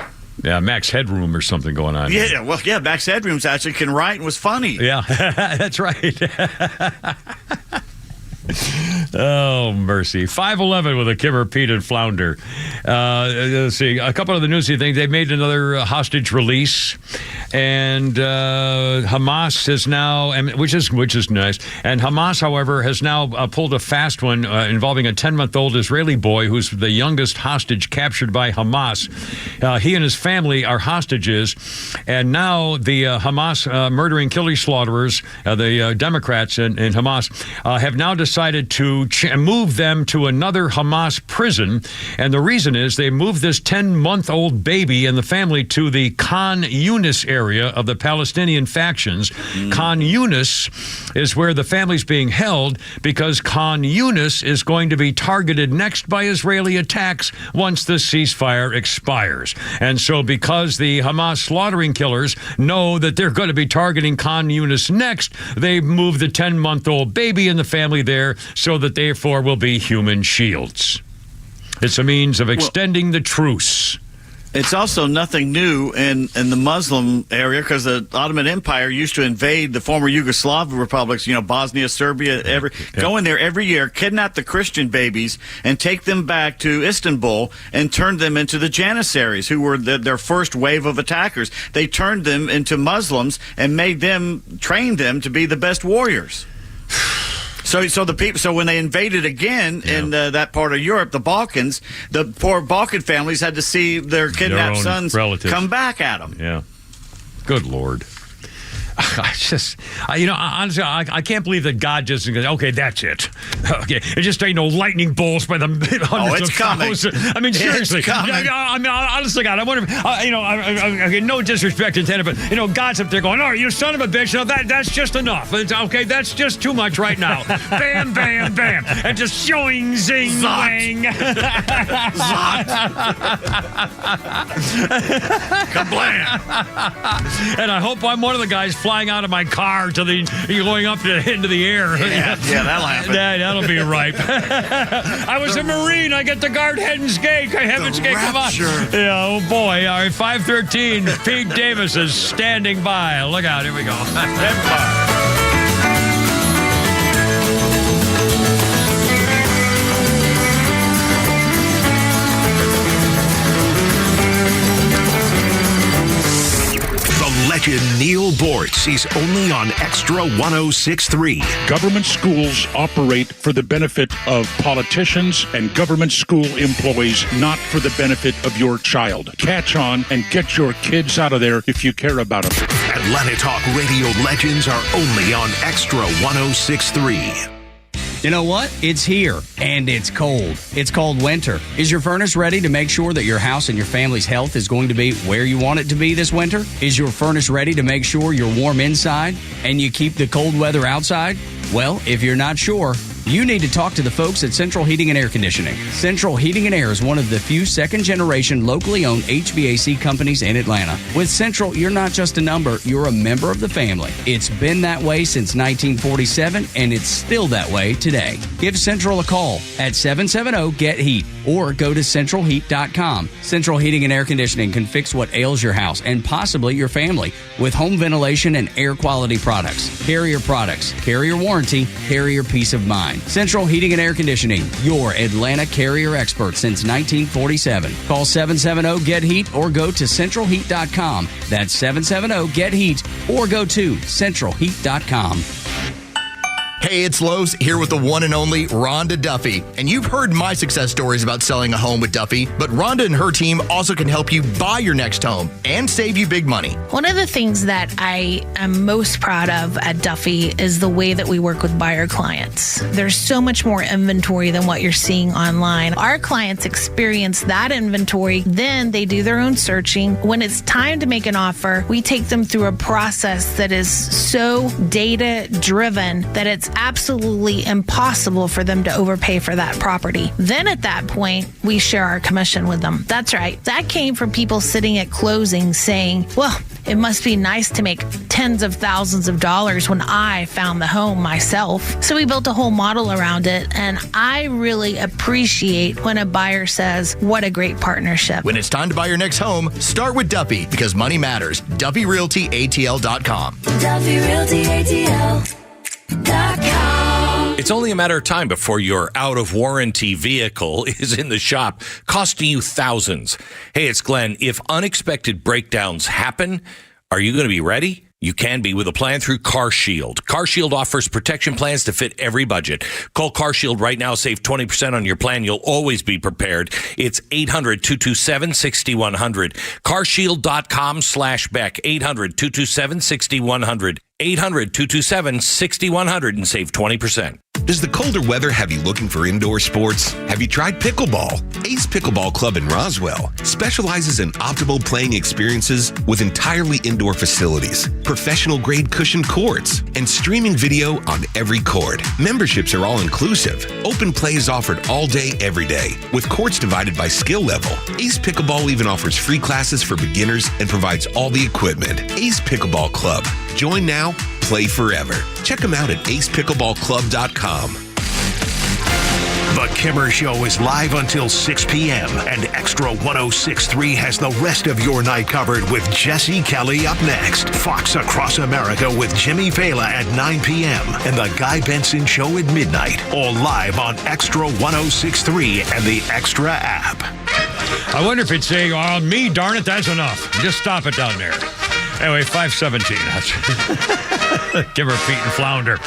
Max Headroom or something going on. Max Headroom's actually can write and was funny. Yeah, that's right. Oh, mercy. 511 with a Kimmer, Pete, and Flounder. Let's see. A couple of the newsy things. They've made another hostage release. And Hamas has now, which is nice. And Hamas, however, has now pulled a fast one involving a 10-month-old Israeli boy who's the youngest hostage captured by Hamas. He and his family are hostages. And now the Hamas murdering, killing slaughterers, the Democrats in Hamas, have now decided to move them to another Hamas prison. And the reason is they moved this 10-month-old baby and the family to the Khan Yunis area of the Palestinian factions. Khan Yunis is where the family's being held because Khan Yunis is going to be targeted next by Israeli attacks once the ceasefire expires. And so because the Hamas slaughtering killers know that they're going to be targeting Khan Yunis next, they move the 10-month-old baby and the family there so that therefore will be human shields. It's a means of extending the truce. It's also nothing new in the Muslim area because the Ottoman Empire used to invade the former Yugoslav republics, Bosnia, Serbia, go in there every year, kidnap the Christian babies and take them back to Istanbul and turn them into the Janissaries, who were their first wave of attackers. They turned them into Muslims and trained them to be the best warriors. So when they invaded again in that part of Europe, the Balkans, the poor Balkan families had to see their kidnapped sons come back at them. Yeah. Good Lord. Honestly, I can't believe that God just goes, okay, that's it. Okay, it just ain't no lightning bolts by the hundreds of thousands. I mean, seriously. Honestly, God, I wonder if, no disrespect intended, but, God's up there going, oh, you son of a bitch, that's just enough. Okay, that's just too much right now. Bam, bam, bam. And just showing, zing, wang. Kablam. And I hope I'm one of the guys flying out of my car going up into the air. Yeah, that'll happen. That'll be ripe. I was a Marine. I get to guard Heaven's Gate. Come on. Yeah, oh boy. All right, 513. Pete Davis is standing by. Look out. Here we go. Legend Neil Bortz is only on Extra 106.3. Government schools operate for the benefit of politicians and government school employees, not for the benefit of your child. Catch on and get your kids out of there if you care about them. Atlanta Talk Radio legends are only on Extra 106.3. You know what? It's here, and it's cold. It's called winter. Is your furnace ready to make sure that your house and your family's health is going to be where you want it to be this winter? Is your furnace ready to make sure you're warm inside and you keep the cold weather outside? Well, if you're not sure, you need to talk to the folks at Central Heating and Air Conditioning. Central Heating and Air is one of the few second-generation, locally owned HVAC companies in Atlanta. With Central, you're not just a number, you're a member of the family. It's been that way since 1947, and it's still that way today. Give Central a call at 770-GET-HEAT or go to centralheat.com. Central Heating and Air Conditioning can fix what ails your house and possibly your family with home ventilation and air quality products. Carrier products, Carrier warranty, Carrier peace of mind. Central Heating and Air Conditioning, your Atlanta Carrier expert since 1947. Call 770-GET-HEAT or go to centralheat.com. That's 770-GET-HEAT or go to centralheat.com. Hey, it's Lowe's here with the one and only Rhonda Duffy. And you've heard my success stories about selling a home with Duffy, but Rhonda and her team also can help you buy your next home and save you big money. One of the things that I am most proud of at Duffy is the way that we work with buyer clients. There's so much more inventory than what you're seeing online. Our clients experience that inventory, then they do their own searching. When it's time to make an offer, we take them through a process that is so data-driven that it's absolutely impossible for them to overpay for that property. Then at that point, we share our commission with them. That's right. That came from people sitting at closing saying, well, it must be nice to make tens of thousands of dollars when I found the home myself. So we built a whole model around it, and I really appreciate when a buyer says, what a great partnership. When it's time to buy your next home, start with Duffy because money matters. DuffyRealtyATL.com. DuffyRealtyATL.com. It's only a matter of time before your out-of-warranty vehicle is in the shop, costing you thousands. Hey, it's Glenn. If unexpected breakdowns happen, are you going to be ready? You can be with a plan through CarShield. CarShield offers protection plans to fit every budget. Call CarShield right now. Save 20% on your plan. You'll always be prepared. It's 800-227-6100. CarShield.com/Beck. 800-227-6100. 800-227-6100 and save 20%. Does the colder weather have you looking for indoor sports? Have you tried pickleball? Ace Pickleball Club in Roswell specializes in optimal playing experiences with entirely indoor facilities, professional-grade cushioned courts, and streaming video on every court. Memberships are all-inclusive. Open play is offered all day, every day, with courts divided by skill level. Ace Pickleball even offers free classes for beginners and provides all the equipment. Ace Pickleball Club. Join now, play forever. Check them out at acepickleballclub.com. The Kimmer Show is live until 6 p.m. and Extra 106.3 has the rest of your night covered with Jesse Kelly up next. Fox Across America with Jimmy Fela at 9 p.m. and The Guy Benson Show at midnight. All live on Extra 106.3 and the Extra app. I wonder if it's saying, oh, me, darn it, that's enough. Just stop it down there. Anyway, 517. Give her Pete and Flounder.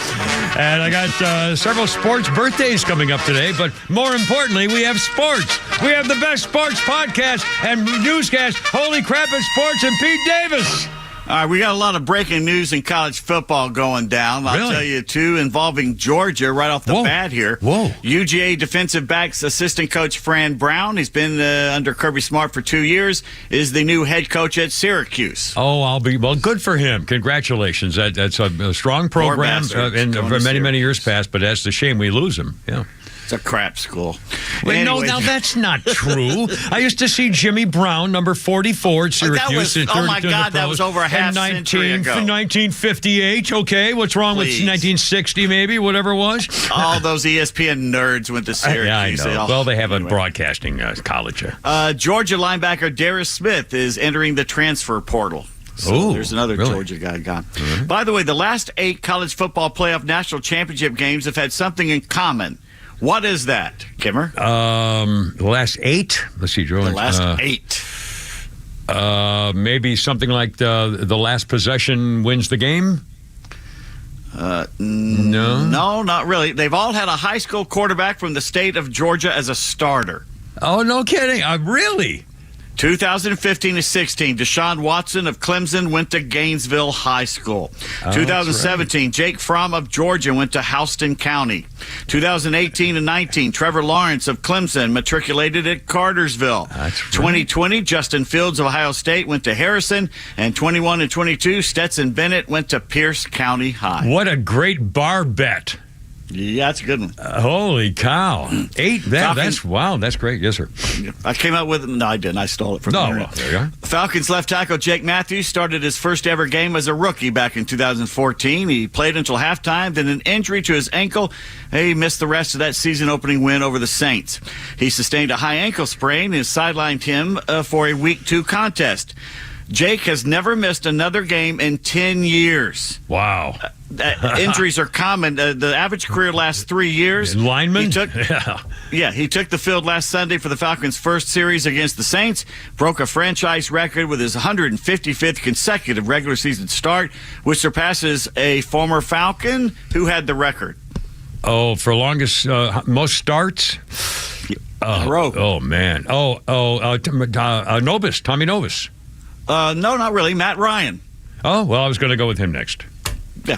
And I got several sports birthdays coming up today, but more importantly, we have sports. We have the best sports podcast and newscast. Holy crap, it's sports and Pete Davis. All right, we got a lot of breaking news in college football going down. I'll tell you, two involving Georgia right off the bat here. UGA defensive backs assistant coach Fran Brown, he's been under Kirby Smart for 2 years, is the new head coach at Syracuse. Oh, good for him. Congratulations. That's a strong program for many years past, but that's the shame we lose him. Yeah. It's a crap school. Wait, anyway. No, that's not true. I used to see Jimmy Brown, number 44 at Syracuse. Oh, my God, that was over a half century ago. 1958, okay. What's wrong with 1960, maybe, whatever it was? All those ESPN nerds went to Syracuse. Yeah, I know. Well, they have a broadcasting college. Georgia linebacker Darius Smith is entering the transfer portal. So there's another Georgia guy gone. Mm-hmm. By the way, the last 8 college football playoff national championship games have had something in common. What is that, Kimmer? The last 8? Let's see, Joe. The last 8. Maybe something like the last possession wins the game? No, not really. They've all had a high school quarterback from the state of Georgia as a starter. Oh, no kidding. Really? 2015-16, Deshaun Watson of Clemson went to Gainesville High School. 2017, right. Jake Fromm of Georgia went to Houston County. 2018-19, Trevor Lawrence of Clemson matriculated at Cartersville. That's right. 2020, Justin Fields of Ohio State went to Harrison. And 21 and 22, Stetson Bennett went to Pierce County High. What a great bar bet. Yeah, that's a good one. Holy cow. 8. That's great. Yes, sir. I came up with it. No, I didn't. I stole it from the internet. There you are. Falcons left tackle Jake Matthews started his first ever game as a rookie back in 2014. He played until halftime, then an injury to his ankle. He missed the rest of that season-opening win over the Saints. He sustained a high ankle sprain and sidelined him for a Week 2 contest. Jake has never missed another game in 10 years. Wow. Injuries are common. The average career lasts 3 years. Lineman? He took the field last Sunday for the Falcons' first series against the Saints, broke a franchise record with his 155th consecutive regular season start, which surpasses a former Falcon who had the record. Oh, for longest, most starts? Oh, man. Novus, Tommy Novus. No, not really. Matt Ryan. Oh, well, I was going to go with him next. Yeah.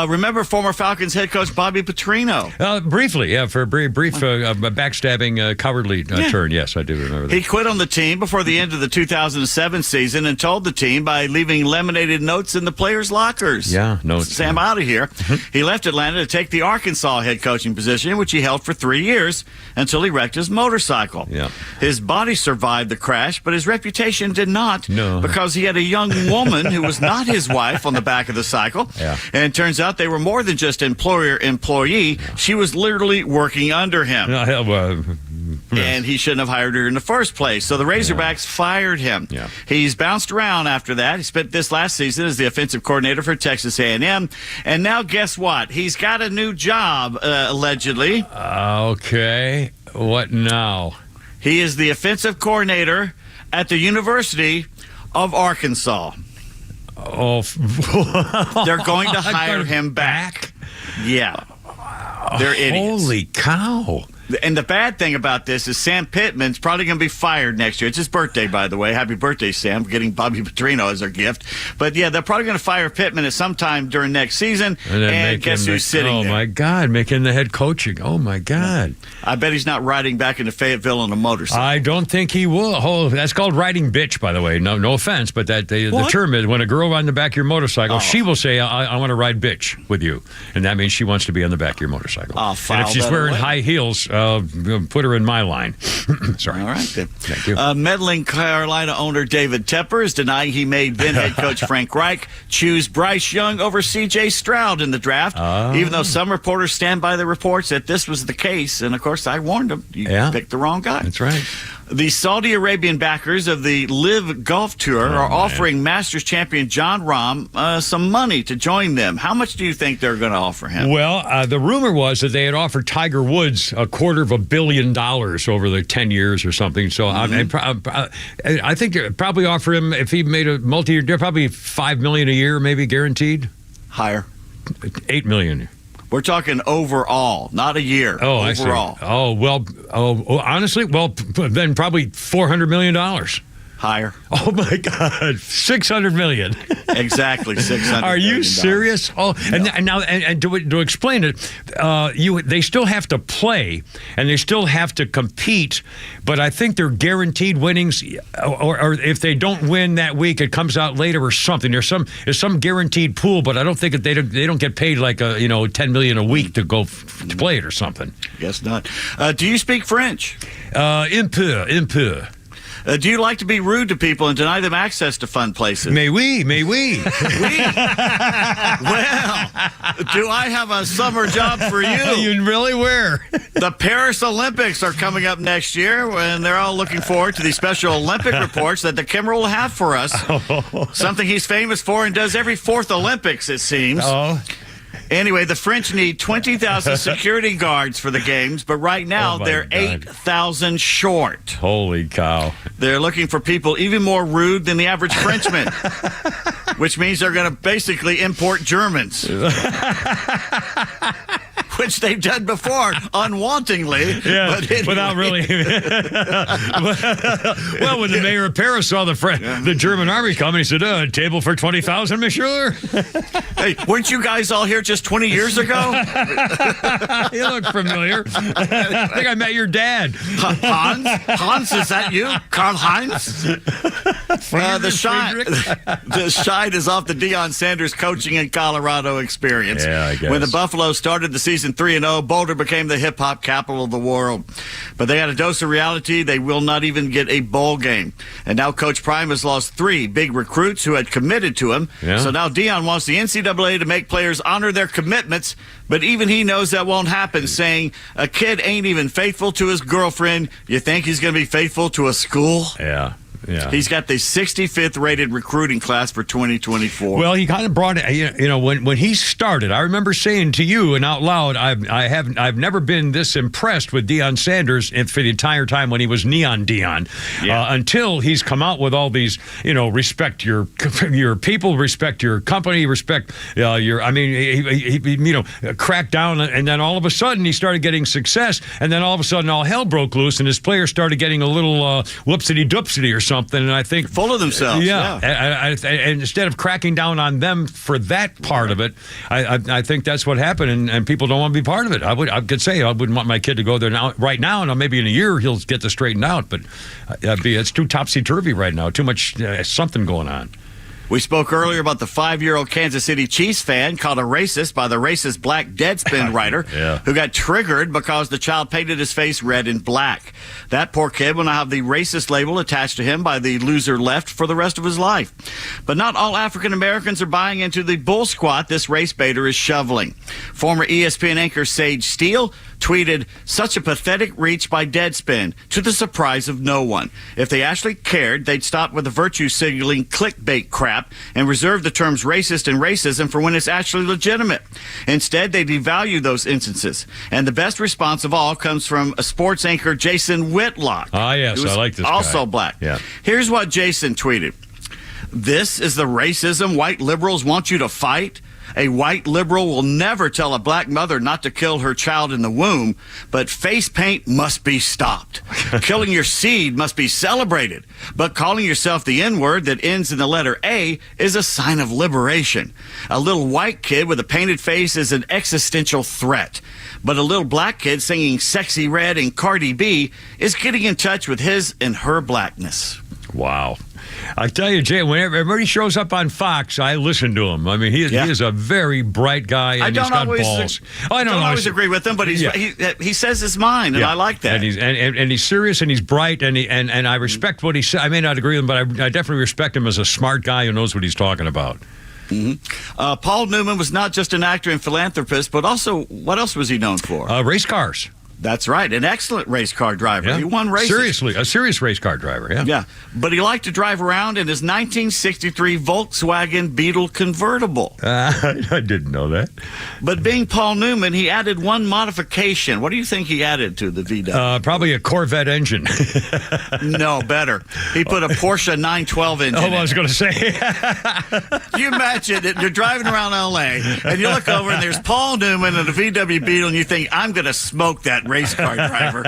Remember former Falcons head coach Bobby Petrino? Briefly, yeah, for a brief backstabbing, cowardly turn. Yes, I do remember that. He quit on the team before the end of the 2007 season and told the team by leaving laminated notes in the players' lockers. Yeah, notes. Say, I'm out of here. He left Atlanta to take the Arkansas head coaching position, which he held for 3 years until he wrecked his motorcycle. Yeah. His body survived the crash, but his reputation did not. No. Because he had a young woman who was not his wife on the back of the cycle. Yeah. And it turns out they were more than just employer-employee. She was literally working under him. And he shouldn't have hired her in the first place. So the Razorbacks fired him. Yeah. He's bounced around after that. He spent this last season as the offensive coordinator for Texas A&M. And now guess what? He's got a new job, allegedly. Okay. What now? He is the offensive coordinator at the University of Arkansas. Oh, they're going to hire him back. Yeah. They're idiots. Holy cow. And the bad thing about this is Sam Pittman's probably going to be fired next year. It's his birthday, by the way. Happy birthday, Sam. Getting Bobby Petrino as our gift. But, yeah, they're probably going to fire Pittman at some time during next season. And guess who's sitting there? Oh, my God. Making the head coaching. Oh, my God. I bet he's not riding back into Fayetteville on a motorcycle. I don't think he will. Oh, that's called riding bitch, by the way. No offense, but the term is when a girl on the back of your motorcycle, she will say, I want to ride bitch with you. And that means she wants to be on the back of your motorcycle. I'll file and if she's that wearing away. high heels, put her in my line. Sorry. All right, then. Thank you. Meddling Carolina owner David Tepper is denying he made then head coach Frank Reich choose Bryce Young over C.J. Stroud in the draft, even though some reporters stand by the reports that this was the case. And, of course, I warned him. You picked the wrong guy. That's right. The Saudi Arabian backers of the Live Golf Tour are offering Masters champion John Rahm some money to join them. How much do you think they're going to offer him? Well, the rumor was that they had offered Tiger Woods $250 million over the 10 years or something. So I think they'd probably offer him, if he made a multi-year, probably $5 million a year, maybe guaranteed. Higher. $8 million. We're talking overall, not a year. Oh, overall. I see. Oh, well, honestly, then probably $400 million. Higher. Oh, my God. $600 million. Exactly, $600 Are you million. serious? Oh, no. And to explain it, they still have to play and they still have to compete, but I think they're guaranteed winnings, or if they don't win that week, it comes out later or something. There's some guaranteed pool, but I don't think that they don't get paid like $10 million a week to go to play it or something. Guess not. Do you speak French? Un peu. Do you like to be rude to people and deny them access to fun places? Mais oui. Well, do I have a summer job for you? You really were. The Paris Olympics are coming up next year, and they're all looking forward to the special Olympic reports that the Kimmer will have for us. Something he's famous for and does every fourth Olympics, it seems. Oh. Anyway, the French need 20,000 security guards for the games, but right now they're 8,000 short. Holy cow. They're looking for people even more rude than the average Frenchman, which means they're going to basically import Germans. Which they've done before, unwantingly. Yeah, but anyway. Without really. Well, when the mayor of Paris saw the German army coming, he said, table for 20,000, monsieur? Hey, weren't you guys all here just 20 years ago? You look familiar. I think I met your dad. Hans? Hans, is that you? Karl Heinz? The shine is off the Deion Sanders coaching in Colorado experience. Yeah, I guess. When the Buffalo started the season 3-0, Boulder became the hip-hop capital of the world. But they had a dose of reality. They will not even get a bowl game. And now Coach Prime has lost 3 big recruits who had committed to him. Yeah. So now Deion wants the NCAA to make players honor their commitments, but even he knows that won't happen, saying a kid ain't even faithful to his girlfriend. You think he's going to be faithful to a school? Yeah. Yeah. He's got the 65th rated recruiting class for 2024. Well, he kind of brought it. You know, when he started, I remember saying to you and out loud, I've never been this impressed with Deion Sanders for the entire time when he was Neon Deion, until he's come out with all these. You know, respect your people, respect your company, respect your. I mean, he cracked down, and then all of a sudden he started getting success, and then all of a sudden all hell broke loose, and his players started getting a little whoopsity doopsity or something, and I think full of themselves. And instead of cracking down on them for that part of it, I think that's what happened, and people don't want to be part of it. I could say I wouldn't want my kid to go there right now, and maybe in a year he'll get this straightened out. But it's too topsy turvy right now. Too much something going on. We spoke earlier about the 5-year-old Kansas City Chiefs fan called a racist by the racist black Deadspin writer who got triggered because the child painted his face red and black. That poor kid will now have the racist label attached to him by the loser left for the rest of his life. But not all African Americans are buying into the bull squat this race baiter is shoveling. Former ESPN anchor Sage Steele tweeted, "Such a pathetic reach by Deadspin, to the surprise of no one. If they actually cared, they'd stop with the virtue signaling clickbait crap and reserve the terms racist and racism for when it's actually legitimate. Instead, they devalue those instances. And the best response of all comes from a sports anchor, Jason Whitlock. Ah, yes, I like this guy. Also black. Yeah. Here's what Jason tweeted. This is the racism white liberals want you to fight? A white liberal will never tell a black mother not to kill her child in the womb, but face paint must be stopped. Killing your seed must be celebrated, but calling yourself the N-word that ends in the letter A is a sign of liberation. A little white kid with a painted face is an existential threat, but a little black kid singing Sexy Red and Cardi B is getting in touch with his and her blackness." Wow. I tell you, Jay, whenever he shows up on Fox, I listen to him. I mean, he is a very bright guy, and he's got balls. I don't always agree with him, but he says his mind, and I like that. And he's serious, and he's bright, and I respect what he said. I may not agree with him, but I definitely respect him as a smart guy who knows what he's talking about. Mm-hmm. Paul Newman was not just an actor and philanthropist, but also, what else was he known for? Race cars. That's right. An excellent race car driver. Yeah. He won races. Seriously, a serious race car driver, yeah. Yeah. But he liked to drive around in his 1963 Volkswagen Beetle convertible. I didn't know that. But being Paul Newman, he added one modification. What do you think he added to the VW? Probably a Corvette engine. No, better. He put a Porsche 912 engine in. I was going to say. You imagine it. You're driving around L.A., and you look over, and there's Paul Newman and a VW Beetle, and you think, I'm going to smoke that race car driver.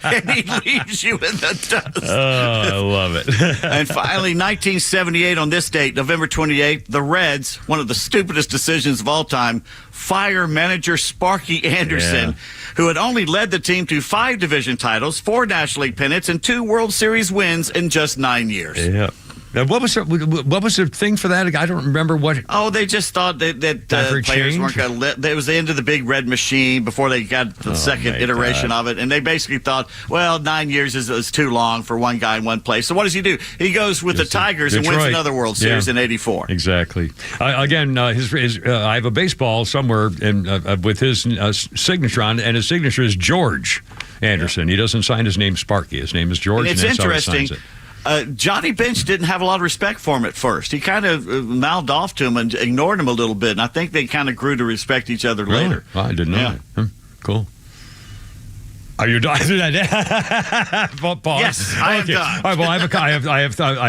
And he leaves you in the dust. Oh, I love it. And finally, 1978, on this date, November 28th, the Reds, one of the stupidest decisions of all time, fire manager Sparky Anderson, who had only led the team to 5 division titles, 4 National League pennants, and 2 World Series wins in just 9 years. Yeah. What was the thing for that? I don't remember what. Oh, they just thought that players weren't going to let. It was the end of the big red machine before they got the second iteration of it, and they basically thought, well, 9 years is too long for one guy in one place. So what does he do? He goes with the Tigers and wins another World Series in '84. Exactly. Again, I have a baseball somewhere with his signature on, and his signature is George Anderson. He doesn't sign his name Sparky. His name is George. And it's and that's interesting. How he signs it. Johnny Bench didn't have a lot of respect for him at first. He kind of mouthed off to him and ignored him a little bit, and I think they kind of grew to respect each other later. Oh, I didn't know that. Cool. Are you done? Pause. Yes, I am done. All right, well, I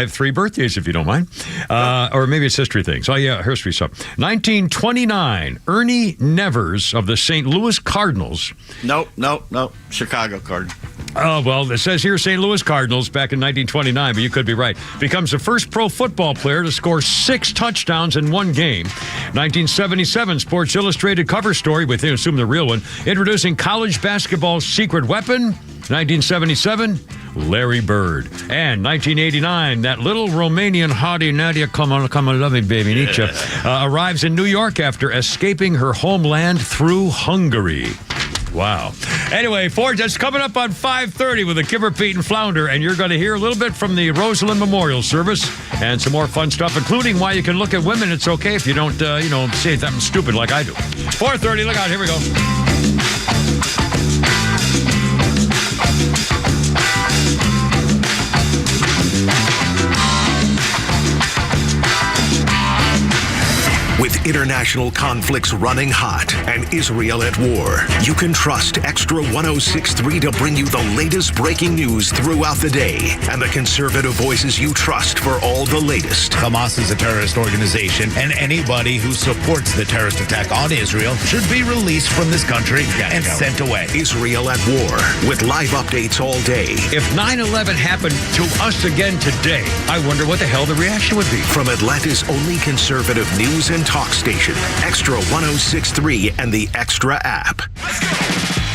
have 3 birthdays, if you don't mind, or maybe it's history things. Oh yeah, history stuff. 1929, Ernie Nevers of the St. Louis Cardinals. Nope. Chicago Cardinals. Oh, well, it says here St. Louis Cardinals back in 1929, but you could be right. Becomes the first pro football player to score 6 touchdowns in one game. 1977, Sports Illustrated cover story, with, I assume the real one, introducing college basketball's secret weapon. 1977, Larry Bird. And 1989, that little Romanian hottie Nadia, come on, love me, baby, Nietzsche, arrives in New York after escaping her homeland through Hungary. Wow. Anyway, Ford, that's coming up on 5:30 with the Kipper, Pete, and Flounder, and you're going to hear a little bit from the Rosalyn Memorial Service and some more fun stuff, including why you can look at women. It's okay if you don't, say something stupid like I do. 4:30, look out, here we go. With international conflicts running hot and Israel at war, you can trust Extra 106.3 to bring you the latest breaking news throughout the day and the conservative voices you trust for all the latest. Hamas is a terrorist organization, and anybody who supports the terrorist attack on Israel should be released from this country and sent away. Israel at war, with live updates all day. If 9/11 happened to us again today, I wonder what the hell the reaction would be. From Atlanta's only conservative news and talk station, Extra 106.3 and the Extra app.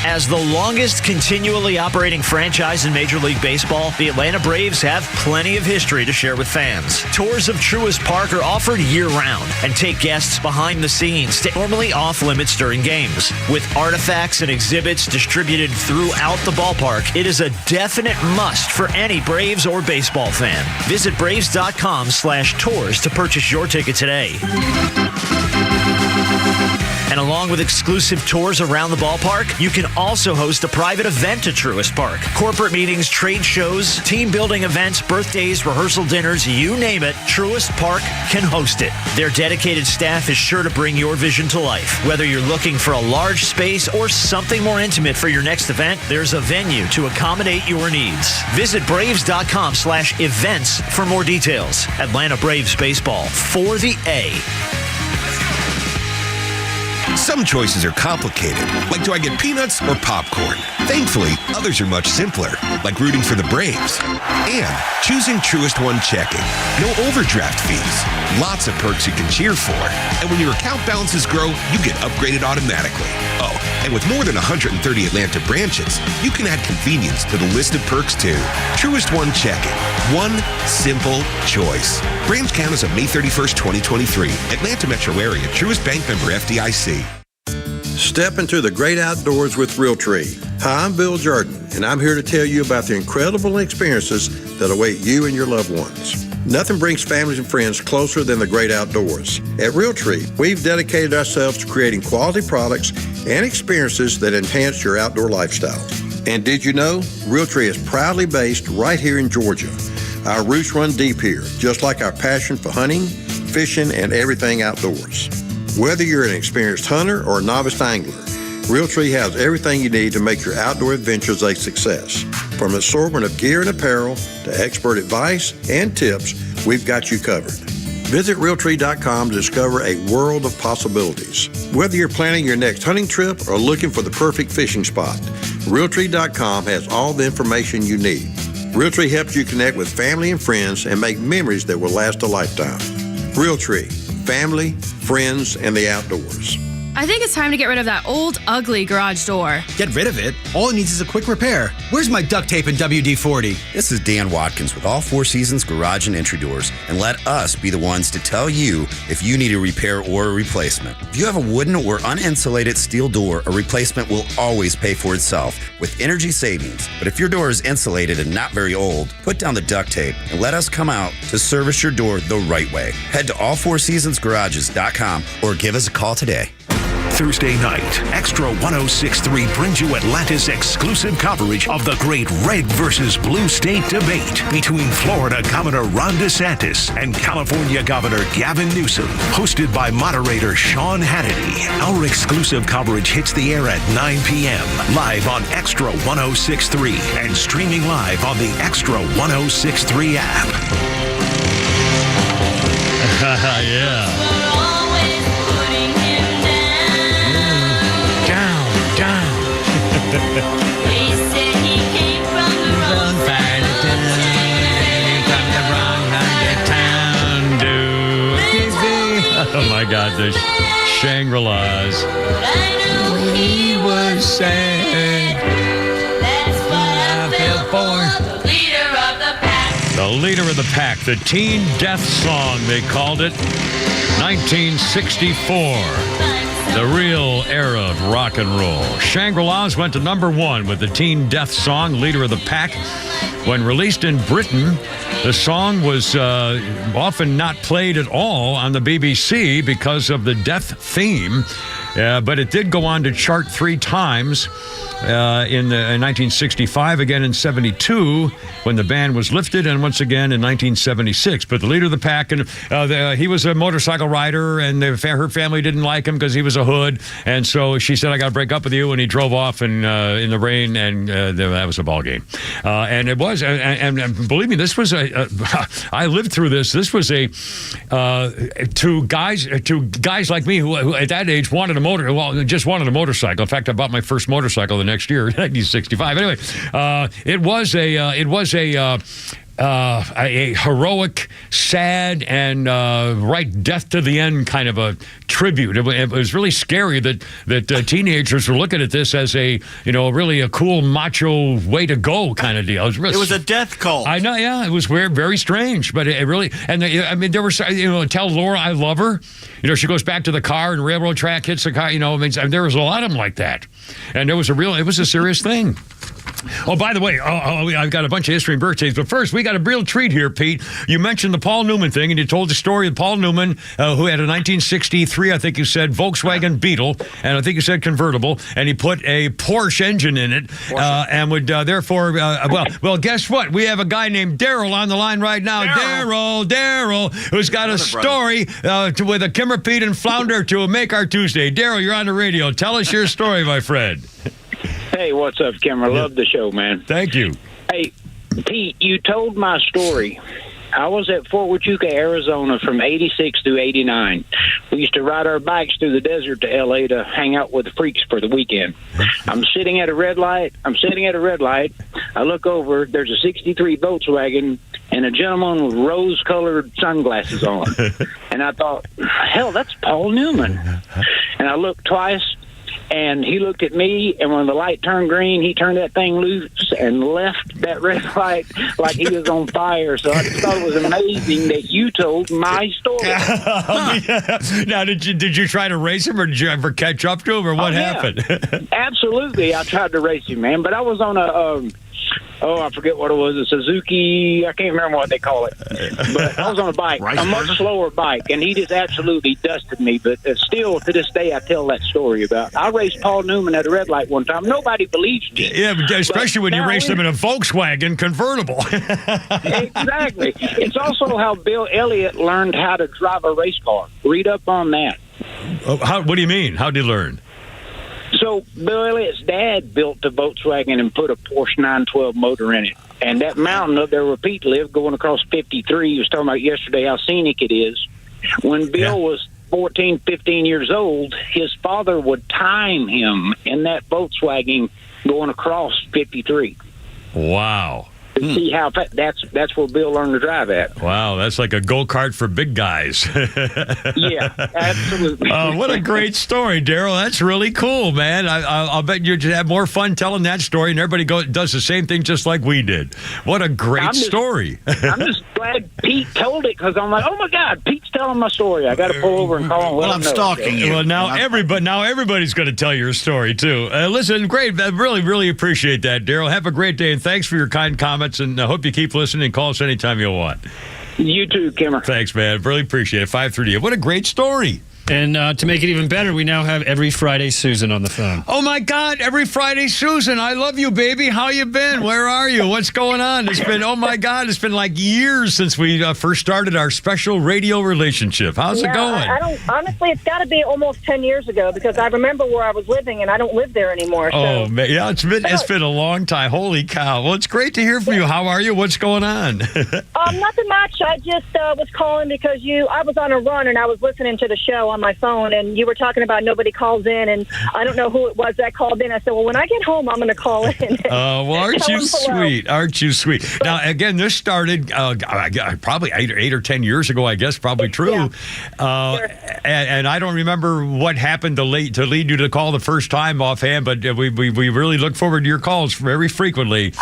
As the longest continually operating franchise in Major League Baseball, the Atlanta Braves have plenty of history to share with fans. Tours of Truist Park are offered year-round and take guests behind the scenes to normally off-limits during games. With artifacts and exhibits distributed throughout the ballpark, it is a definite must for any Braves or baseball fan. Visit Braves.com/tours to purchase your ticket today. And along with exclusive tours around the ballpark, you can also host a private event at Truist Park. Corporate meetings, trade shows, team building events, birthdays, rehearsal dinners, you name it, Truist Park can host it. Their dedicated staff is sure to bring your vision to life. Whether you're looking for a large space or something more intimate for your next event, there's a venue to accommodate your needs. Visit Braves.com/events for more details. Atlanta Braves baseball for the A. Some choices are complicated, like do I get peanuts or popcorn? Thankfully, others are much simpler, like rooting for the Braves. And choosing Truist One checking. No overdraft fees. Lots of perks you can cheer for. And when your account balances grow, you get upgraded automatically. Oh, and with more than 130 Atlanta branches, you can add convenience to the list of perks too. Truist One checking. One simple choice. Branch count as of May 31st, 2023. Atlanta metro area. Truist Bank member FDIC. Step into the great outdoors with Realtree. Hi, I'm Bill Jordan, and I'm here to tell you about the incredible experiences that await you and your loved ones. Nothing brings families and friends closer than the great outdoors. At Realtree, we've dedicated ourselves to creating quality products and experiences that enhance your outdoor lifestyle. And did you know, Realtree is proudly based right here in Georgia. Our roots run deep here, just like our passion for hunting, fishing, and everything outdoors. Whether you're an experienced hunter or a novice angler, Realtree has everything you need to make your outdoor adventures a success. From an assortment of gear and apparel to expert advice and tips, we've got you covered. Visit Realtree.com to discover a world of possibilities. Whether you're planning your next hunting trip or looking for the perfect fishing spot, Realtree.com has all the information you need. Realtree helps you connect with family and friends and make memories that will last a lifetime. Realtree. Family, friends, and the outdoors. I think it's time to get rid of that old, ugly garage door. Get rid of it? All it needs is a quick repair. Where's my duct tape and WD-40? This is Dan Watkins with All Four Seasons Garage and Entry Doors, and let us be the ones to tell you if you need a repair or a replacement. If you have a wooden or uninsulated steel door, a replacement will always pay for itself with energy savings. But if your door is insulated and not very old, put down the duct tape and let us come out to service your door the right way. Head to allfourseasonsgarages.com or give us a call today. Thursday night, Extra 106.3 brings you Atlanta's exclusive coverage of the great red versus blue state debate between Florida Governor Ron DeSantis and California Governor Gavin Newsom. Hosted by moderator Sean Hannity. Our exclusive coverage hits the air at 9 p.m. live on Extra 106.3 and streaming live on the Extra 106.3 app. Yeah. They said he came from the wrong side of town. Oh my God, the Shangri-Las. I know he was sad. That's what I fell for. leader of the pack, the teen death song, they called it. 1964. The real era of rock and roll. Shangri-Las went to number 1 with the teen death song, leader of the pack. When released in Britain, the song was often not played at all on the BBC because of the death theme. But it did go on to chart 3 times in 1965, again in 72 when the ban was lifted, and once again in 1976. But the leader of the pack, and he was a motorcycle rider, and her family didn't like him because he was a hood, and so she said, "I got to break up with you," and he drove off in the rain, and that was a ball game. And it was, and believe me, this was I lived through this. This was to guys like me who at that age just wanted a motorcycle. In fact, I bought my first motorcycle the next year, 1965. Anyway, it was a heroic, sad, and right death to the end kind of a tribute. It was really scary that teenagers were looking at this as really a cool macho way to go kind of deal. It was a death cult. I know, yeah, it was weird, very strange, but it really. And there were tell Laura I love her. She goes back to the car and railroad track hits the car. There was a lot of them like that, and it was a serious thing. Oh, by the way, I've got a bunch of history and birthdays, but first, we got a real treat here, Pete. You mentioned the Paul Newman thing, and you told the story of Paul Newman, who had a 1963, I think you said, Volkswagen Beetle, and I think you said convertible, and he put a Porsche engine in it, and would therefore, well, guess what? We have a guy named Daryl on the line right now. Daryl, who's got a story with a Kimmer, Pete, and Flounder to make our Tuesday. Daryl, you're on the radio. Tell us your story, my friend. Hey, what's up, Kim? I love the show, man. Thank you. Hey, Pete, you told my story. I was at Fort Huachuca, Arizona from 86 through 89. We used to ride our bikes through the desert to L.A. to hang out with the freaks for the weekend. I'm sitting at a red light. I look over. There's a 63 Volkswagen and a gentleman with rose-colored sunglasses on. And I thought, hell, that's Paul Newman. And I looked twice. And he looked at me, and when the light turned green, he turned that thing loose and left that red light like he was on fire. So I just thought it was amazing that you told my story. Now, did you try to race him, or did you ever catch up to him, or what happened? Absolutely, I tried to race him, man. But I was on I forget what it was, a Suzuki, I can't remember what they call it. But I was on a bike, a much slower bike, and he just absolutely dusted me. But still, to this day, I tell that story about. I raced Paul Newman at a red light one time. Nobody believes me. Yeah, especially when you raced him in a Volkswagen convertible. Exactly. It's also how Bill Elliott learned how to drive a race car. Read up on that. What do you mean? How did he learn? So Bill Elliott's dad built the Volkswagen and put a Porsche 912 motor in it. And that mountain up there where Pete lived, going across 53, he was talking about yesterday how scenic it is. When Bill was 14, 15 years old, his father would time him in that Volkswagen going across 53. Wow. To see how that's where Bill learned to drive at. Wow, that's like a go-kart for big guys. Yeah, absolutely. What a great story, Daryl. That's really cool, man. I'll bet you'd have more fun telling that story, and everybody does the same thing just like we did. What a great story. I'm just glad Pete told it, because I'm like, oh my God, Pete's telling my story. I got to pull over and call him. Well, I'm stalking you. Well, now everybody's going to tell your story too. Listen, great. I really, really appreciate that, Daryl. Have a great day, and thanks for your kind comments. And I hope you keep listening. Call us anytime you want. You too, Kimmer. Thanks, man. Really appreciate it. 5:30. What a great story. And to make it even better, we now have every Friday Susan on the phone. Oh, my God. Every Friday, Susan. I love you, baby. How you been? Where are you? What's going on? It's been, oh, my God, it's been like years since we first started our special radio relationship. How's it going? Honestly, it's got to be almost 10 years ago, because I remember where I was living, and I don't live there anymore. So. Oh, man. Yeah, it's been a long time. Holy cow. Well, it's great to hear from you. How are you? What's going on? Nothing much. I just was calling because I was on a run, and I was listening to the show on my phone, and you were talking about nobody calls in, and I don't know who it was that called in. I said, well, when I get home, I'm going to call in. Well, aren't you sweet? Aren't you sweet? But, now, again, this started probably 8 or 10 years ago, I guess, probably true. Yeah. And I don't remember what happened to lead you to call the first time offhand, but we really look forward to your calls very frequently.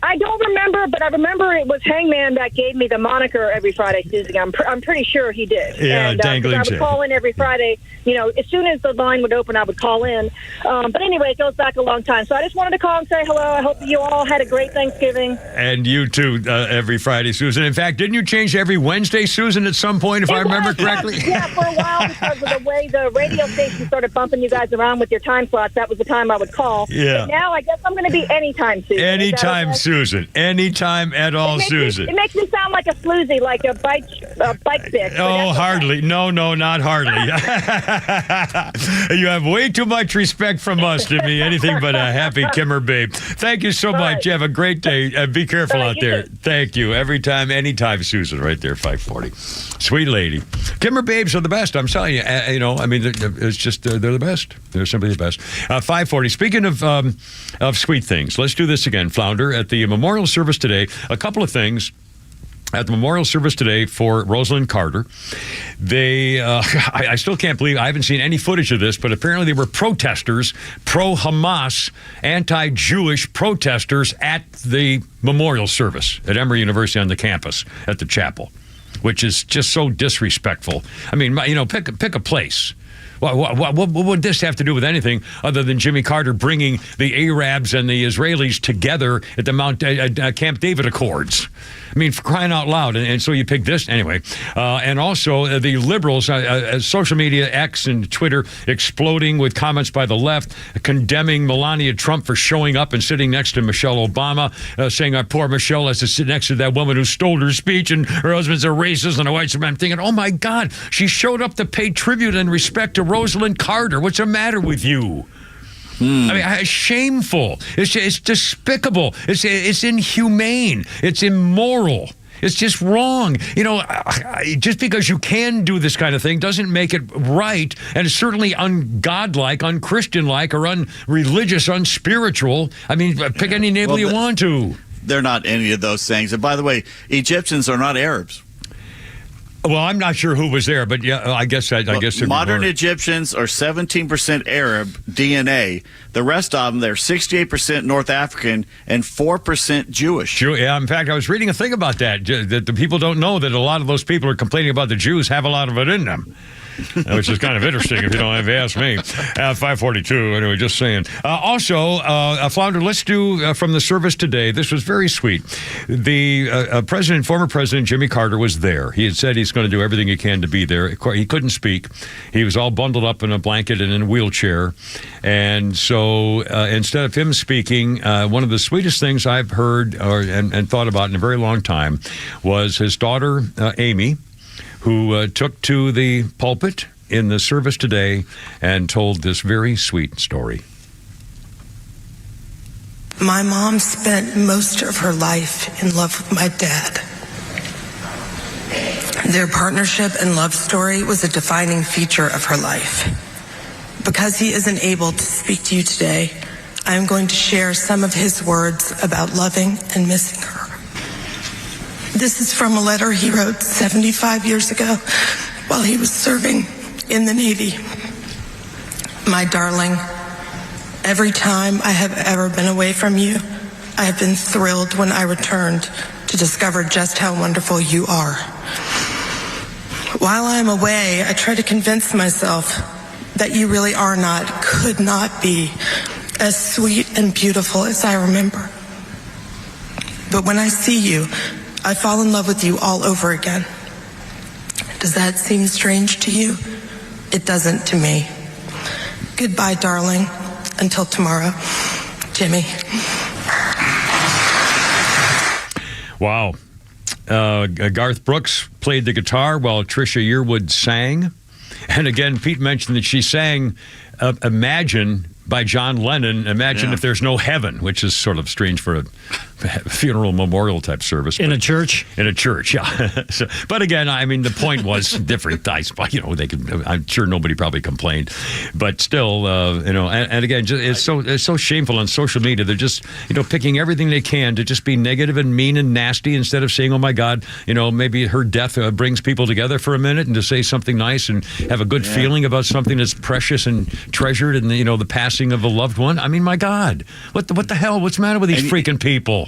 I don't remember but I remember it was Hangman that gave me the moniker Every Friday, Susie. I'm pretty sure he did. Yeah, and, dangling I would call in every Friday. You know, as soon as the line would open, I would call in. But anyway, it goes back a long time. So I just wanted to call and say hello. I hope you all had a great Thanksgiving. And you too, Every Friday, Susan. In fact, didn't you change to Every Wednesday, Susan, at some point, if I remember correctly? Yeah, for a while, because of the way the radio station started bumping you guys around with your time slots, that was the time I would call. Yeah. But now I guess I'm going to be anytime, Susan. Anytime, Susan. Anytime at all, Susan. It makes me sound like a floozy, like a bike bitch. Oh, hardly. No, not hardly. You have way too much respect from us to be anything but a happy Kimmer babe. Thank you so much. You have a great day. Be careful out there. Thank you. Every time, anytime, Susan, right there, 540. Sweet lady. Kimmer babes are the best. I'm telling you. It's just, they're the best. They're simply the best. 540. Speaking of sweet things, let's do this again, Flounder. At the memorial service today, a couple of things. At the memorial service today for Rosalyn Carter, they, I still can't believe, I haven't seen any footage of this, but apparently they were protesters, pro-Hamas, anti-Jewish protesters at the memorial service at Emory University on the campus at the chapel, which is just so disrespectful. I mean, pick a place. What would this have to do with anything other than Jimmy Carter bringing the Arabs and the Israelis together at the Camp David Accords? I mean, for crying out loud. And so you pick this anyway. And also the liberals, social media, X and Twitter, exploding with comments by the left, condemning Melania Trump for showing up and sitting next to Michelle Obama, saying our poor Michelle has to sit next to that woman who stole her speech and her husband's a racist and a white supremacist. I'm thinking, oh my God, she showed up to pay tribute and respect to Rosalyn Carter. What's the matter with you? I mean, it's shameful. It's despicable. It's inhumane. It's immoral. It's just wrong. Just because you can do this kind of thing doesn't make it right, and it's certainly ungodlike, unchristian-like, or unreligious, unspiritual. I mean, pick any name you want to. They're not any of those things. And by the way, Egyptians are not Arabs. Well, I'm not sure who was there, but yeah, I guess modern Egyptians are 17% Arab DNA. The rest of them, they're 68% North African and 4% Jewish. Yeah, in fact, I was reading a thing about that the people don't know that a lot of those people are complaining about the Jews have a lot of it in them. Which is kind of interesting if you ask me. 542, anyway, just saying. Also, Flounder, let's do from the service today. This was very sweet. The former President Jimmy Carter was there. He had said he's going to do everything he can to be there. He couldn't speak. He was all bundled up in a blanket and in a wheelchair. And so instead of him speaking, one of the sweetest things I've heard and thought about in a very long time was his daughter, Amy, who took to the pulpit in the service today and told this very sweet story. My mom spent most of her life in love with my dad. Their partnership and love story was a defining feature of her life. Because he isn't able to speak to you today, I am going to share some of his words about loving and missing her. This is from a letter he wrote 75 years ago while he was serving in the Navy. My darling, every time I have ever been away from you, I have been thrilled when I returned to discover just how wonderful you are. While I'm away, I try to convince myself that you really are not, could not be, as sweet and beautiful as I remember. But when I see you, I fall in love with you all over again. Does that seem strange to you? It doesn't to me. Goodbye, darling. Until tomorrow. Jimmy. Wow. Garth Brooks played the guitar while Trisha Yearwood sang. And again, Pete mentioned that she sang Imagine by John Lennon. Imagine if there's no heaven, which is sort of strange for a funeral memorial type service. In a church? In a church, yeah. But again, I mean, the point was different. I'm sure nobody probably complained. But still, and again, it's so shameful on social media. They're just, picking everything they can to just be negative and mean and nasty instead of saying, oh my God, maybe her death brings people together for a minute and to say something nice and have a good feeling about something that's precious and treasured and, the passing of a loved one. I mean, my God, what the hell? What's the matter with these freaking people?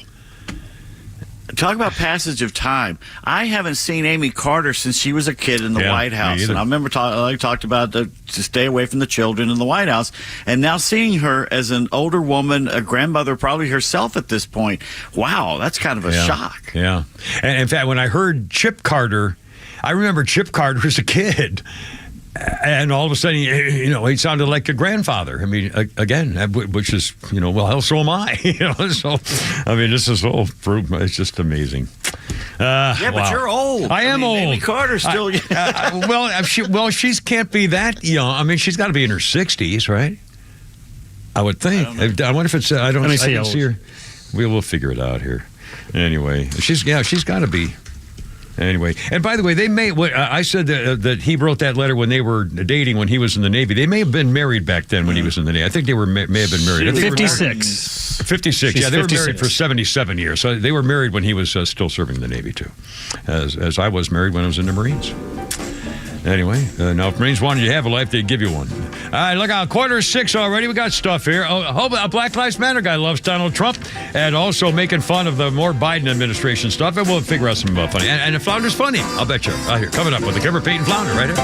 Talk about passage of time. I haven't seen Amy Carter since she was a kid in the White House. And I remember I talked about to stay away from the children in the White House. And now seeing her as an older woman, a grandmother probably herself at this point, wow, that's kind of a shock. Yeah. And in fact, when I heard Chip Carter, I remember Chip Carter as a kid. And all of a sudden, he sounded like a grandfather. I mean, again, which is, well, so am I. So, I mean, this is all proof. It's just amazing. But you're old. I am old. Amy Carter still. She can't be that young. I mean, she's got to be in her 60s, right? I would think. I wonder if it's. I don't see her. We'll figure it out here. Anyway, she's got to be. Anyway, and by the way, I said that he wrote that letter when they were dating when he was in the Navy. They may have been married back then when he was in the Navy. I think they may have been married. 56. 56. She's they were 56. married for 77 years. So they were married when he was still serving in the Navy too, as I was married when I was in the Marines. Anyway, now if Marines wanted you to have a life, they'd give you one. All right, look out, 5:45 already. We got stuff here. A Black Lives Matter guy loves Donald Trump and also making fun of the more Biden administration stuff, and we'll figure out some funny. And if Flounder's funny, I'll bet you. Right here, coming up with the Kemper Payton Flounder right here.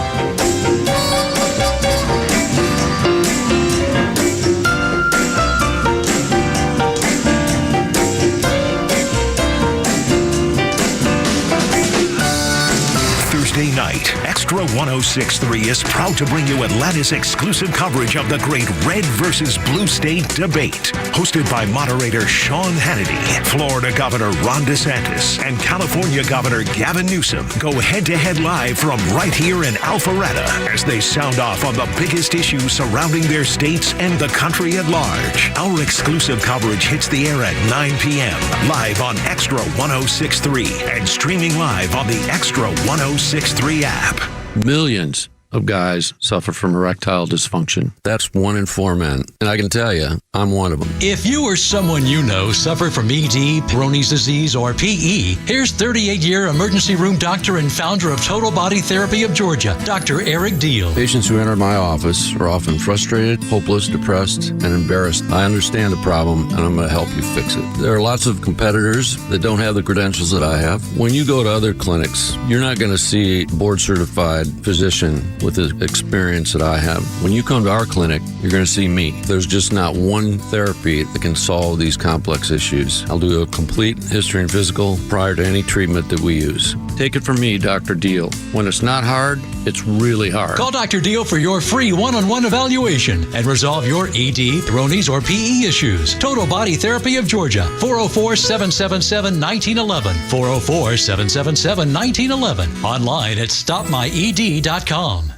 Thursday night, Extra 106.3 is proud to bring you Atlanta's exclusive coverage of the great Red versus Blue State debate. Hosted by moderator Sean Hannity, Florida Governor Ron DeSantis, and California Governor Gavin Newsom go head-to-head live from right here in Alpharetta as they sound off on the biggest issues surrounding their states and the country at large. Our exclusive coverage hits the air at 9 p.m. live on Extra 106.3 and streaming live on the Extra 106.3 app. Millions of guys suffer from erectile dysfunction. That's 1 in 4 men. And I can tell you, I'm one of them. If you or someone you know suffer from ED, Peyronie's disease, or PE, here's 38-year emergency room doctor and founder of Total Body Therapy of Georgia, Dr. Eric Deal. Patients who enter my office are often frustrated, hopeless, depressed, and embarrassed. I understand the problem, and I'm going to help you fix it. There are lots of competitors that don't have the credentials that I have. When you go to other clinics, you're not going to see a board-certified physician with the experience that I have. When you come to our clinic, you're going to see me. There's just not one therapy that can solve these complex issues. I'll do a complete history and physical prior to any treatment that we use. Take it from me, Dr. Deal. When it's not hard, it's really hard. Call Dr. Deal for your free one-on-one evaluation and resolve your ED, Peyronie's, or PE issues. Total Body Therapy of Georgia, 404-777-1911, 404-777-1911, online at stopmyed.com.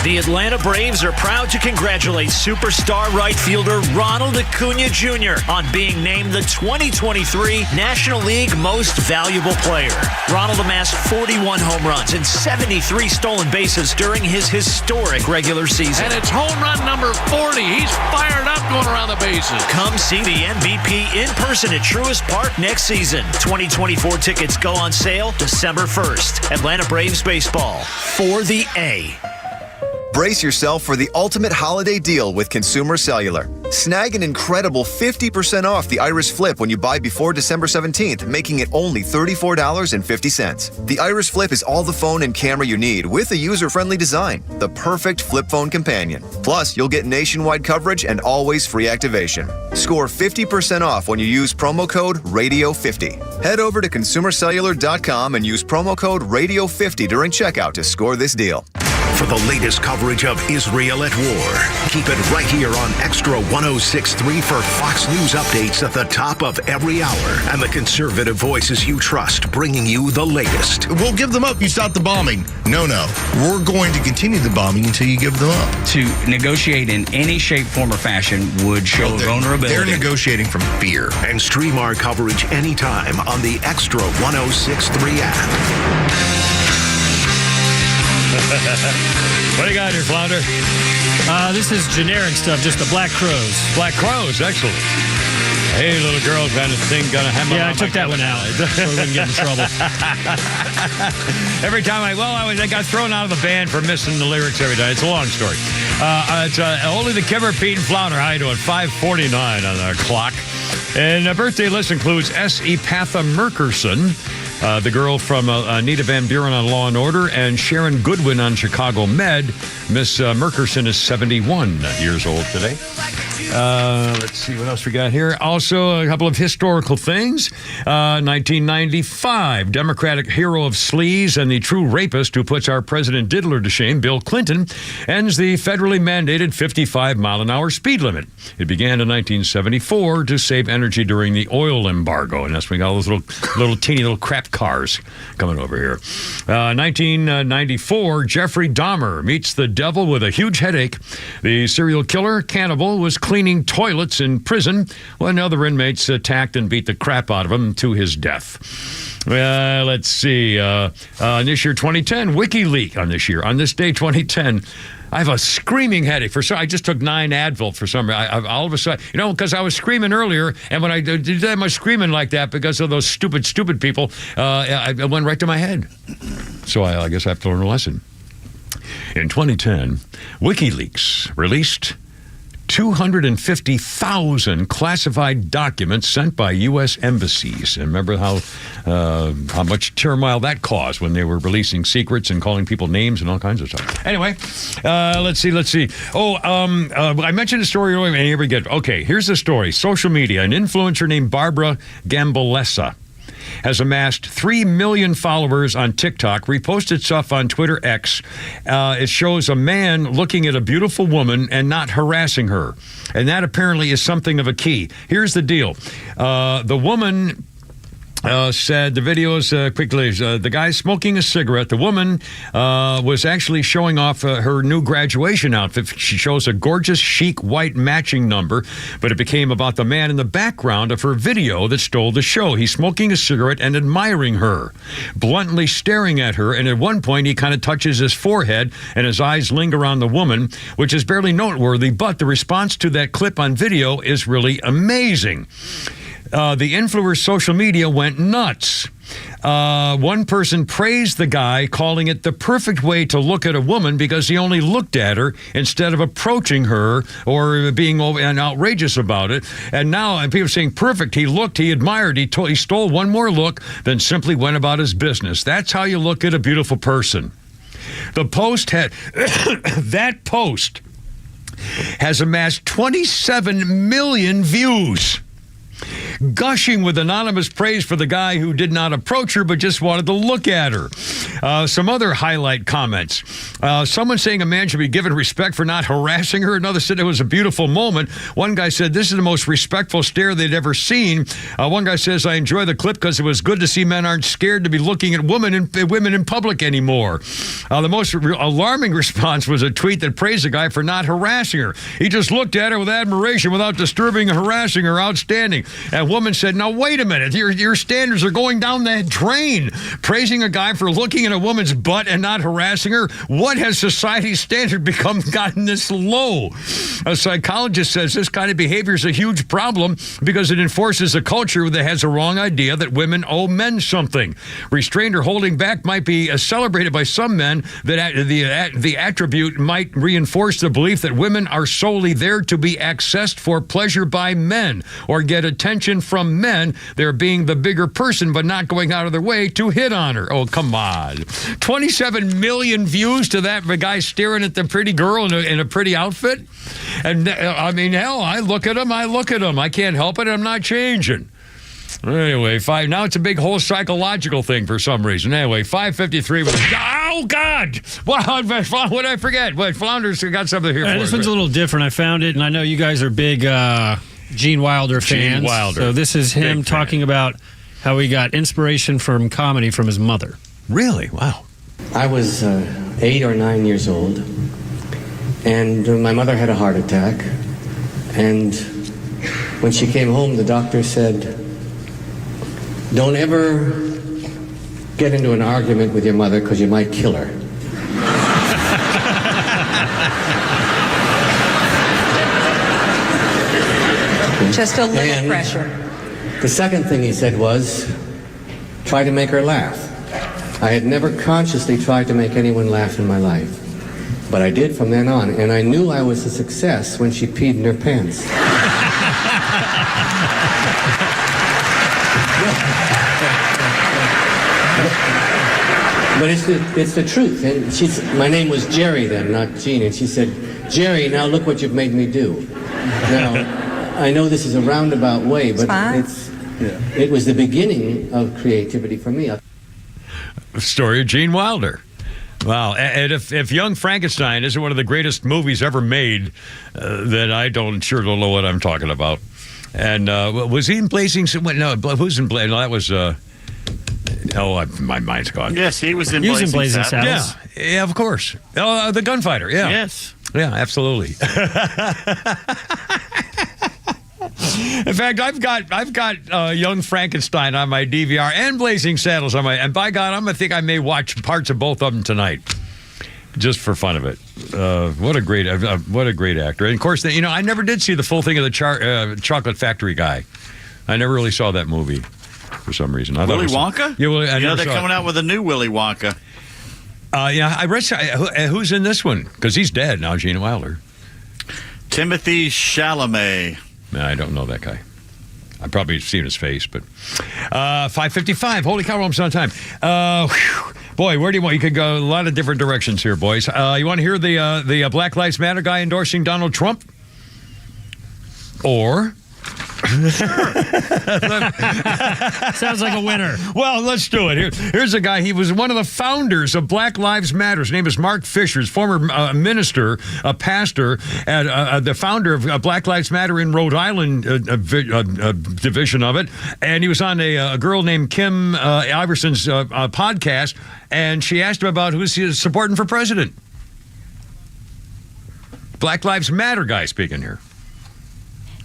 The Atlanta Braves are proud to congratulate superstar right fielder Ronald Acuna Jr. on being named the 2023 National League Most Valuable Player. Ronald amassed 41 home runs and 73 stolen bases during his historic regular season. And it's home run number 40. He's fired up going around the bases. Come see the MVP in person at Truist Park next season. 2024 tickets go on sale December 1st. Atlanta Braves Baseball for the A. Brace yourself for the ultimate holiday deal with Consumer Cellular. Snag an incredible 50% off the Iris Flip when you buy before December 17th, making it only $34.50. The Iris Flip is all the phone and camera you need with a user-friendly design, the perfect flip phone companion. Plus, you'll get nationwide coverage and always free activation. Score 50% off when you use promo code RADIO50. Head over to consumercellular.com and use promo code RADIO50 during checkout to score this deal. For the latest coverage of Israel at war, keep it right here on Extra 106.3 for Fox News updates at the top of every hour and the conservative voices you trust bringing you the latest. We'll give them up. You stop the bombing. No. We're going to continue the bombing until you give them up. To negotiate in any shape, form, or fashion would show vulnerability. They're negotiating from fear. And stream our coverage anytime on the Extra 106.3 app. What do you got here, Flounder? This is generic stuff, just the Black Crowes. Black Crowes, excellent. Hey, little girl kind of thing gonna have Yeah, I took that one out so we wouldn't get in trouble. Every time I got thrown out of the band for missing the lyrics every time. It's a long story. It's only the Kimmer, Pete, and Flounder. How you doing? 5:49 on the clock. And a birthday list includes S.E. Patha Merkerson, the girl from Anita Van Buren on Law & Order, and Sharon Goodwin on Chicago Med. Miss Merkerson is 71 years old today. Let's see what else we got here. Also, a couple of historical things. 1995, Democratic hero of sleaze and the true rapist who puts our President Diddler to shame, Bill Clinton, ends the federally mandated 55-mile-an-hour speed limit. It began in 1974 to save energy during the oil embargo, and that's when we got all those little teeny little crap cars coming over here. 1994, Jeffrey Dahmer meets the devil with a huge headache. The serial killer cannibal was cleaning toilets in prison when other inmates attacked and beat the crap out of him to his death. Let's see. This year, 2010, WikiLeaks on this day, 2010. I have a screaming headache. I just took 9 Advil for some reason. All of a sudden, because I was screaming earlier, and when I did my screaming like that because of those stupid people, it went right to my head. So I guess I have to learn a lesson. In 2010, WikiLeaks released 250,000 classified documents sent by U.S. embassies. And remember how much turmoil that caused when they were releasing secrets and calling people names and all kinds of stuff. Anyway, let's see. I mentioned a story earlier, and here we get. Okay, here's the story. Social media. An influencer named Barbara Gambolessa has amassed 3 million followers on TikTok, reposted stuff on Twitter X. It shows a man looking at a beautiful woman and not harassing her. And that apparently is something of a key. Here's the deal. The woman said, the video is quickly, the guy smoking a cigarette. The woman was actually showing off her new graduation outfit. She shows a gorgeous, chic, white matching number, but it became about the man in the background of her video that stole the show. He's smoking a cigarette and admiring her, bluntly staring at her, and at one point he kind of touches his forehead and his eyes linger on the woman, which is barely noteworthy, but the response to that clip on video is really amazing. The influencer's social media went nuts. One person praised the guy, calling it the perfect way to look at a woman because he only looked at her instead of approaching her or being outrageous about it. And now people are saying, perfect. He looked, he admired, he stole one more look, then simply went about his business. That's how you look at a beautiful person. The post had that post has amassed 27 million views, gushing with anonymous praise for the guy who did not approach her but just wanted to look at her. Some other highlight comments. Someone saying a man should be given respect for not harassing her. Another said it was a beautiful moment. One guy said this is the most respectful stare they'd ever seen. One guy says, I enjoy the clip because it was good to see men aren't scared to be looking at women in public anymore. The most alarming response was a tweet that praised the guy for not harassing her. He just looked at her with admiration without disturbing or harassing her. Outstanding. And woman said, now wait a minute, your standards are going down that drain. Praising a guy for looking at a woman's butt and not harassing her? What has society's standard gotten this low? A psychologist says this kind of behavior is a huge problem because it enforces a culture that has a wrong idea that women owe men something. Restraint or holding back might be celebrated by some men. That the attribute might reinforce the belief that women are solely there to be accessed for pleasure by men or get attention from men. They're being the bigger person but not going out of their way to hit on her. Oh, come on. 27 million views to that guy staring at the pretty girl in a pretty outfit. And I mean, hell, I look at him. I can't help it. I'm not changing. Anyway, now it's a big whole psychological thing for some reason. Anyway, 5:53 was, oh, God! What did I forget? Wait, Flounder's got something here for us. This one's a little different. I found it, and I know you guys are big Gene Wilder fans. Gene Wilder. So this is him talking about how he got inspiration from comedy from his mother. Really? Wow. I was 8 or 9 years old, and my mother had a heart attack. And when she came home, the doctor said, don't ever get into an argument with your mother because you might kill her. Just a little And pressure. The second thing he said was, try to make her laugh. I had never consciously tried to make anyone laugh in my life. But I did from then on, and I knew I was a success when she peed in her pants. But it's the truth. And my name was Jerry then, not Jean. And she said, Jerry, now look what you've made me do. Now, I know this is a roundabout way, but it was the beginning of creativity for me. The story of Gene Wilder. Wow. And if Young Frankenstein isn't one of the greatest movies ever made, then I sure don't know what I'm talking about. And was he in Blazing? No, who's in Blazing? No, that was... my mind's gone. Yes, he was in Blazing Saddles. Yeah, of course. The gunfighter, yeah. Yes. Yeah, absolutely. In fact, I've got Young Frankenstein on my DVR and Blazing Saddles on my, and by God, I think I may watch parts of both of them tonight, just for fun of it. What a great actor! And of course, I never did see the full thing of the Chocolate Factory guy. I never really saw that movie for some reason. Willy Wonka? Yeah, they're coming out with a new Willy Wonka. I read who's in this one because he's dead now. Gene Wilder, Timothy Chalamet. No, I don't know that guy. I've probably seen his face, but 5:55. Holy cow, we're almost on time. Boy, where do you want? You could go a lot of different directions here, boys. You want to hear the Black Lives Matter guy endorsing Donald Trump, or? Sounds like a winner. Well, let's do it. Here's a guy. He was one of the founders of Black Lives Matter. His name is Mark Fisher. He's former minister, a pastor, and the founder of Black Lives Matter in Rhode Island division of it. And he was on a girl named Kim Iverson's podcast, and she asked him about who's he supporting for president. Black Lives Matter guy speaking here.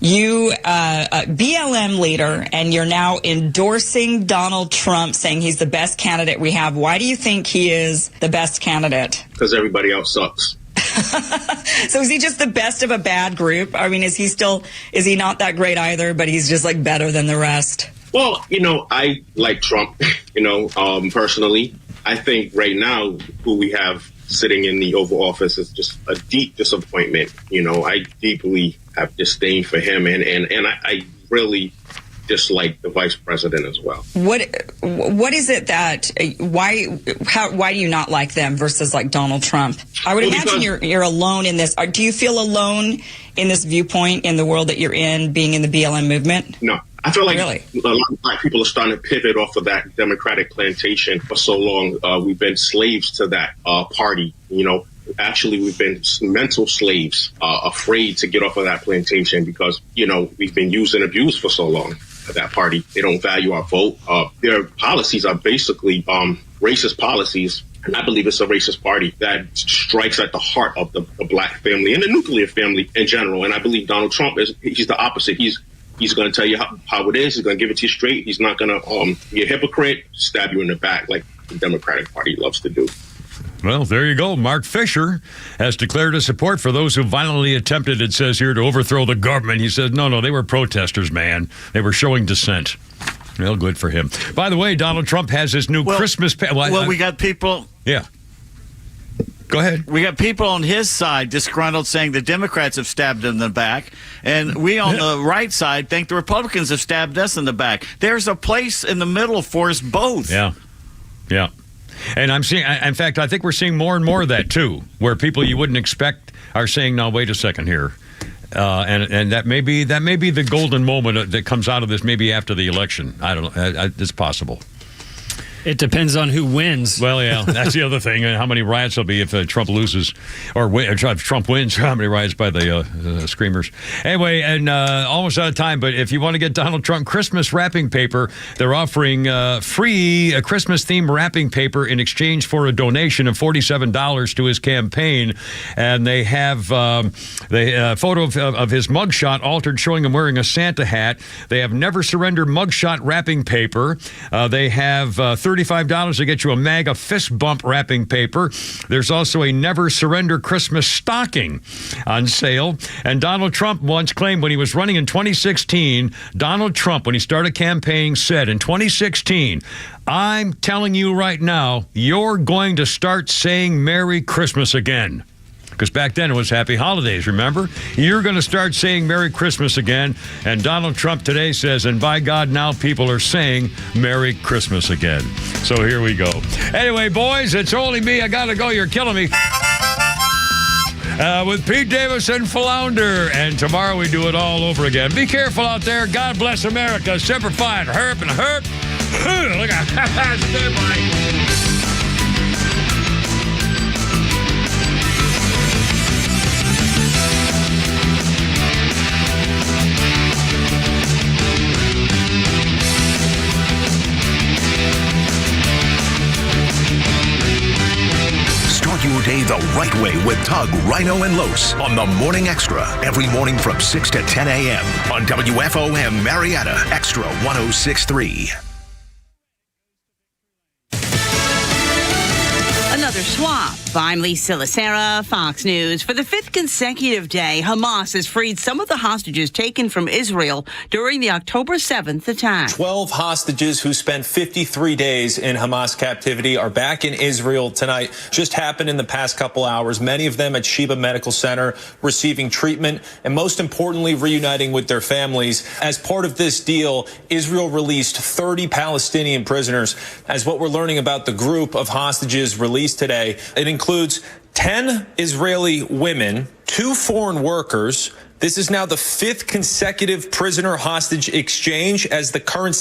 You, BLM leader, and you're now endorsing Donald Trump, saying he's the best candidate we have. Why do you think he is the best candidate? Because everybody else sucks. So is he just the best of a bad group? I mean, is he not that great either, but he's just like better than the rest? Well, I like Trump, personally. I think right now who we have sitting in the Oval Office is just a deep disappointment. I deeply have disdain for him, and I really dislike the vice president as well. What is it that why do you not like them versus like Donald Trump? I would imagine you're alone in this. Do you feel alone in this viewpoint in the world that you're in, being in the BLM movement? No. I feel like really? A lot of black people are starting to pivot off of that Democratic plantation for so long. We've been slaves to that party. Actually, we've been mental slaves, afraid to get off of that plantation because, we've been used and abused for so long at that party. They don't value our vote. Their policies are basically racist policies. And I believe it's a racist party that strikes at the heart of the black family and the nuclear family in general. And I believe Donald Trump he's the opposite. He's going to tell you how it is. He's going to give it to you straight. He's not going to be a hypocrite, stab you in the back like the Democratic Party loves to do. Well, there you go. Mark Fisher has declared his support for those who violently attempted, it says here, to overthrow the government. He said, no, they were protesters, man. They were showing dissent. Well, good for him. By the way, Donald Trump has his new Christmas... we got people... Yeah. Go ahead. We got people on his side disgruntled saying the Democrats have stabbed him in the back. And we on the right side think the Republicans have stabbed us in the back. There's a place in the middle for us both. Yeah. Yeah. And I'm seeing, in fact, I think we're seeing more and more of that, too, where people you wouldn't expect are saying, no, wait a second here. And that may be the golden moment that comes out of this maybe after the election. I don't know. It's possible. It depends on who wins. Well, yeah, that's the other thing. And how many riots there'll be if Trump loses or if Trump wins? How many riots by the screamers? Anyway, and almost out of time. But if you want to get Donald Trump Christmas wrapping paper, they're offering free Christmas-themed wrapping paper in exchange for a donation of $47 to his campaign. And they have a photo of his mugshot altered, showing him wearing a Santa hat. They have Never Surrender mugshot wrapping paper. They have $35 to get you a MAGA fist bump wrapping paper. There's also a Never Surrender Christmas stocking on sale. And Donald Trump once claimed when he was running in 2016, Donald Trump, when he started campaigning, said in 2016, I'm telling you right now, you're going to start saying Merry Christmas again. Because back then it was Happy Holidays, remember? You're going to start saying Merry Christmas again. And Donald Trump today says, and by God, now people are saying Merry Christmas again. So here we go. Anyway, boys, it's only me. I got to go. You're killing me. With Pete Davis and Flounder. And tomorrow we do it all over again. Be careful out there. God bless America. Semper Fi, herp and herp. Look at that. Start your day the right way with Tug, Rhino, and Los on the Morning Extra. Every morning from 6 to 10 a.m. on WFOM Marietta Extra 106.3. Another swap. I'm Lisa Lacera, Fox News. For the fifth consecutive day, Hamas has freed some of the hostages taken from Israel during the October 7th attack. 12 hostages who spent 53 days in Hamas captivity are back in Israel tonight. Just happened in the past couple hours. Many of them at Sheba Medical Center receiving treatment and, most importantly, reuniting with their families. As part of this deal, Israel released 30 Palestinian prisoners. As what we're learning about the group of hostages released today, it includes 10 Israeli women, 2 foreign workers. This is now the 5th consecutive prisoner hostage exchange as the current